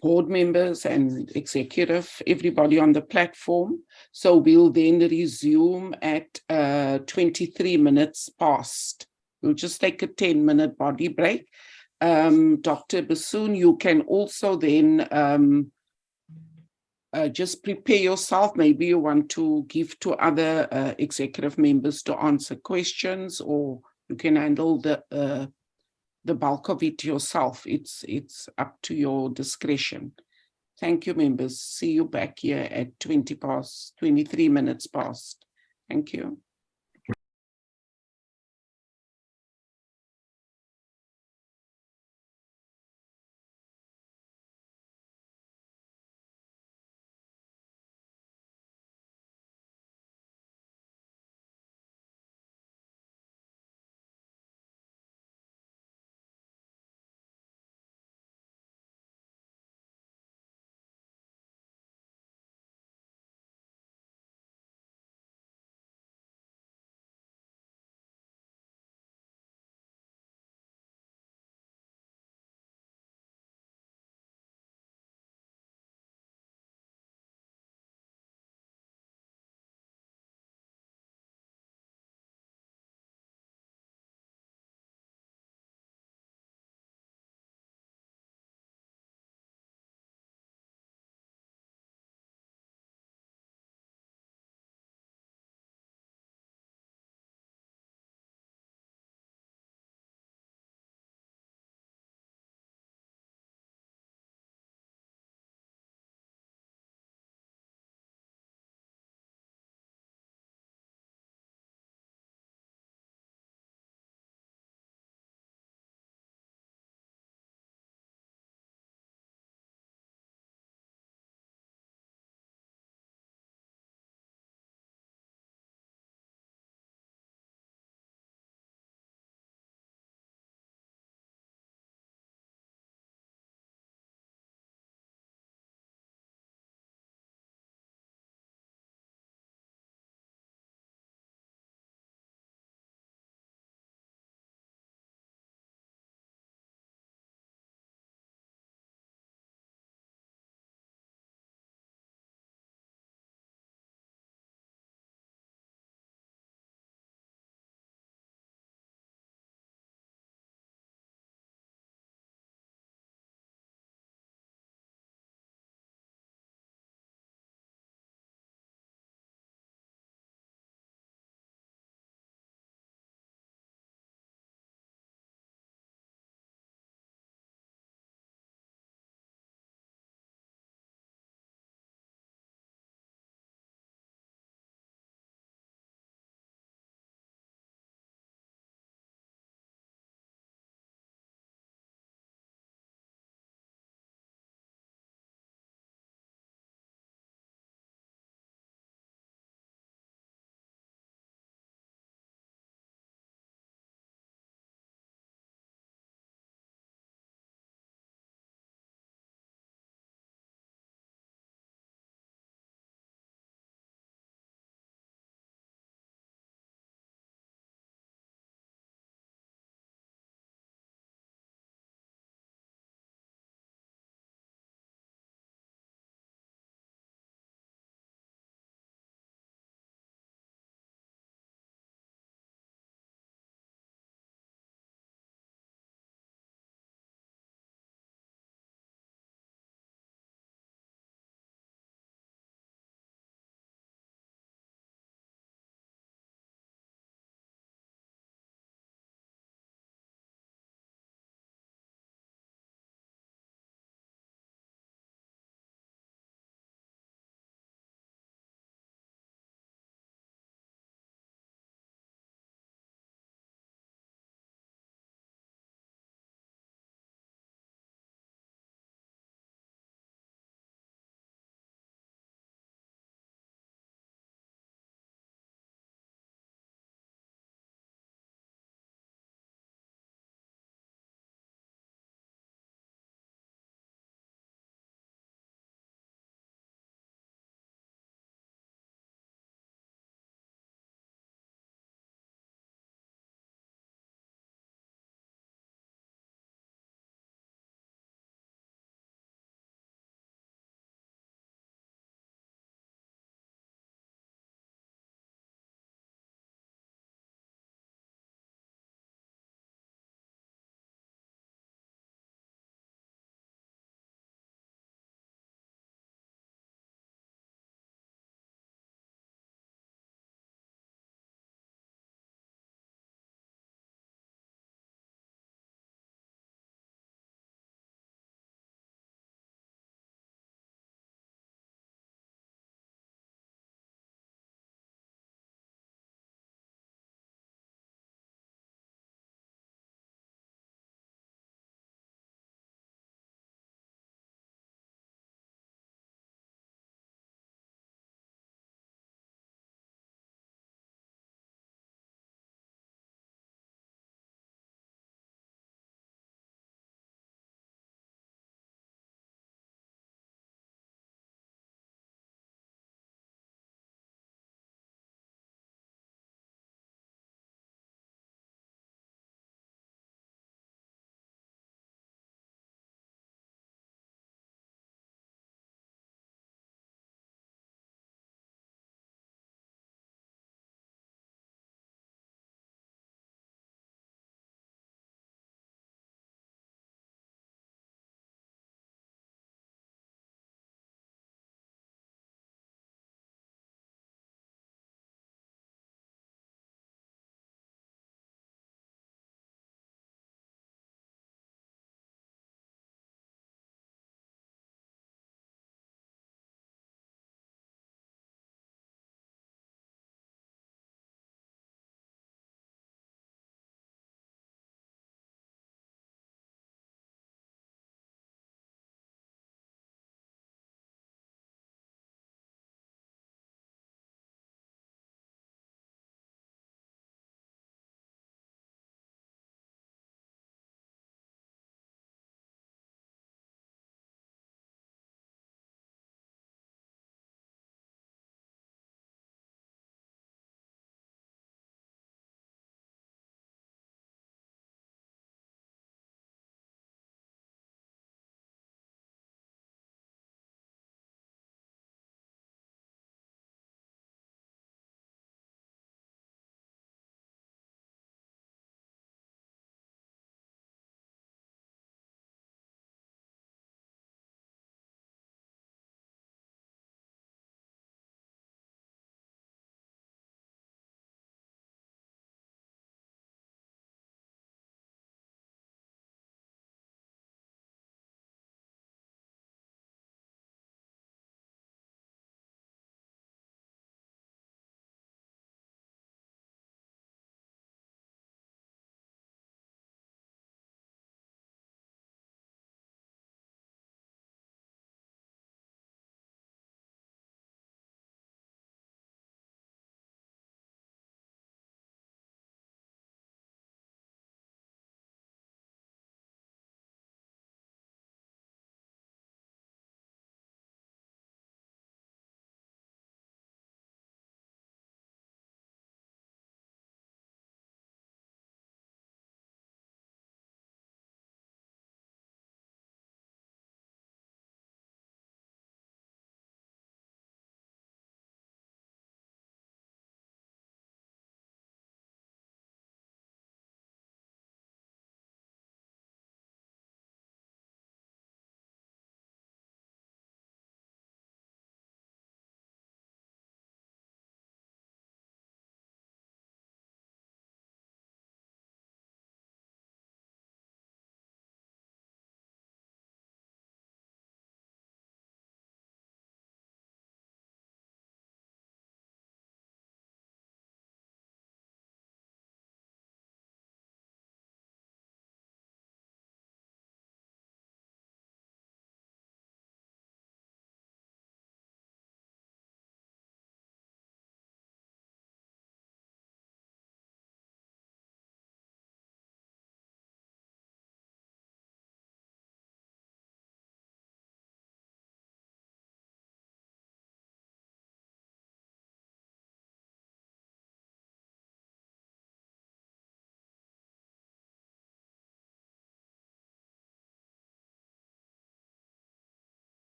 board members and executive, everybody on the platform. So we'll then resume at 23 minutes past. We'll just take a 10-minute body break. Dr. Bassoon, you can also then just prepare yourself. Maybe you want to give to other executive members to answer questions, or you can handle the bulk of it yourself. It's up to your discretion. Thank you, members. See you back here at 23 minutes past. Thank you.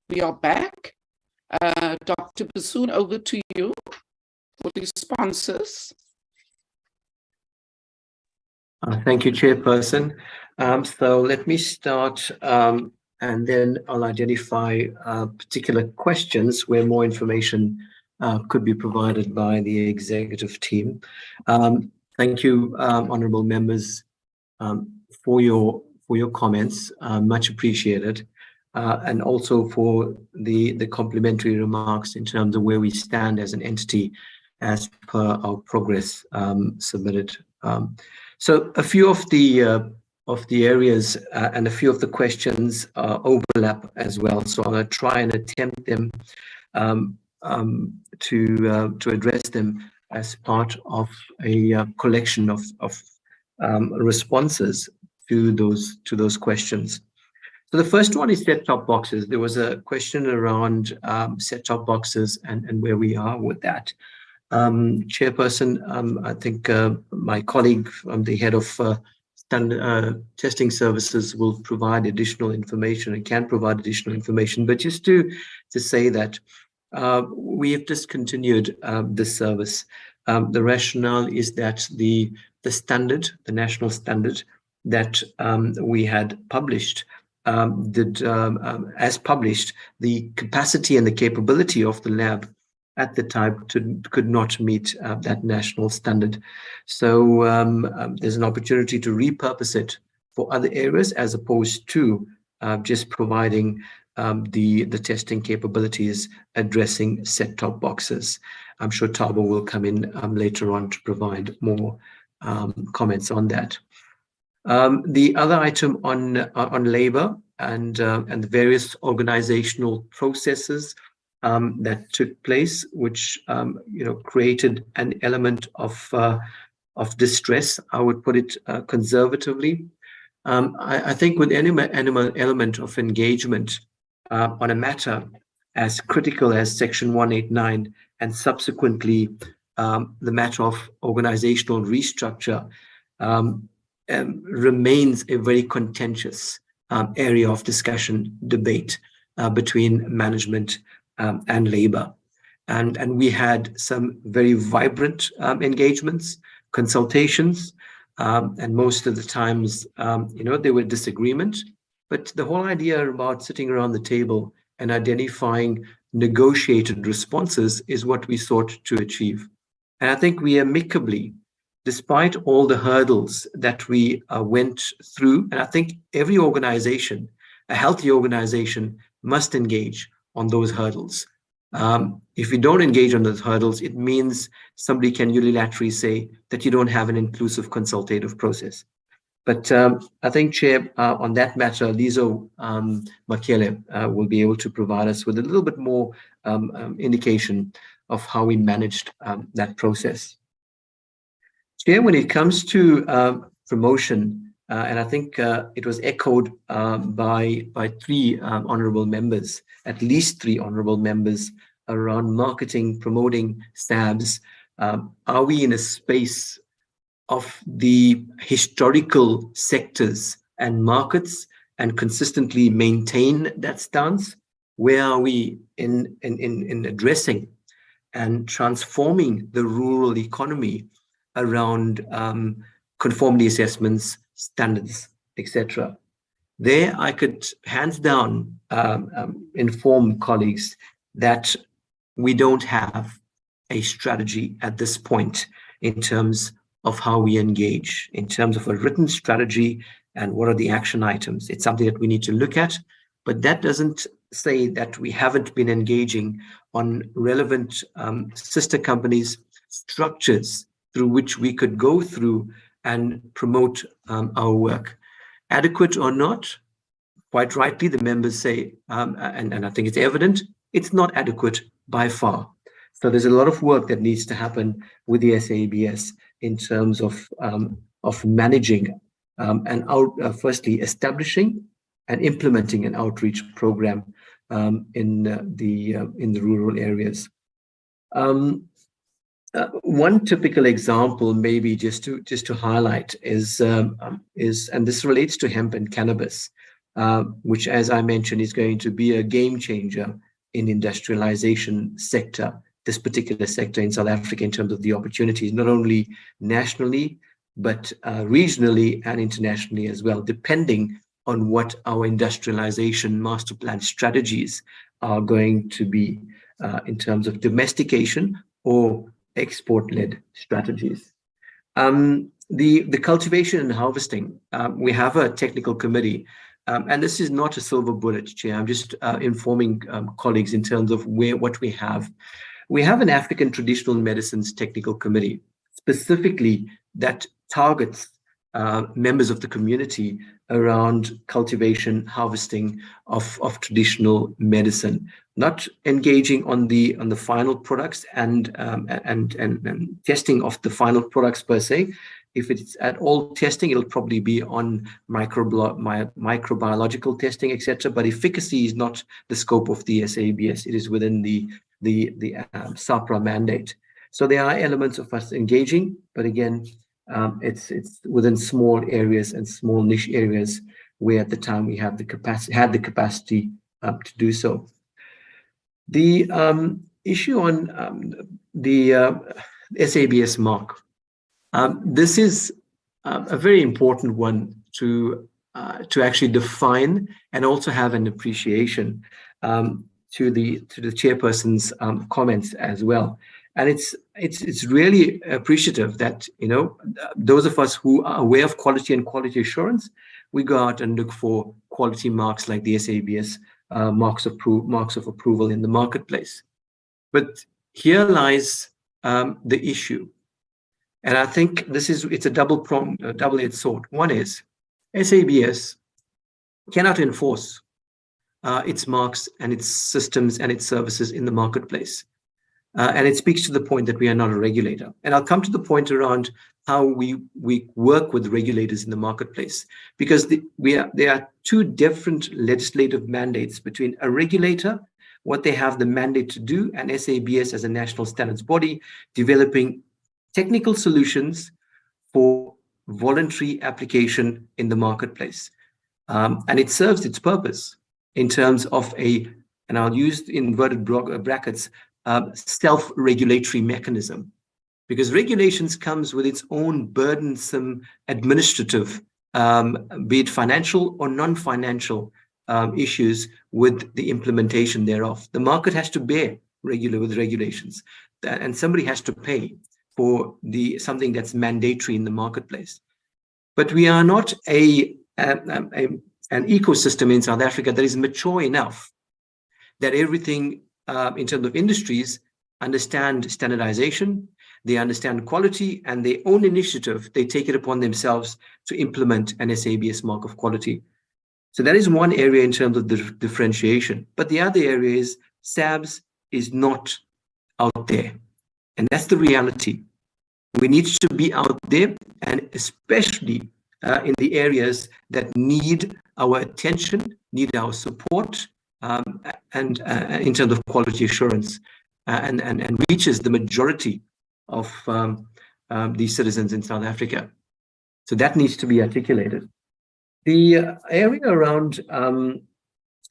We are back. Dr. Bassoon, over to you for responses. Thank you, Chairperson. So let me start, and then I'll identify particular questions where more information could be provided by the executive team. Thank you, honourable members, for your comments. Much appreciated, and also for the complimentary remarks in terms of where we stand as an entity, as per our progress submitted. So a few of the areas and a few of the questions overlap as well. So I'm going to try and attempt them to address them as part of a collection of responses to those questions. So the first one is set-top boxes. There was a question around set-top boxes and where we are with that. Chairperson, I think my colleague, the head of standard testing services, will provide additional information and can provide additional information. But just to say that we have discontinued this service. The rationale is that the standard, the national standard that we had published, as published, the capacity and the capability of the lab at the time could not meet that national standard. So there's an opportunity to repurpose it for other areas as opposed to just providing the testing capabilities addressing set-top boxes. I'm sure Thabo will come in later on to provide more comments on that. The other item on labor and the various organizational processes that took place, which created an element of distress, I would put it conservatively. I think with any element of engagement on a matter as critical as Section 189 and subsequently the matter of organizational restructure remains a very contentious area of discussion, debate between management and labor. And we had some very vibrant engagements, consultations, and most of the times, there were disagreement. But the whole idea about sitting around the table and identifying negotiated responses is what we sought to achieve. And I think we amicably, despite all the hurdles that we went through, and I think every organization, a healthy organization, must engage on those hurdles. If you don't engage on those hurdles, it means somebody can unilaterally say that you don't have an inclusive consultative process. But I think, Chair, on that matter, Lizo Makele will be able to provide us with a little bit more indication of how we managed that process. Chair, when it comes to promotion, and I think it was echoed by three honourable members, at least three honourable members, around marketing, promoting SABS. Are we in a space of the historical sectors and markets and consistently maintain that stance? Where are we in addressing and transforming the rural economy around conformity assessments, standards, etc.? There, I could hands down inform colleagues that we don't have a strategy at this point in terms of how we engage, in terms of a written strategy and what are the action items. It's something that we need to look at, but that doesn't say that we haven't been engaging on relevant sister companies, structures through which we could go through and promote our work. Adequate or not, quite rightly, the members say, and I think it's evident, it's not adequate by far. So there's a lot of work that needs to happen with the SABS in terms of managing and firstly establishing and implementing an outreach program in the rural areas. One typical example, maybe just to highlight, is and this relates to hemp and cannabis. which, as I mentioned, is going to be a game changer in industrialization sector, this particular sector in South Africa, in terms of the opportunities, not only nationally, but regionally and internationally as well, depending on what our industrialization master plan strategies are going to be in terms of domestication or export-led strategies. The cultivation and harvesting, we have a technical committee, and this is not a silver bullet, Chair. I'm just informing colleagues in terms of what we have. We have an African Traditional Medicines Technical Committee, specifically that targets members of the community around cultivation, harvesting of traditional medicine, not engaging on the final products and testing of the final products per se. If it's at all testing, it'll probably be on microbiological testing, etc. But efficacy is not the scope of the SABS. It is within the SAPRA mandate. So there are elements of us engaging, but again, it's within small areas and small niche areas where at the time we have the capacity to do so. The issue on the SABS mark. This is a very important one to actually define and also have an appreciation to the chairperson's comments as well. And it's really appreciative that, you know, those of us who are aware of quality and quality assurance, we go out and look for quality marks like the SABS marks of approval in the marketplace. But here lies the issue. And I think it's a double-edged sword. One is SABS cannot enforce its marks and its systems and its services in the marketplace. And it speaks to the point that we are not a regulator. And I'll come to the point around how we work with regulators in the marketplace, because there are two different legislative mandates between a regulator, what they have the mandate to do, and SABS as a national standards body, developing technical solutions for voluntary application in the marketplace. And it serves its purpose in terms of and I'll use inverted brackets, self-regulatory mechanism, because regulations comes with its own burdensome administrative, be it financial or non-financial issues with the implementation thereof. The market has to bear with regulations, and somebody has to pay for something that's mandatory in the marketplace. But we are not an ecosystem in South Africa that is mature enough that everything in terms of industries understand standardization, they understand quality, and their own initiative, they take it upon themselves to implement an SABS mark of quality. So that is one area in terms of the differentiation. But the other area is SABS is not out there. And that's the reality. We need to be out there, and especially in the areas that need our attention, need our support, and in terms of quality assurance, and reaches the majority of these citizens in South Africa. So that needs to be articulated. The area around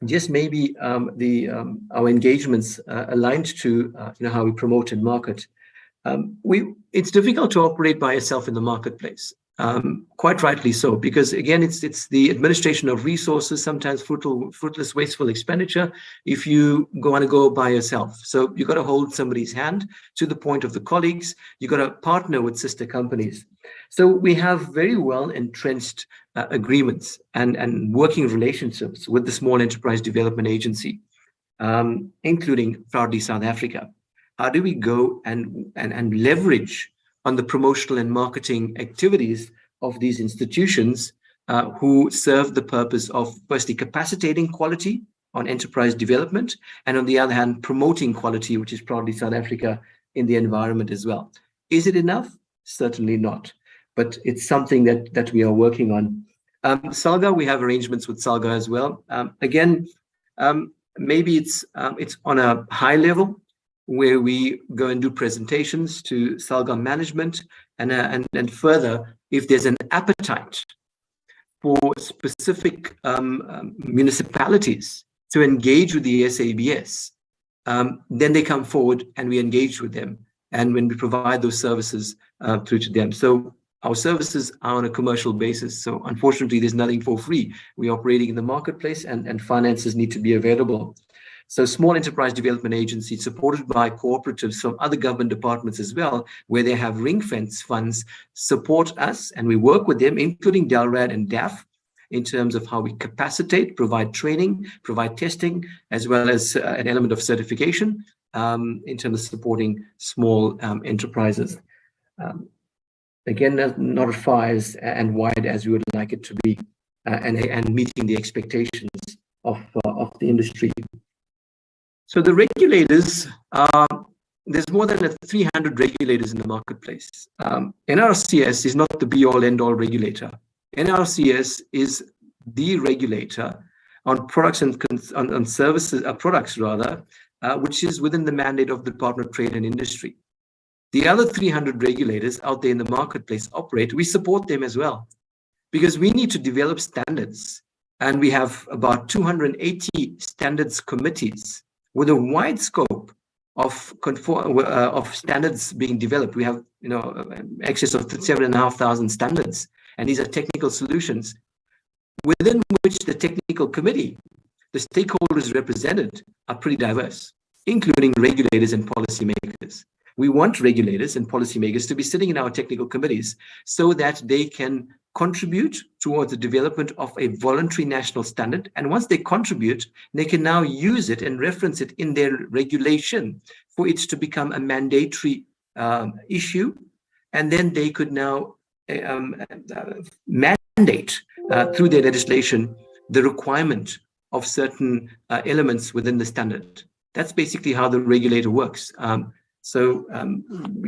just maybe our engagements aligned to how we promote and market. It's difficult to operate by yourself in the marketplace, quite rightly so, because again, it's the administration of resources, sometimes fruitless, wasteful expenditure if you want to go by yourself. So you got to hold somebody's hand to the point of the colleagues. You got to partner with sister companies. So we have very well entrenched agreements and working relationships with the Small Enterprise Development Agency, including Proudly South Africa. How do we go and leverage on the promotional and marketing activities of these institutions who serve the purpose of firstly capacitating quality on enterprise development, and on the other hand, promoting quality, which is Proudly South Africa, in the environment as well. Is it enough? Certainly not, but it's something that we are working on. SALGA, we have arrangements with SALGA as well. Again, maybe it's on a high level, where we go and do presentations to SALGA management, and further, if there's an appetite for specific municipalities to engage with the SABS, then they come forward and we engage with them. And when we provide those services through to them. So our services are on a commercial basis. So unfortunately, there's nothing for free. We're operating in the marketplace and finances need to be available. So small enterprise development agencies supported by cooperatives from other government departments as well, where they have ring fence funds, support us and we work with them, including DELRAD and DAF, in terms of how we capacitate, provide training, provide testing, as well as an element of certification in terms of supporting small enterprises. Again, not as far as and wide as we would like it to be, and meeting the expectations of the industry. So the regulators, there's more than 300 regulators in the marketplace. NRCS is not the be-all, end-all regulator. NRCS is the regulator on products and on services, products rather, which is within the mandate of the Department of Trade and Industry. The other 300 regulators out there in the marketplace operate, we support them as well, because we need to develop standards. And we have about 280 standards committees with a wide scope of standards being developed. We have, excess of 7,500 standards, and these are technical solutions within which the technical committee, the stakeholders represented, are pretty diverse, including regulators and policymakers. We want regulators and policymakers to be sitting in our technical committees so that they can contribute towards the development of a voluntary national standard. And once they contribute, they can now use it and reference it in their regulation for it to become a mandatory issue. And then they could now mandate through their legislation the requirement of certain elements within the standard. That's basically how the regulator works. So